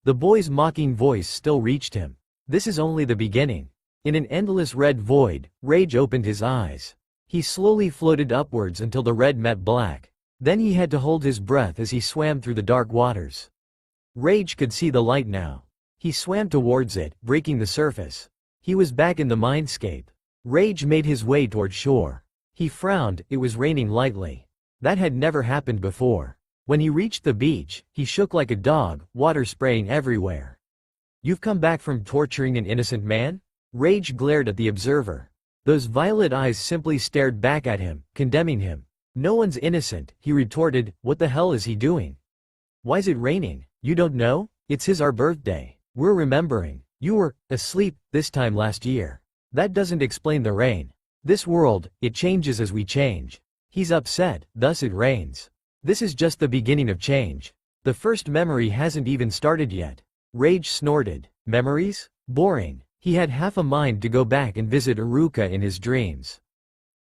The boy's mocking voice still reached him. This is only the beginning. In an endless red void, Rage opened his eyes. He slowly floated upwards until the red met black. Then he had to hold his breath as he swam through the dark waters. Rage could see the light now. He swam towards it, breaking the surface. He was back in the mindscape. Rage made his way toward shore. He frowned, it was raining lightly. That had never happened before. When he reached the beach, he shook like a dog, water spraying everywhere. You've come back from torturing an innocent man? Rage glared at the observer. Those violet eyes simply stared back at him, condemning him. No one's innocent, he retorted. What the hell is he doing? Why's it raining? You don't know? It's our birthday. We're remembering. You were asleep this time last year. That doesn't explain the rain. This world, it changes as we change. He's upset, thus it rains. This is just the beginning of change. The first memory hasn't even started yet. Rage snorted. Memories? Boring. He had half a mind to go back and visit Iruka in his dreams.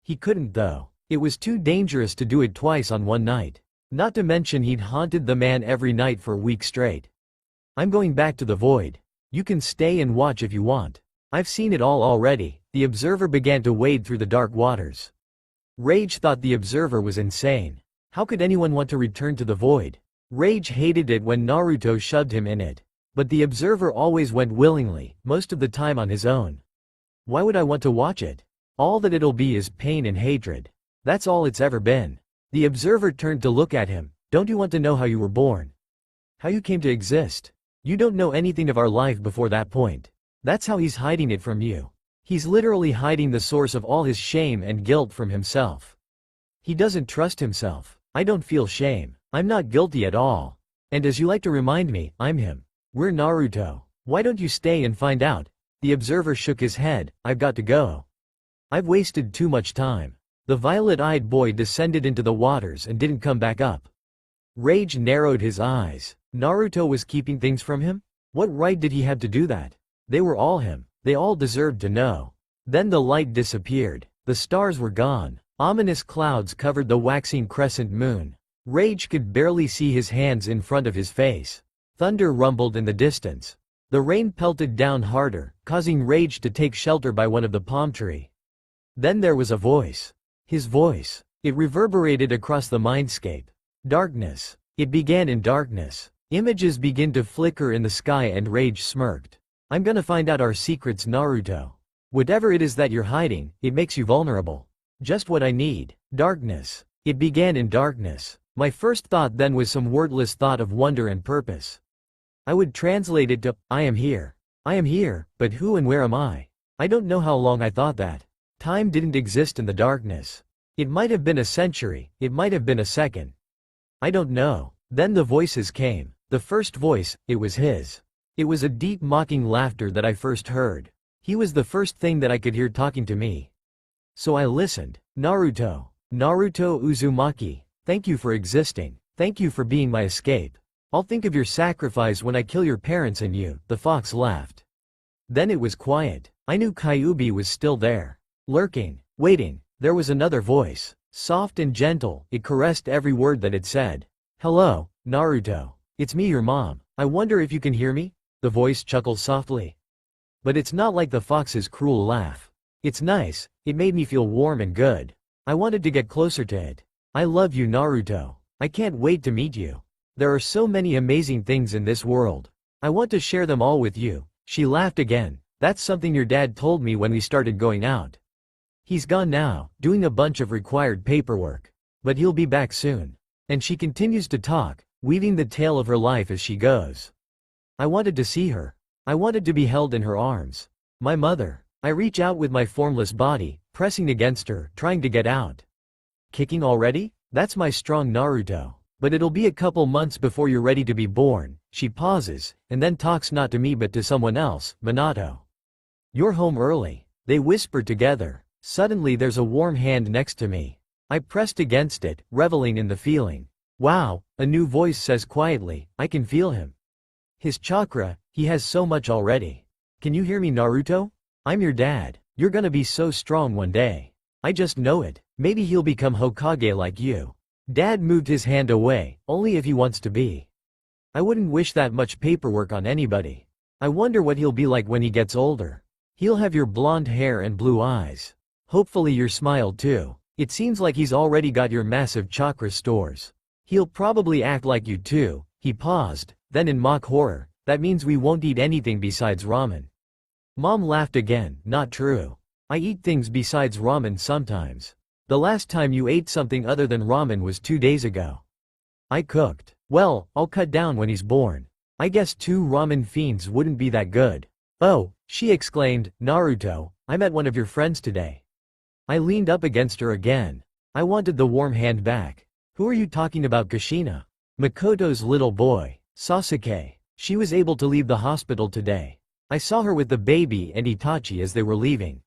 He couldn't though. It was too dangerous to do it twice on one night. Not to mention he'd haunted the man every night for a week straight. I'm going back to the void. You can stay and watch if you want. I've seen it all already. The observer began to wade through the dark waters. Rage thought the observer was insane. How could anyone want to return to the void? Rage hated it when Naruto shoved him in it. But the observer always went willingly, most of the time on his own. Why would I want to watch it? All that it'll be is pain and hatred. That's all it's ever been. The observer turned to look at him. Don't you want to know how you were born? How you came to exist? You don't know anything of our life before that point. That's how he's hiding it from you. He's literally hiding the source of all his shame and guilt from himself. He doesn't trust himself. I don't feel shame. I'm not guilty at all. And as you like to remind me, I'm him. We're Naruto. Why don't you stay and find out? The observer shook his head. I've got to go. I've wasted too much time. The violet-eyed boy descended into the waters and didn't come back up. Rage narrowed his eyes. Naruto was keeping things from him? What right did he have to do that? They were all him. They all deserved to know. Then the light disappeared. The stars were gone. Ominous clouds covered the waxing crescent moon. Rage could barely see his hands in front of his face. Thunder rumbled in the distance. The rain pelted down harder, causing Rage to take shelter by one of the palm tree. Then there was a voice. His voice. It reverberated across the mindscape. Darkness. It began in darkness. Images began to flicker in the sky and Rage smirked. I'm gonna find out our secrets, Naruto. Whatever it is that you're hiding, it makes you vulnerable. Just what I need. Darkness. It began in darkness. My first thought then was some wordless thought of wonder and purpose. I would translate it to, I am here. I am here, but who and where am I? I don't know how long I thought that. Time didn't exist in the darkness. It might have been a century, it might have been a second. I don't know. Then the voices came. The first voice, it was his. It was a deep mocking laughter that I first heard. He was the first thing that I could hear talking to me. So I listened. Naruto. Naruto Uzumaki. Thank you for existing. Thank you for being my escape. I'll think of your sacrifice when I kill your parents and you. The fox laughed. Then it was quiet. I knew Kyuubi was still there. Lurking, waiting. There was another voice. Soft and gentle, it caressed every word that it said. Hello, Naruto. It's me, your mom. I wonder if you can hear me? The voice chuckled softly. But it's not like the fox's cruel laugh. It's nice. It made me feel warm and good. I wanted to get closer to it. I love you, Naruto. I can't wait to meet you. There are so many amazing things in this world. I want to share them all with you. She laughed again. That's something your dad told me when we started going out. He's gone now, doing a bunch of required paperwork. But he'll be back soon. And she continues to talk, weaving the tale of her life as she goes. I wanted to see her. I wanted to be held in her arms. My mother. I reach out with my formless body, pressing against her, trying to get out. Kicking already? That's my strong Naruto. But it'll be a couple months before you're ready to be born. She pauses, and then talks not to me but to someone else, Minato. You're home early. They whisper together. Suddenly there's a warm hand next to me. I pressed against it, reveling in the feeling. Wow, a new voice says quietly, I can feel him. His chakra, he has so much already. Can you hear me, Naruto? I'm your dad. You're gonna be so strong one day. I just know it. Maybe he'll become Hokage like you. Dad moved his hand away, only if he wants to be. I wouldn't wish that much paperwork on anybody. I wonder what he'll be like when he gets older. He'll have your blonde hair and blue eyes. Hopefully your smile too. It seems like he's already got your massive chakra stores. He'll probably act like you too. He paused, then in mock horror, that means we won't eat anything besides ramen. Mom laughed again. Not true. I eat things besides ramen sometimes. The last time you ate something other than ramen was 2 days ago. I cooked. Well, I'll cut down when he's born. I guess 2 ramen fiends wouldn't be that good. Oh, she exclaimed, Naruto, I met one of your friends today. I leaned up against her again. I wanted the warm hand back. Who are you talking about, Kushina? Makoto's little boy, Sasuke. She was able to leave the hospital today. I saw her with the baby and Itachi as they were leaving.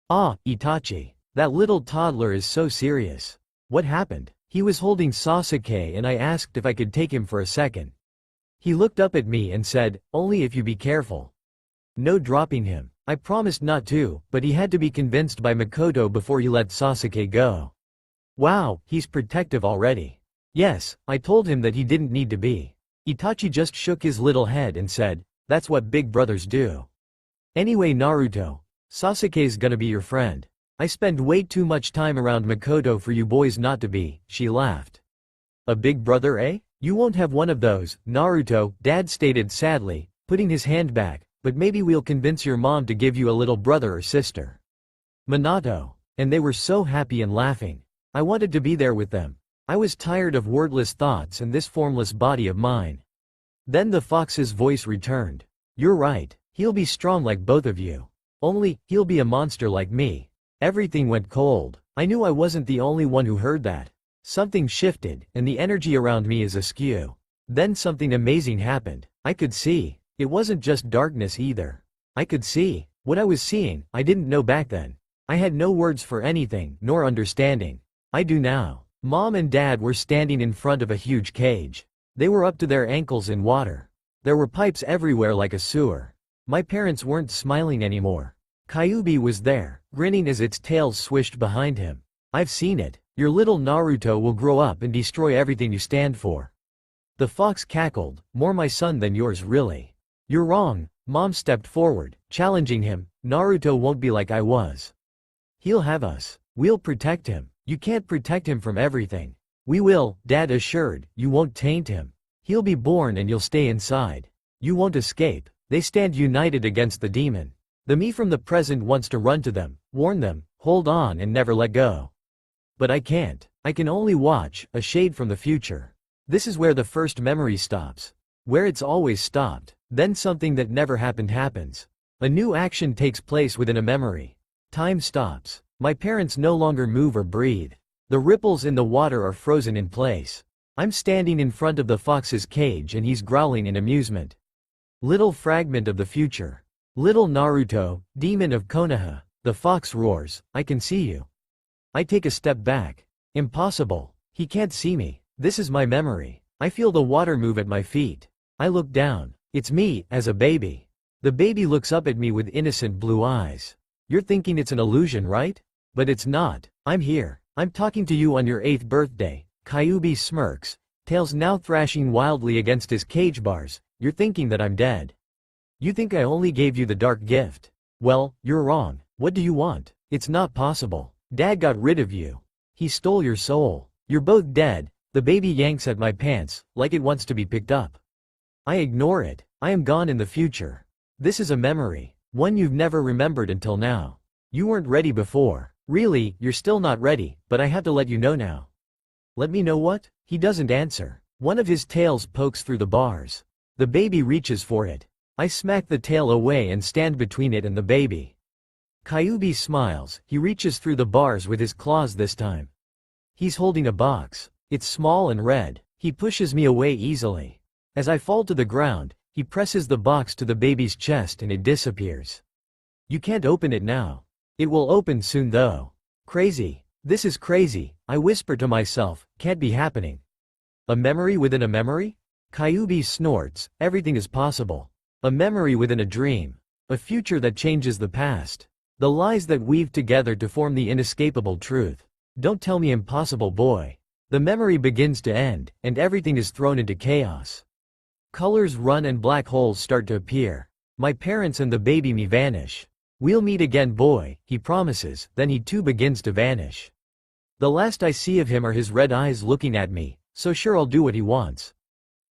Ah, Itachi. That little toddler is so serious. What happened? He was holding Sasuke and I asked if I could take him for a second. He looked up at me and said, "Only if you be careful." No dropping him. I promised not to, but he had to be convinced by Makoto before he let Sasuke go. Wow, he's protective already. Yes, I told him that he didn't need to be. Itachi just shook his little head and said, "That's what big brothers do." Anyway Naruto, Sasuke's gonna be your friend. I spend way too much time around Makoto for you boys not to be, she laughed. A big brother, eh? You won't have one of those, Naruto, Dad stated sadly, putting his hand back, but maybe we'll convince your mom to give you a little brother or sister. Minato. And they were so happy and laughing. I wanted to be there with them. I was tired of wordless thoughts and this formless body of mine. Then the fox's voice returned. You're right, he'll be strong like both of you. Only, he'll be a monster like me. Everything went cold. I knew I wasn't the only one who heard that. Something shifted, and the energy around me is askew. Then something amazing happened. I could see. It wasn't just darkness either. I could see. What I was seeing, I didn't know back then. I had no words for anything, nor understanding. I do now. Mom and Dad were standing in front of a huge cage. They were up to their ankles in water. There were pipes everywhere like a sewer. My parents weren't smiling anymore. Kyuubi was there, grinning as its tail swished behind him. I've seen it. Your little Naruto will grow up and destroy everything you stand for. The fox cackled, more my son than yours really. You're wrong. Mom stepped forward, challenging him. Naruto won't be like I was. He'll have us. We'll protect him. You can't protect him from everything. We will, Dad assured. You won't taint him. He'll be born and you'll stay inside. You won't escape. They stand united against the demon. The me from the present wants to run to them, warn them, hold on and never let go. But I can't. I can only watch, a shade from the future. This is where the first memory stops. Where it's always stopped. Then something that never happened happens. A new action takes place within a memory. Time stops. My parents no longer move or breathe. The ripples in the water are frozen in place. I'm standing in front of the fox's cage and he's growling in amusement. Little fragment of the future. Little Naruto, demon of Konoha. The fox roars, I can see you. I take a step back. Impossible. He can't see me. This is my memory. I feel the water move at my feet. I look down. It's me, as a baby. The baby looks up at me with innocent blue eyes. You're thinking it's an illusion, right? But it's not. I'm here. I'm talking to you on your 8th birthday. Kyuubi smirks, tails now thrashing wildly against his cage bars. You're thinking that I'm dead. You think I only gave you the dark gift. Well, you're wrong. What do you want? It's not possible. Dad got rid of you. He stole your soul. You're both dead. The baby yanks at my pants, like it wants to be picked up. I ignore it. I am gone in the future. This is a memory. One you've never remembered until now. You weren't ready before. Really, you're still not ready, but I have to let you know now. Let me know what? He doesn't answer. One of his tails pokes through the bars. The baby reaches for it. I smack the tail away and stand between it and the baby. Kyuubi smiles. He reaches through the bars with his claws this time. He's holding a box. It's small and red. He pushes me away easily. As I fall to the ground, he presses the box to the baby's chest and it disappears. You can't open it now. It will open soon though. Crazy. This is crazy, I whisper to myself, can't be happening. A memory within a memory? Kyuubi snorts, everything is possible. A memory within a dream. A future that changes the past. The lies that weave together to form the inescapable truth. Don't tell me impossible, boy. The memory begins to end, and everything is thrown into chaos. Colors run and black holes start to appear. My parents and the baby me vanish. We'll meet again, boy, he promises, then he too begins to vanish. The last I see of him are his red eyes looking at me, so sure I'll do what he wants.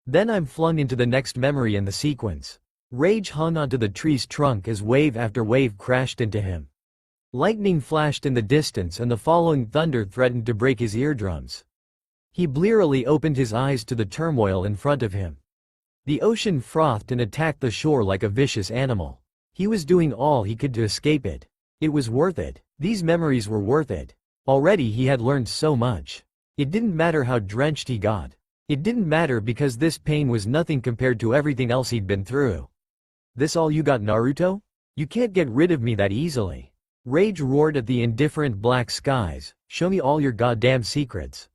Then I'm flung into the next memory in the sequence. Rage hung onto the tree's trunk as wave after wave crashed into him. Lightning flashed in the distance and the following thunder threatened to break his eardrums. He blearily opened his eyes to the turmoil in front of him. The ocean frothed and attacked the shore like a vicious animal. He was doing all he could to escape it. It was worth it. These memories were worth it. Already he had learned so much. It didn't matter how drenched he got. It didn't matter because this pain was nothing compared to everything else he'd been through. This all you got, Naruto? You can't get rid of me that easily. Rage roared at the indifferent black skies. Show me all your goddamn secrets.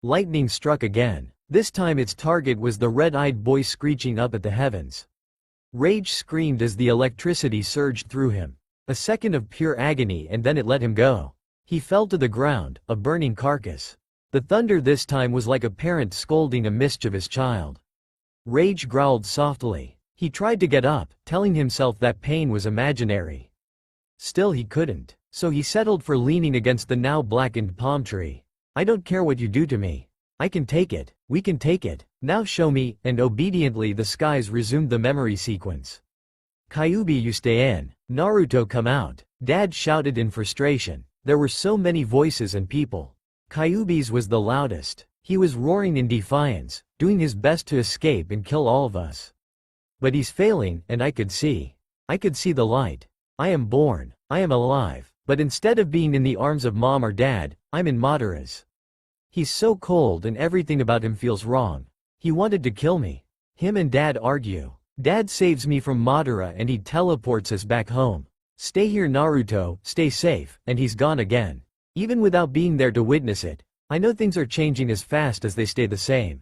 Lightning struck again. This time its target was the red-eyed boy screeching up at the heavens. Rage screamed as the electricity surged through him. A second of pure agony and then it let him go. He fell to the ground, a burning carcass. The thunder this time was like a parent scolding a mischievous child. Rage growled softly. He tried to get up, telling himself that pain was imaginary. Still he couldn't, so he settled for leaning against the now blackened palm tree. I don't care what you do to me. I can take it. We can take it. Now show me, and obediently the skies resumed the memory sequence. Kyuubi, you stay in. Naruto, come out. Dad shouted in frustration. There were so many voices and people. Kyuubi's was the loudest. He was roaring in defiance, doing his best to escape and kill all of us. But he's failing, and I could see. I could see the light. I am born. I am alive. But instead of being in the arms of mom or dad, I'm in Madara's. He's so cold and everything about him feels wrong. He wanted to kill me. Him and dad argue. Dad saves me from Madara and he teleports us back home. Stay here Naruto, stay safe, and he's gone again. Even without being there to witness it, I know things are changing as fast as they stay the same.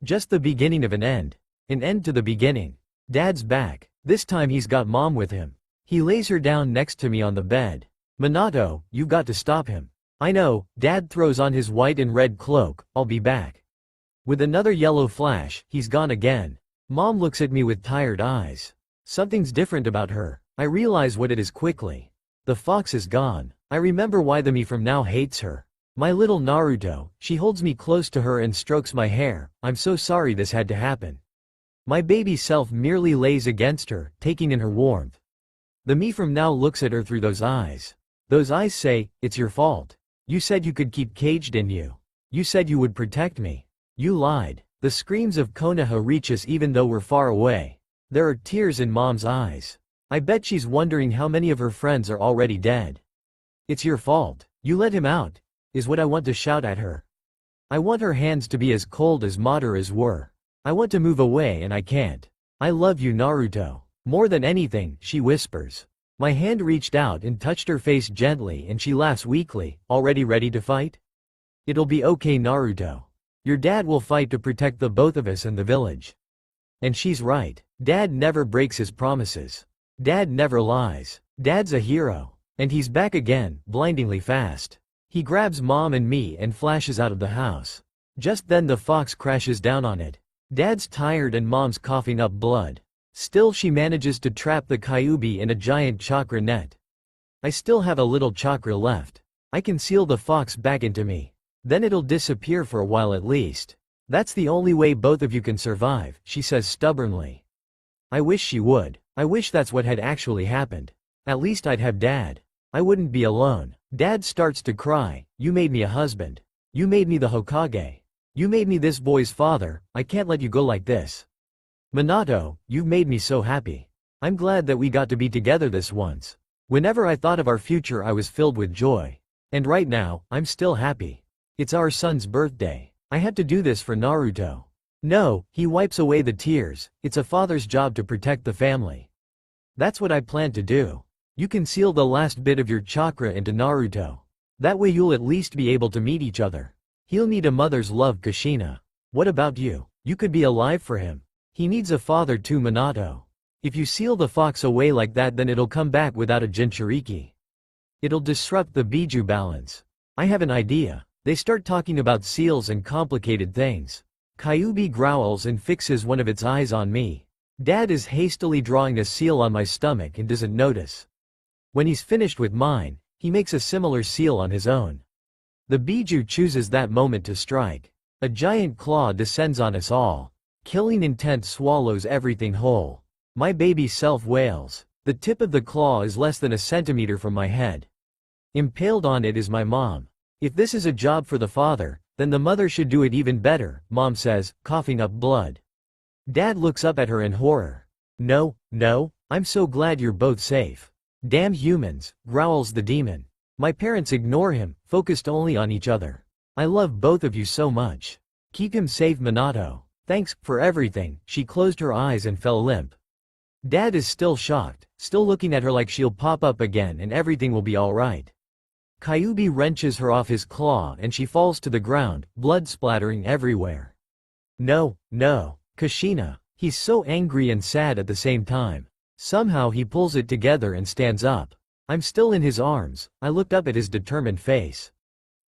Just the beginning of an end. An end to the beginning. Dad's back. This time he's got mom with him. He lays her down next to me on the bed. Minato, you've got to stop him. I know. Dad throws on his white and red cloak. I'll be back. With another yellow flash, he's gone again. Mom looks at me with tired eyes. Something's different about her. I realize what it is quickly. The fox is gone. I remember why the me from now hates her. My little Naruto, she holds me close to her and strokes my hair. I'm so sorry this had to happen. My baby self merely lays against her, taking in her warmth. The me from now looks at her through those eyes. Those eyes say, it's your fault. You said you could keep caged in you. You said you would protect me. You lied. The screams of Konoha reach us even though we're far away. There are tears in mom's eyes. I bet she's wondering how many of her friends are already dead. It's your fault. You let him out, is what I want to shout at her. I want her hands to be as cold as Madara's were. I want to move away and I can't. I love you Naruto. More than anything, she whispers. My hand reached out and touched her face gently and she laughs weakly. Already ready to fight? It'll be okay Naruto. Your dad will fight to protect the both of us and the village. And she's right. Dad never breaks his promises. Dad never lies. Dad's a hero. And he's back again, blindingly fast. He grabs mom and me and flashes out of the house. Just then the fox crashes down on it. Dad's tired and mom's coughing up blood. Still she manages to trap the Kyuubi in a giant chakra net. I still have a little chakra left. I can seal the fox back into me. Then it'll disappear for a while at least. That's the only way both of you can survive, she says stubbornly. I wish she would. I wish that's what had actually happened. At least I'd have dad. I wouldn't be alone. Dad starts to cry. You made me a husband. You made me the Hokage. You made me this boy's father. I can't let you go like this. Minato, you've made me so happy. I'm glad that we got to be together this once. Whenever I thought of our future I was filled with joy. And right now, I'm still happy. It's our son's birthday. I had to do this for Naruto. No, he wipes away the tears. It's a father's job to protect the family. That's what I plan to do. You can seal the last bit of your chakra into Naruto. That way you'll at least be able to meet each other. He'll need a mother's love Kushina. What about you? You could be alive for him. He needs a father too Minato. If you seal the fox away like that then it'll come back without a Jinchuriki. It'll disrupt the Biju balance. I have an idea. They start talking about seals and complicated things. Kyuubi growls and fixes one of its eyes on me. Dad is hastily drawing a seal on my stomach and doesn't notice. When he's finished with mine, he makes a similar seal on his own. The Biju chooses that moment to strike. A giant claw descends on us all. Killing intent swallows everything whole. My baby self wails. The tip of the claw is less than a centimeter from my head. Impaled on it is my mom. If this is a job for the father, then the mother should do it even better, mom says, coughing up blood. Dad looks up at her in horror. No, no, I'm so glad you're both safe. Damn humans, growls the demon. My parents ignore him, focused only on each other. I love both of you so much. Keep him safe Minato. Thanks for everything. She closed her eyes and fell limp. Dad is still shocked, still looking at her like she'll pop up again and everything will be alright. Kyuubi wrenches her off his claw and she falls to the ground, blood splattering everywhere. No, no, Kushina. He's so angry and sad at the same time. Somehow he pulls it together and stands up. I'm still in his arms. I looked up at his determined face.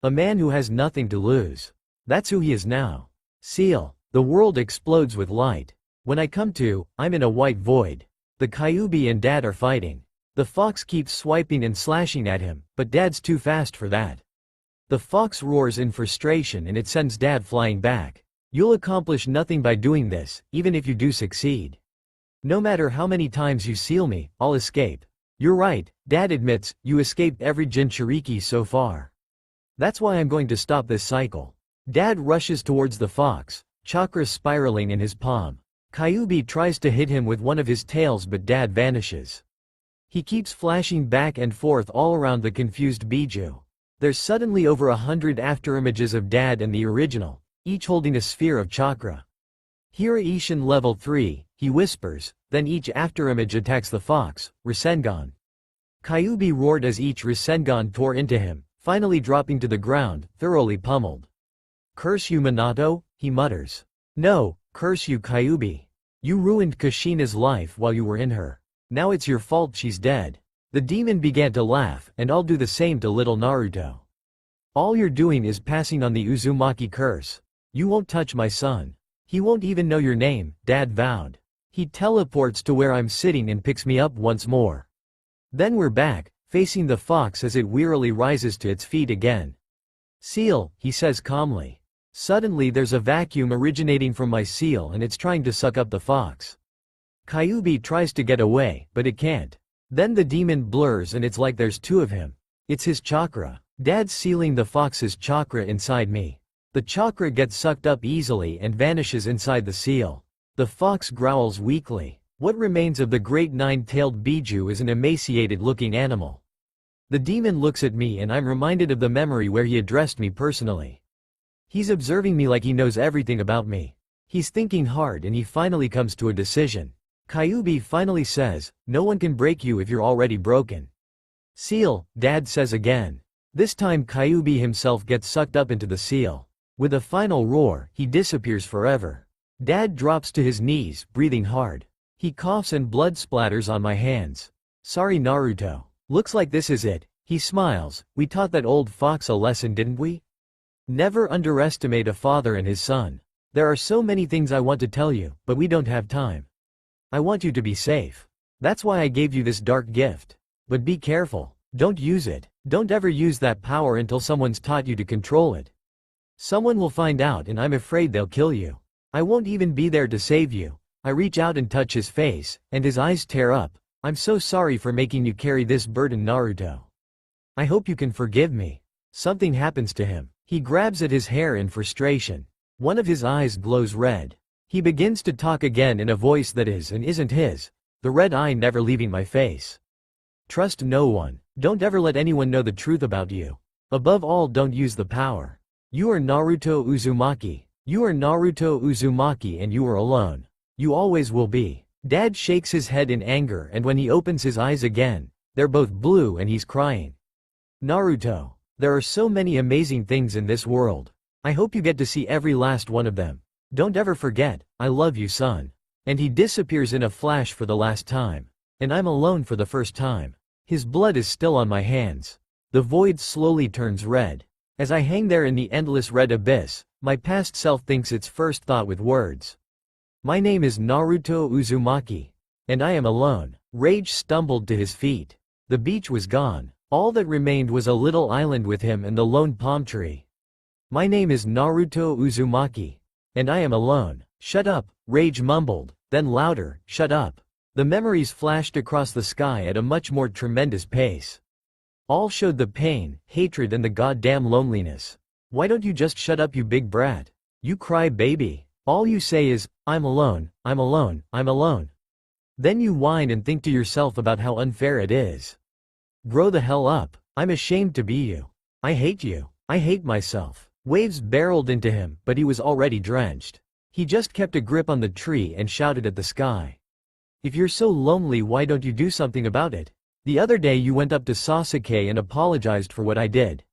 A man who has nothing to lose. That's who he is now. Seal. The world explodes with light. When I come to, I'm in a white void. The Kyuubi and Dad are fighting. The fox keeps swiping and slashing at him, but Dad's too fast for that. The fox roars in frustration and it sends Dad flying back. You'll accomplish nothing by doing this, even if you do succeed. No matter how many times you seal me, I'll escape. You're right, Dad admits, you escaped every Jinchuriki so far. That's why I'm going to stop this cycle. Dad rushes towards the fox, chakra spiraling in his palm. Kyuubi tries to hit him with one of his tails but Dad vanishes. He keeps flashing back and forth all around the confused Biju. There's suddenly over 100 afterimages of Dad and the original, each holding a sphere of chakra. Hira Ishin level 3, he whispers, then each afterimage attacks the fox, Rasengan. Kyuubi roared as each Rasengan tore into him, finally dropping to the ground, thoroughly pummeled. Curse you Minato, he mutters. No, curse you Kyuubi. You ruined Kushina's life while you were in her. Now it's your fault she's dead. The demon began to laugh, and I'll do the same to little Naruto. All you're doing is passing on the Uzumaki curse. You won't touch my son. He won't even know your name, Dad vowed. He teleports to where I'm sitting and picks me up once more. Then we're back, facing the fox as it wearily rises to its feet again. Seal, he says calmly. Suddenly there's a vacuum originating from my seal and it's trying to suck up the fox. Kyuubi tries to get away, but it can't. Then the demon blurs and it's like there's two of him. It's his chakra. Dad's sealing the fox's chakra inside me. The chakra gets sucked up easily and vanishes inside the seal. The fox growls weakly. What remains of the great nine-tailed Biju is an emaciated-looking animal. The demon looks at me and I'm reminded of the memory where he addressed me personally. He's observing me like he knows everything about me. He's thinking hard and he finally comes to a decision. Kyuubi finally says, no one can break you if you're already broken. Seal, Dad says again. This time Kyuubi himself gets sucked up into the seal. With a final roar, he disappears forever. Dad drops to his knees, breathing hard. He coughs and blood splatters on my hands. Sorry Naruto. Looks like this is it. He smiles. We taught that old fox a lesson, didn't we? Never underestimate a father and his son. There are so many things I want to tell you, but we don't have time. I want you to be safe. That's why I gave you this dark gift. But be careful. Don't use it. Don't ever use that power until someone's taught you to control it. Someone will find out and I'm afraid they'll kill you. I won't even be there to save you. I reach out and touch his face, and his eyes tear up. I'm so sorry for making you carry this burden, Naruto. I hope you can forgive me. Something happens to him. He grabs at his hair in frustration. One of his eyes glows red. He begins to talk again in a voice that is and isn't his, the red eye never leaving my face. Trust no one. Don't ever let anyone know the truth about you. Above all, don't use the power. You are Naruto Uzumaki. You are Naruto Uzumaki and you are alone. You always will be. Dad shakes his head in anger and when he opens his eyes again, they're both blue and he's crying. Naruto. There are so many amazing things in this world. I hope you get to see every last one of them. Don't ever forget, I love you son. And he disappears in a flash for the last time. And I'm alone for the first time. His blood is still on my hands. The void slowly turns red. As I hang there in the endless red abyss, my past self thinks its first thought with words. My name is Naruto Uzumaki. And I am alone. Rage stumbled to his feet. The beach was gone. All that remained was a little island with him and the lone palm tree. My name is Naruto Uzumaki. And I am alone. Shut up, Rage mumbled, then louder, shut up. The memories flashed across the sky at a much more tremendous pace. All showed the pain, hatred and the goddamn loneliness. Why don't you just shut up you big brat? You cry baby. All you say is, I'm alone, I'm alone, I'm alone. Then you whine and think to yourself about how unfair it is. Grow the hell up. I'm ashamed to be you. I hate you. I hate myself. Waves barreled into him, but he was already drenched. He just kept a grip on the tree and shouted at the sky. If you're so lonely, why don't you do something about it? The other day you went up to Sasuke and apologized for what I did.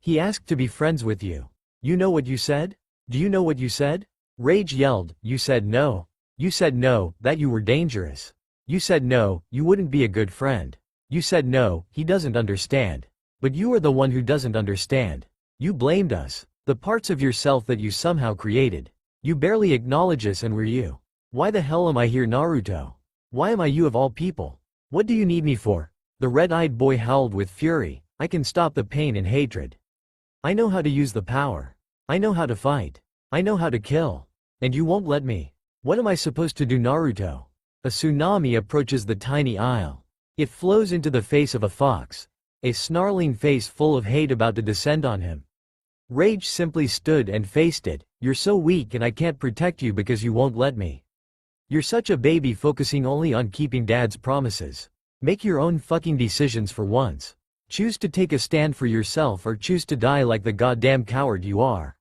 He asked to be friends with you. You know what you said? Do you know what you said? Rage yelled, you said no. You said no, that you were dangerous. You said no, you wouldn't be a good friend. You said no, he doesn't understand. But you are the one who doesn't understand. You blamed us. The parts of yourself that you somehow created. You barely acknowledge us and we're you. Why the hell am I here, Naruto? Why am I you of all people? What do you need me for? The red-eyed boy howled with fury. I can stop the pain and hatred. I know how to use the power. I know how to fight. I know how to kill. And you won't let me. What am I supposed to do, Naruto? A tsunami approaches the tiny isle. It flows into the face of a fox, a snarling face full of hate about to descend on him. Rage simply stood and faced it. You're so weak and I can't protect you because you won't let me. You're such a baby focusing only on keeping dad's promises. Make your own fucking decisions for once. Choose to take a stand for yourself or choose to die like the goddamn coward you are.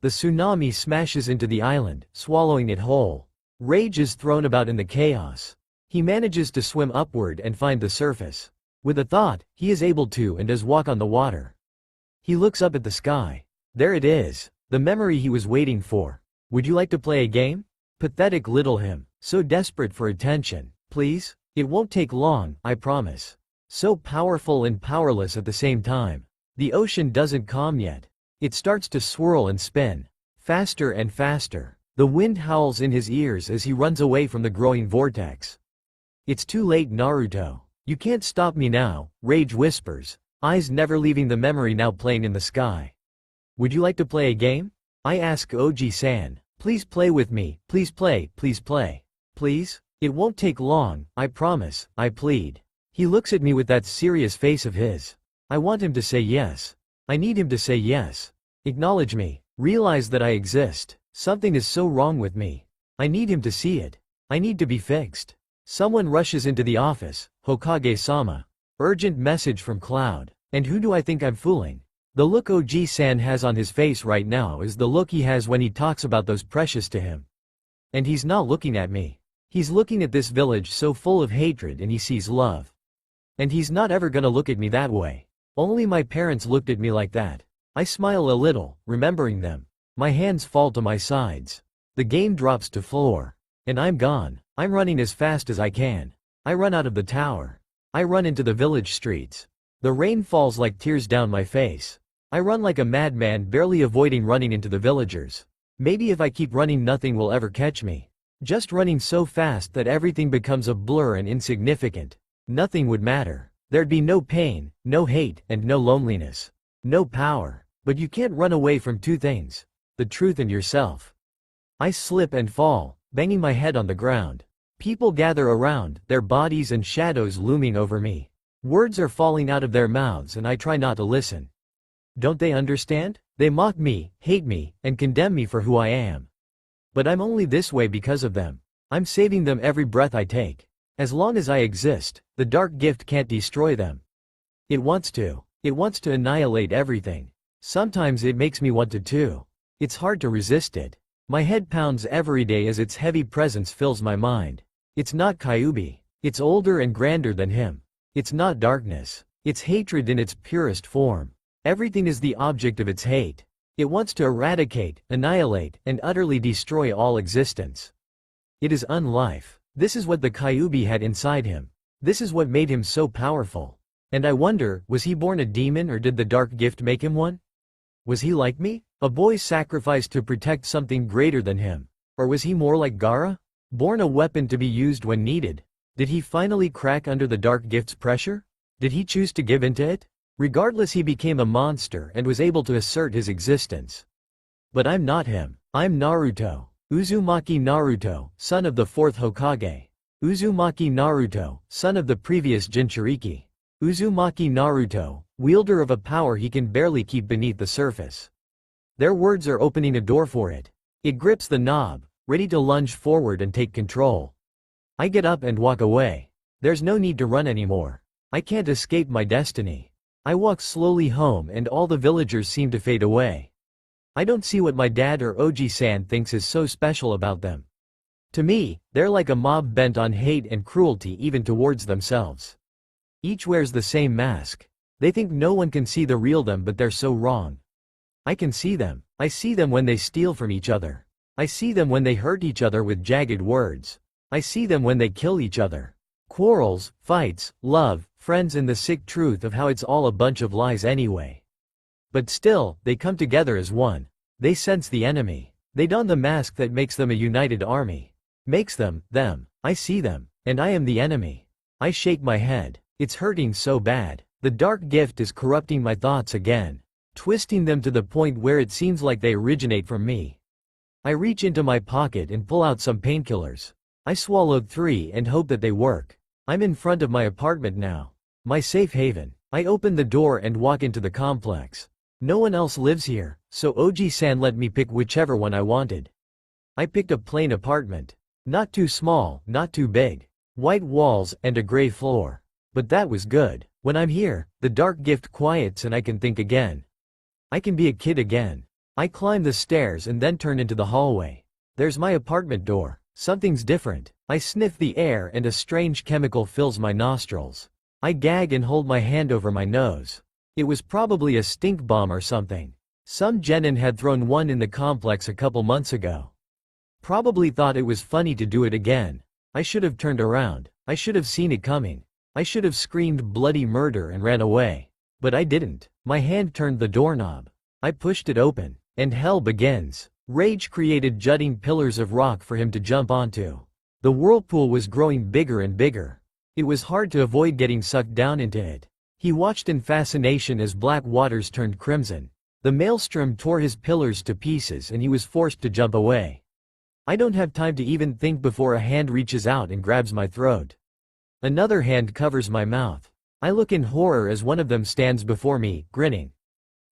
The tsunami smashes into the island, swallowing it whole. Rage is thrown about in the chaos. He manages to swim upward and find the surface. With a thought, he is able to and does walk on the water. He looks up at the sky. There it is, the memory he was waiting for. Would you like to play a game? Pathetic little him, so desperate for attention. Please? It won't take long, I promise. So powerful and powerless at the same time. The ocean doesn't calm yet. It starts to swirl and spin. Faster and faster. The wind howls in his ears as he runs away from the growing vortex. It's too late, Naruto. You can't stop me now, Rage whispers, eyes never leaving the memory now playing in the sky. Would you like to play a game? I ask Oji-san. Please play with me, please play, please play. Please? It won't take long, I promise, I plead. He looks at me with that serious face of his. I want him to say yes. I need him to say yes. Acknowledge me. Realize that I exist. Something is so wrong with me. I need him to see it. I need to be fixed. Someone rushes into the office. Hokage-sama. Urgent message from Cloud. And who do I think I'm fooling? The look Oji-san has on his face right now is the look he has when he talks about those precious to him. And he's not looking at me. He's looking at this village so full of hatred and he sees love. And he's not ever gonna look at me that way. Only my parents looked at me like that. I smile a little, remembering them. My hands fall to my sides. The game drops to floor. And I'm gone. I'm running as fast as I can. I run out of the tower. I run into the village streets. The rain falls like tears down my face. I run like a madman, barely avoiding running into the villagers. Maybe if I keep running nothing will ever catch me. Just running so fast that everything becomes a blur and insignificant. Nothing would matter. There'd be no pain, no hate, and no loneliness. No power. But you can't run away from two things. The truth and yourself. I slip and fall, banging my head on the ground. People gather around, their bodies and shadows looming over me. Words are falling out of their mouths and I try not to listen. Don't they understand? They mock me, hate me, and condemn me for who I am. But I'm only this way because of them. I'm saving them every breath I take. As long as I exist, the dark gift can't destroy them. It wants to. It wants to annihilate everything. Sometimes it makes me want to too. It's hard to resist it. My head pounds every day as its heavy presence fills my mind. It's not Kyuubi. It's older and grander than him. It's not darkness. It's hatred in its purest form. Everything is the object of its hate. It wants to eradicate, annihilate, and utterly destroy all existence. It is unlife. This is what the Kyuubi had inside him. This is what made him so powerful. And I wonder, was he born a demon or did the dark gift make him one? Was he like me? A boy sacrificed to protect something greater than him? Or was he more like Gaara? Born a weapon to be used when needed? Did he finally crack under the dark gift's pressure? Did he choose to give in to it? Regardless, he became a monster and was able to assert his existence. But I'm not him. I'm Naruto. Uzumaki Naruto, son of the fourth Hokage. Uzumaki Naruto, son of the previous Jinchuriki. Uzumaki Naruto, wielder of a power he can barely keep beneath the surface. Their words are opening a door for it. It grips the knob, ready to lunge forward and take control. I get up and walk away. There's no need to run anymore. I can't escape my destiny. I walk slowly home and all the villagers seem to fade away. I don't see what my dad or Oji-san thinks is so special about them. To me, they're like a mob bent on hate and cruelty even towards themselves. Each wears the same mask. They think no one can see the real them, but they're so wrong. I can see them. I see them when they steal from each other. I see them when they hurt each other with jagged words. I see them when they kill each other. Quarrels, fights, love, friends, and the sick truth of how it's all a bunch of lies anyway. But still, they come together as one. They sense the enemy. They don the mask that makes them a united army. Makes them, them. I see them. And I am the enemy. I shake my head. It's hurting so bad. The dark gift is corrupting my thoughts again, twisting them to the point where it seems like they originate from me. I reach into my pocket and pull out some painkillers. I swallowed 3 and hope that they work. I'm in front of my apartment now. My safe haven. I open the door and walk into the complex. No one else lives here, so OG-san let me pick whichever one I wanted. I picked a plain apartment. Not too small, not too big. White walls and a gray floor. But that was good. When I'm here, the dark gift quiets and I can think again. I can be a kid again. I climb the stairs and then turn into the hallway. There's my apartment door. Something's different. I sniff the air and a strange chemical fills my nostrils. I gag and hold my hand over my nose. It was probably a stink bomb or something. Some genin had thrown one in the complex a couple months ago. Probably thought it was funny to do it again. I should have turned around. I should have seen it coming. I should have screamed bloody murder and ran away. But I didn't. My hand turned the doorknob. I pushed it open. And hell begins. Rage created jutting pillars of rock for him to jump onto. The whirlpool was growing bigger and bigger. It was hard to avoid getting sucked down into it. He watched in fascination as black waters turned crimson. The Maelstrom tore his pillars to pieces and he was forced to jump away. I don't have time to even think before a hand reaches out and grabs my throat. Another hand covers my mouth. I look in horror as one of them stands before me, grinning.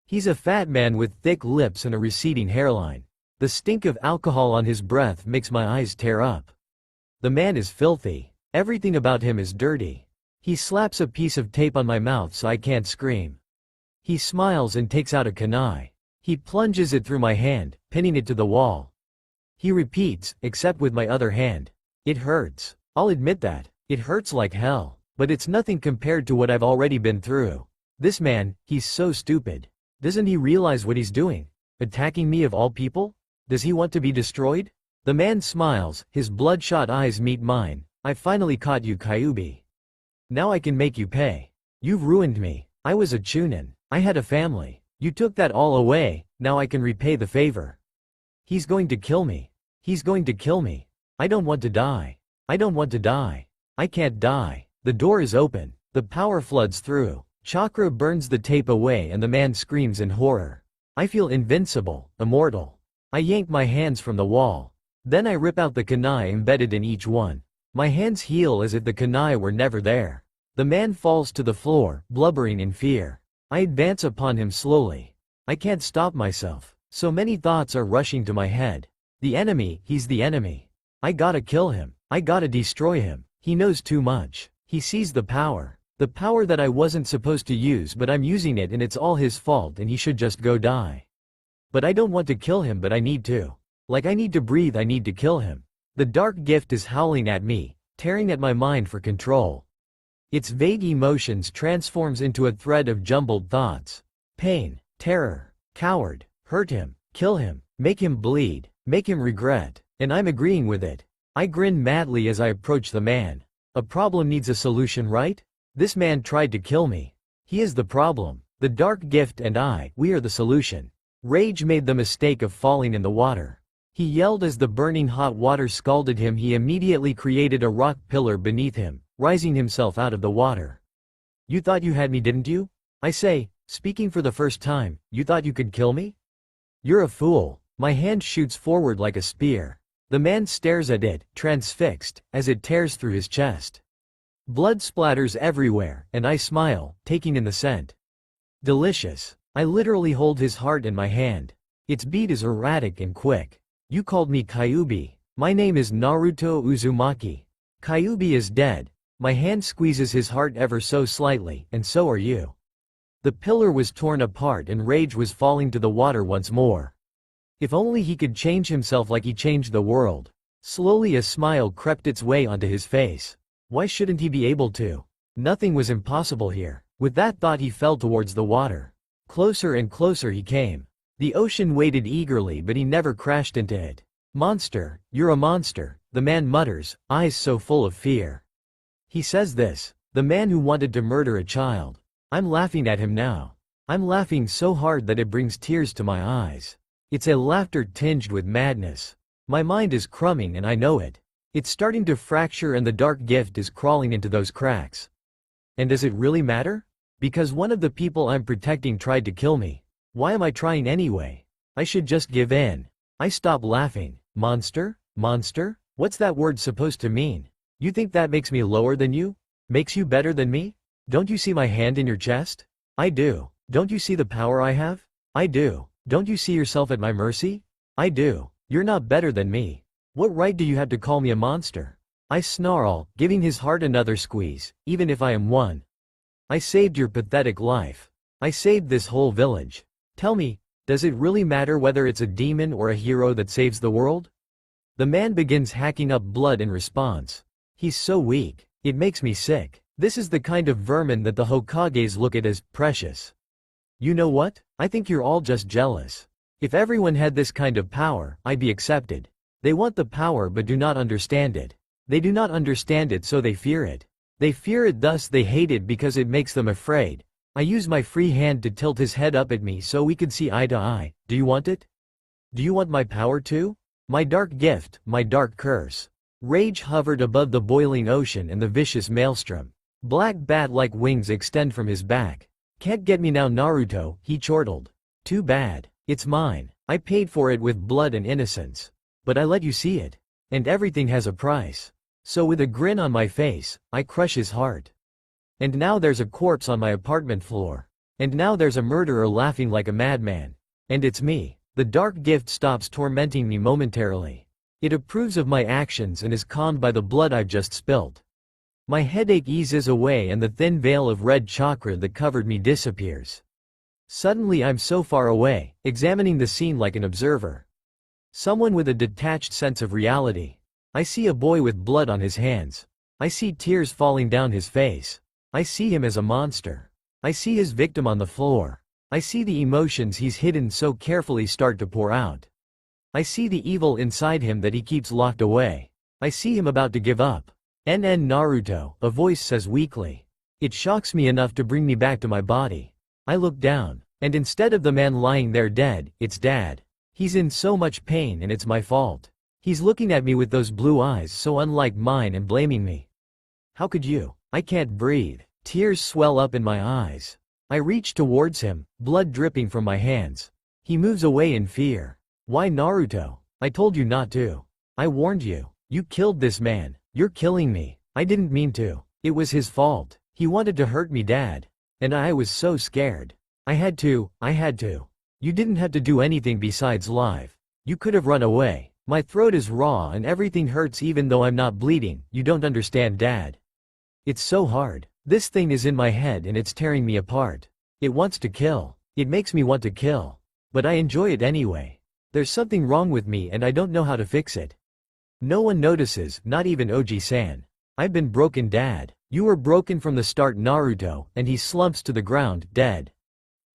He's a fat man with thick lips and a receding hairline. The stink of alcohol on his breath makes my eyes tear up. The man is filthy. Everything about him is dirty. He slaps a piece of tape on my mouth so I can't scream. He smiles and takes out a kunai. He plunges it through my hand, pinning it to the wall. He repeats, except with my other hand. It hurts. I'll admit that. It hurts like hell. But it's nothing compared to what I've already been through. This man, he's so stupid. Doesn't he realize what he's doing? Attacking me of all people? Does he want to be destroyed? The man smiles, his bloodshot eyes meet mine. I finally caught you, Kyuubi. Now I can make you pay. You've ruined me. I was a chunin. I had a family. You took that all away, now I can repay the favor. He's going to kill me. He's going to kill me. I don't want to die. I don't want to die. I can't die. The door is open. The power floods through. Chakra burns the tape away and the man screams in horror. I feel invincible, immortal. I yank my hands from the wall. Then I rip out the kunai embedded in each one. My hands heal as if the kunai were never there. The man falls to the floor, blubbering in fear. I advance upon him slowly. I can't stop myself. So many thoughts are rushing to my head. The enemy, he's the enemy. I gotta kill him. I gotta destroy him. He knows too much. He sees the power. The power that I wasn't supposed to use, but I'm using it and it's all his fault and he should just go die. But I don't want to kill him, but I need to. Like I need to breathe, I need to kill him. The dark gift is howling at me, tearing at my mind for control. Its vague emotions transforms into a thread of jumbled thoughts. Pain, terror, coward, hurt him, kill him, make him bleed, make him regret, and I'm agreeing with it. I grin madly as I approach the man. A problem needs a solution, right? This man tried to kill me. He is the problem. The dark gift and I, we are the solution. Rage made the mistake of falling in the water. He yelled as the burning hot water scalded him. He immediately created a rock pillar beneath him, rising himself out of the water. You thought you had me, didn't you? I say, speaking for the first time, you thought you could kill me? You're a fool. My hand shoots forward like a spear. The man stares at it, transfixed, as it tears through his chest. Blood splatters everywhere, and I smile, taking in the scent. Delicious. I literally hold his heart in my hand. Its beat is erratic and quick. You called me Kyuubi. My name is Naruto Uzumaki. Kyuubi is dead. My hand squeezes his heart ever so slightly, and so are you. The pillar was torn apart and rage was falling to the water once more. If only he could change himself like he changed the world. Slowly a smile crept its way onto his face. Why shouldn't he be able to? Nothing was impossible here. With that thought he fell towards the water. Closer and closer he came. The ocean waited eagerly but he never crashed into it. "Monster, you're a monster," the man mutters, eyes so full of fear. He says this, the man who wanted to murder a child. I'm laughing at him now. I'm laughing so hard that it brings tears to my eyes. It's a laughter tinged with madness. My mind is crumbling and I know it. It's starting to fracture and the dark gift is crawling into those cracks. And does it really matter? Because one of the people I'm protecting tried to kill me. Why am I trying anyway? I should just give in. I stop laughing. Monster? Monster? What's that word supposed to mean? You think that makes me lower than you? Makes you better than me? Don't you see my hand in your chest? I do. Don't you see the power I have? I do. Don't you see yourself at my mercy? I do. You're not better than me. What right do you have to call me a monster? I snarl, giving his heart another squeeze, even if I am one. I saved your pathetic life. I saved this whole village. Tell me, does it really matter whether it's a demon or a hero that saves the world? The man begins hacking up blood in response. He's so weak. It makes me sick. This is the kind of vermin that the Hokages look at as precious. You know what? I think you're all just jealous. If everyone had this kind of power, I'd be accepted. They want the power but do not understand it. They do not understand it so they fear it. They fear it thus they hate it because it makes them afraid. I use my free hand to tilt his head up at me so we could see eye to eye. Do you want it? Do you want my power too? My dark gift, my dark curse. Rage hovered above the boiling ocean and the vicious Maelstrom. Black bat-like wings extend from his back. Can't get me now, Naruto, he chortled. Too bad. It's mine. I paid for it with blood and innocence. But I let you see it. And everything has a price. So with a grin on my face, I crush his heart. And now there's a corpse on my apartment floor. And now there's a murderer laughing like a madman. And it's me. The dark gift stops tormenting me momentarily. It approves of my actions and is calmed by the blood I've just spilt. My headache eases away and the thin veil of red chakra that covered me disappears. Suddenly I'm so far away, examining the scene like an observer. Someone with a detached sense of reality. I see a boy with blood on his hands. I see tears falling down his face. I see him as a monster. I see his victim on the floor. I see the emotions he's hidden so carefully start to pour out. I see the evil inside him that he keeps locked away. I see him about to give up. Naruto, a voice says weakly. It shocks me enough to bring me back to my body. I look down, and instead of the man lying there dead, it's Dad. He's in so much pain and it's my fault. He's looking at me with those blue eyes so unlike mine and blaming me. How could you? I can't breathe. Tears swell up in my eyes. I reach towards him, blood dripping from my hands. He moves away in fear. Why, Naruto? I told you not to. I warned you. You killed this man. You're killing me. I didn't mean to. It was his fault. He wanted to hurt me, Dad. And I was so scared. I had to. You didn't have to do anything besides live. You could have run away. My throat is raw and everything hurts even though I'm not bleeding. You don't understand, Dad. It's so hard. This thing is in my head and it's tearing me apart. It wants to kill. It makes me want to kill. But I enjoy it anyway. There's something wrong with me and I don't know how to fix it. No one notices, not even Oji-san. I've been broken, Dad. You were broken from the start, Naruto, and he slumps to the ground, dead.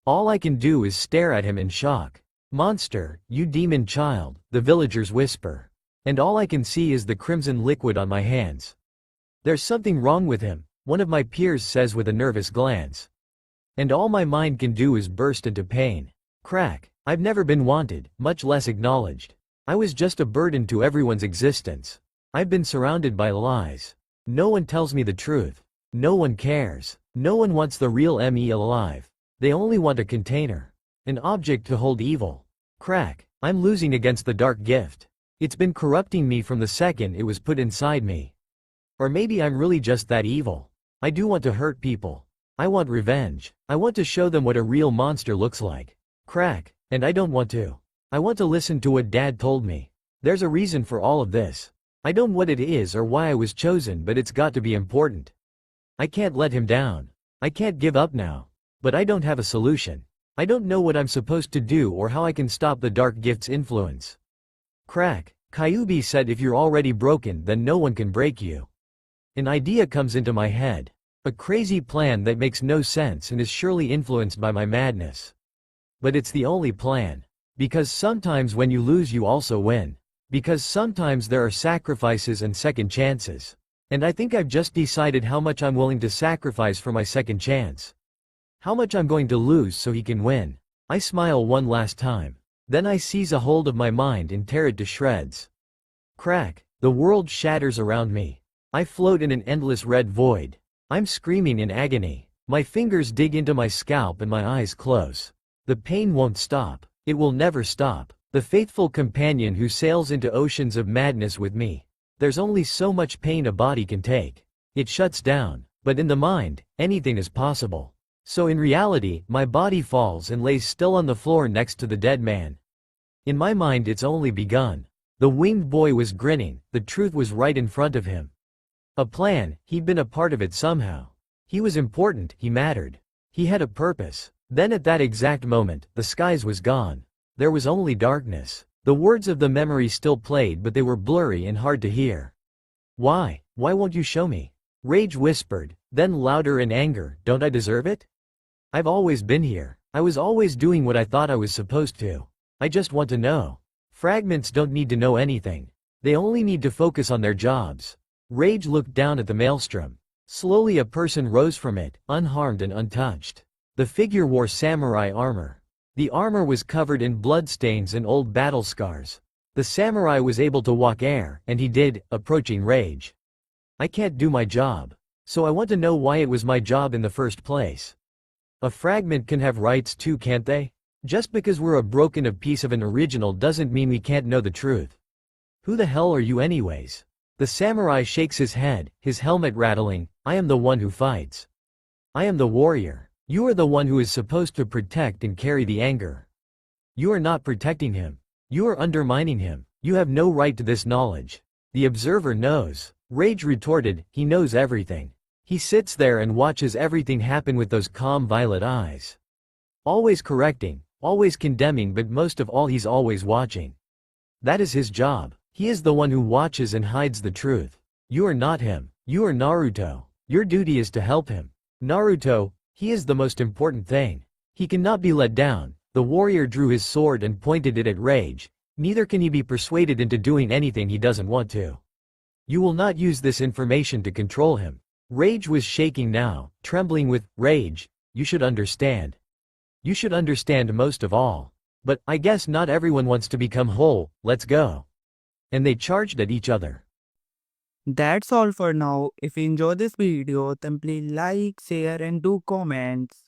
All I can do is stare at him in shock. Monster, you demon child, the villagers whisper. And all I can see is the crimson liquid on my hands. There's something wrong with him, one of my peers says with a nervous glance. And all my mind can do is burst into pain. Crack. I've never been wanted, much less acknowledged. I was just a burden to everyone's existence. I've been surrounded by lies. No one tells me the truth. No one cares. No one wants the real me alive. They only want a container. An object to hold evil. Crack. I'm losing against the dark gift. It's been corrupting me from the second it was put inside me. Or maybe I'm really just that evil. I do want to hurt people. I want revenge. I want to show them what a real monster looks like. Crack. And I don't want to. I want to listen to what Dad told me. There's a reason for all of this. I don't know what it is or why I was chosen, but it's got to be important. I can't let him down. I can't give up now. But I don't have a solution. I don't know what I'm supposed to do or how I can stop the dark gift's influence. Crack. Kyuubi said if you're already broken then no one can break you. An idea comes into my head. A crazy plan that makes no sense and is surely influenced by my madness. But it's the only plan. Because sometimes when you lose you also win. Because sometimes there are sacrifices and second chances. And I think I've just decided how much I'm willing to sacrifice for my second chance. How much I'm going to lose so he can win. I smile one last time. Then I seize a hold of my mind and tear it to shreds. Crack. The world shatters around me. I float in an endless red void. I'm screaming in agony. My fingers dig into my scalp and my eyes close. The pain won't stop. It will never stop. The faithful companion who sails into oceans of madness with me. There's only so much pain a body can take. It shuts down. But in the mind, anything is possible. So in reality, my body falls and lays still on the floor next to the dead man. In my mind it's only begun. The winged boy was grinning, the truth was right in front of him. A plan, he'd been a part of it somehow. He was important, he mattered. He had a purpose. Then at that exact moment, the skies was gone. There was only darkness. The words of the memory still played but they were blurry and hard to hear. Why won't you show me? Rage whispered, then louder in anger, don't I deserve it? I've always been here. I was always doing what I thought I was supposed to. I just want to know. Fragments don't need to know anything. They only need to focus on their jobs. Rage looked down at the maelstrom. Slowly a person rose from it, unharmed and untouched. The figure wore samurai armor. The armor was covered in bloodstains and old battle scars. The samurai was able to walk air, and he did, approaching Rage. I can't do my job. So I want to know why it was my job in the first place. A fragment can have rights too, can't they? Just because we're a broken up piece of an original doesn't mean we can't know the truth. Who the hell are you anyways? The samurai shakes his head, his helmet rattling. I am the one who fights. I am the warrior. You are the one who is supposed to protect and carry the anger. You are not protecting him. You are undermining him. You have no right to this knowledge. The observer knows. Rage retorted, he knows everything. He sits there and watches everything happen with those calm violet eyes. Always correcting, always condemning, but most of all he's always watching. That is his job. He is the one who watches and hides the truth. You are not him. You are Naruto. Your duty is to help him. Naruto, he is the most important thing. He cannot be let down. The warrior drew his sword and pointed it at Rage. Neither can he be persuaded into doing anything he doesn't want to. You will not use this information to control him. Rage was shaking now, trembling with rage. You should understand. You should understand most of all. But I guess not everyone wants to become whole. Let's go. And they charged at each other. That's all for now. If you enjoyed this video, then please like, share and do comments.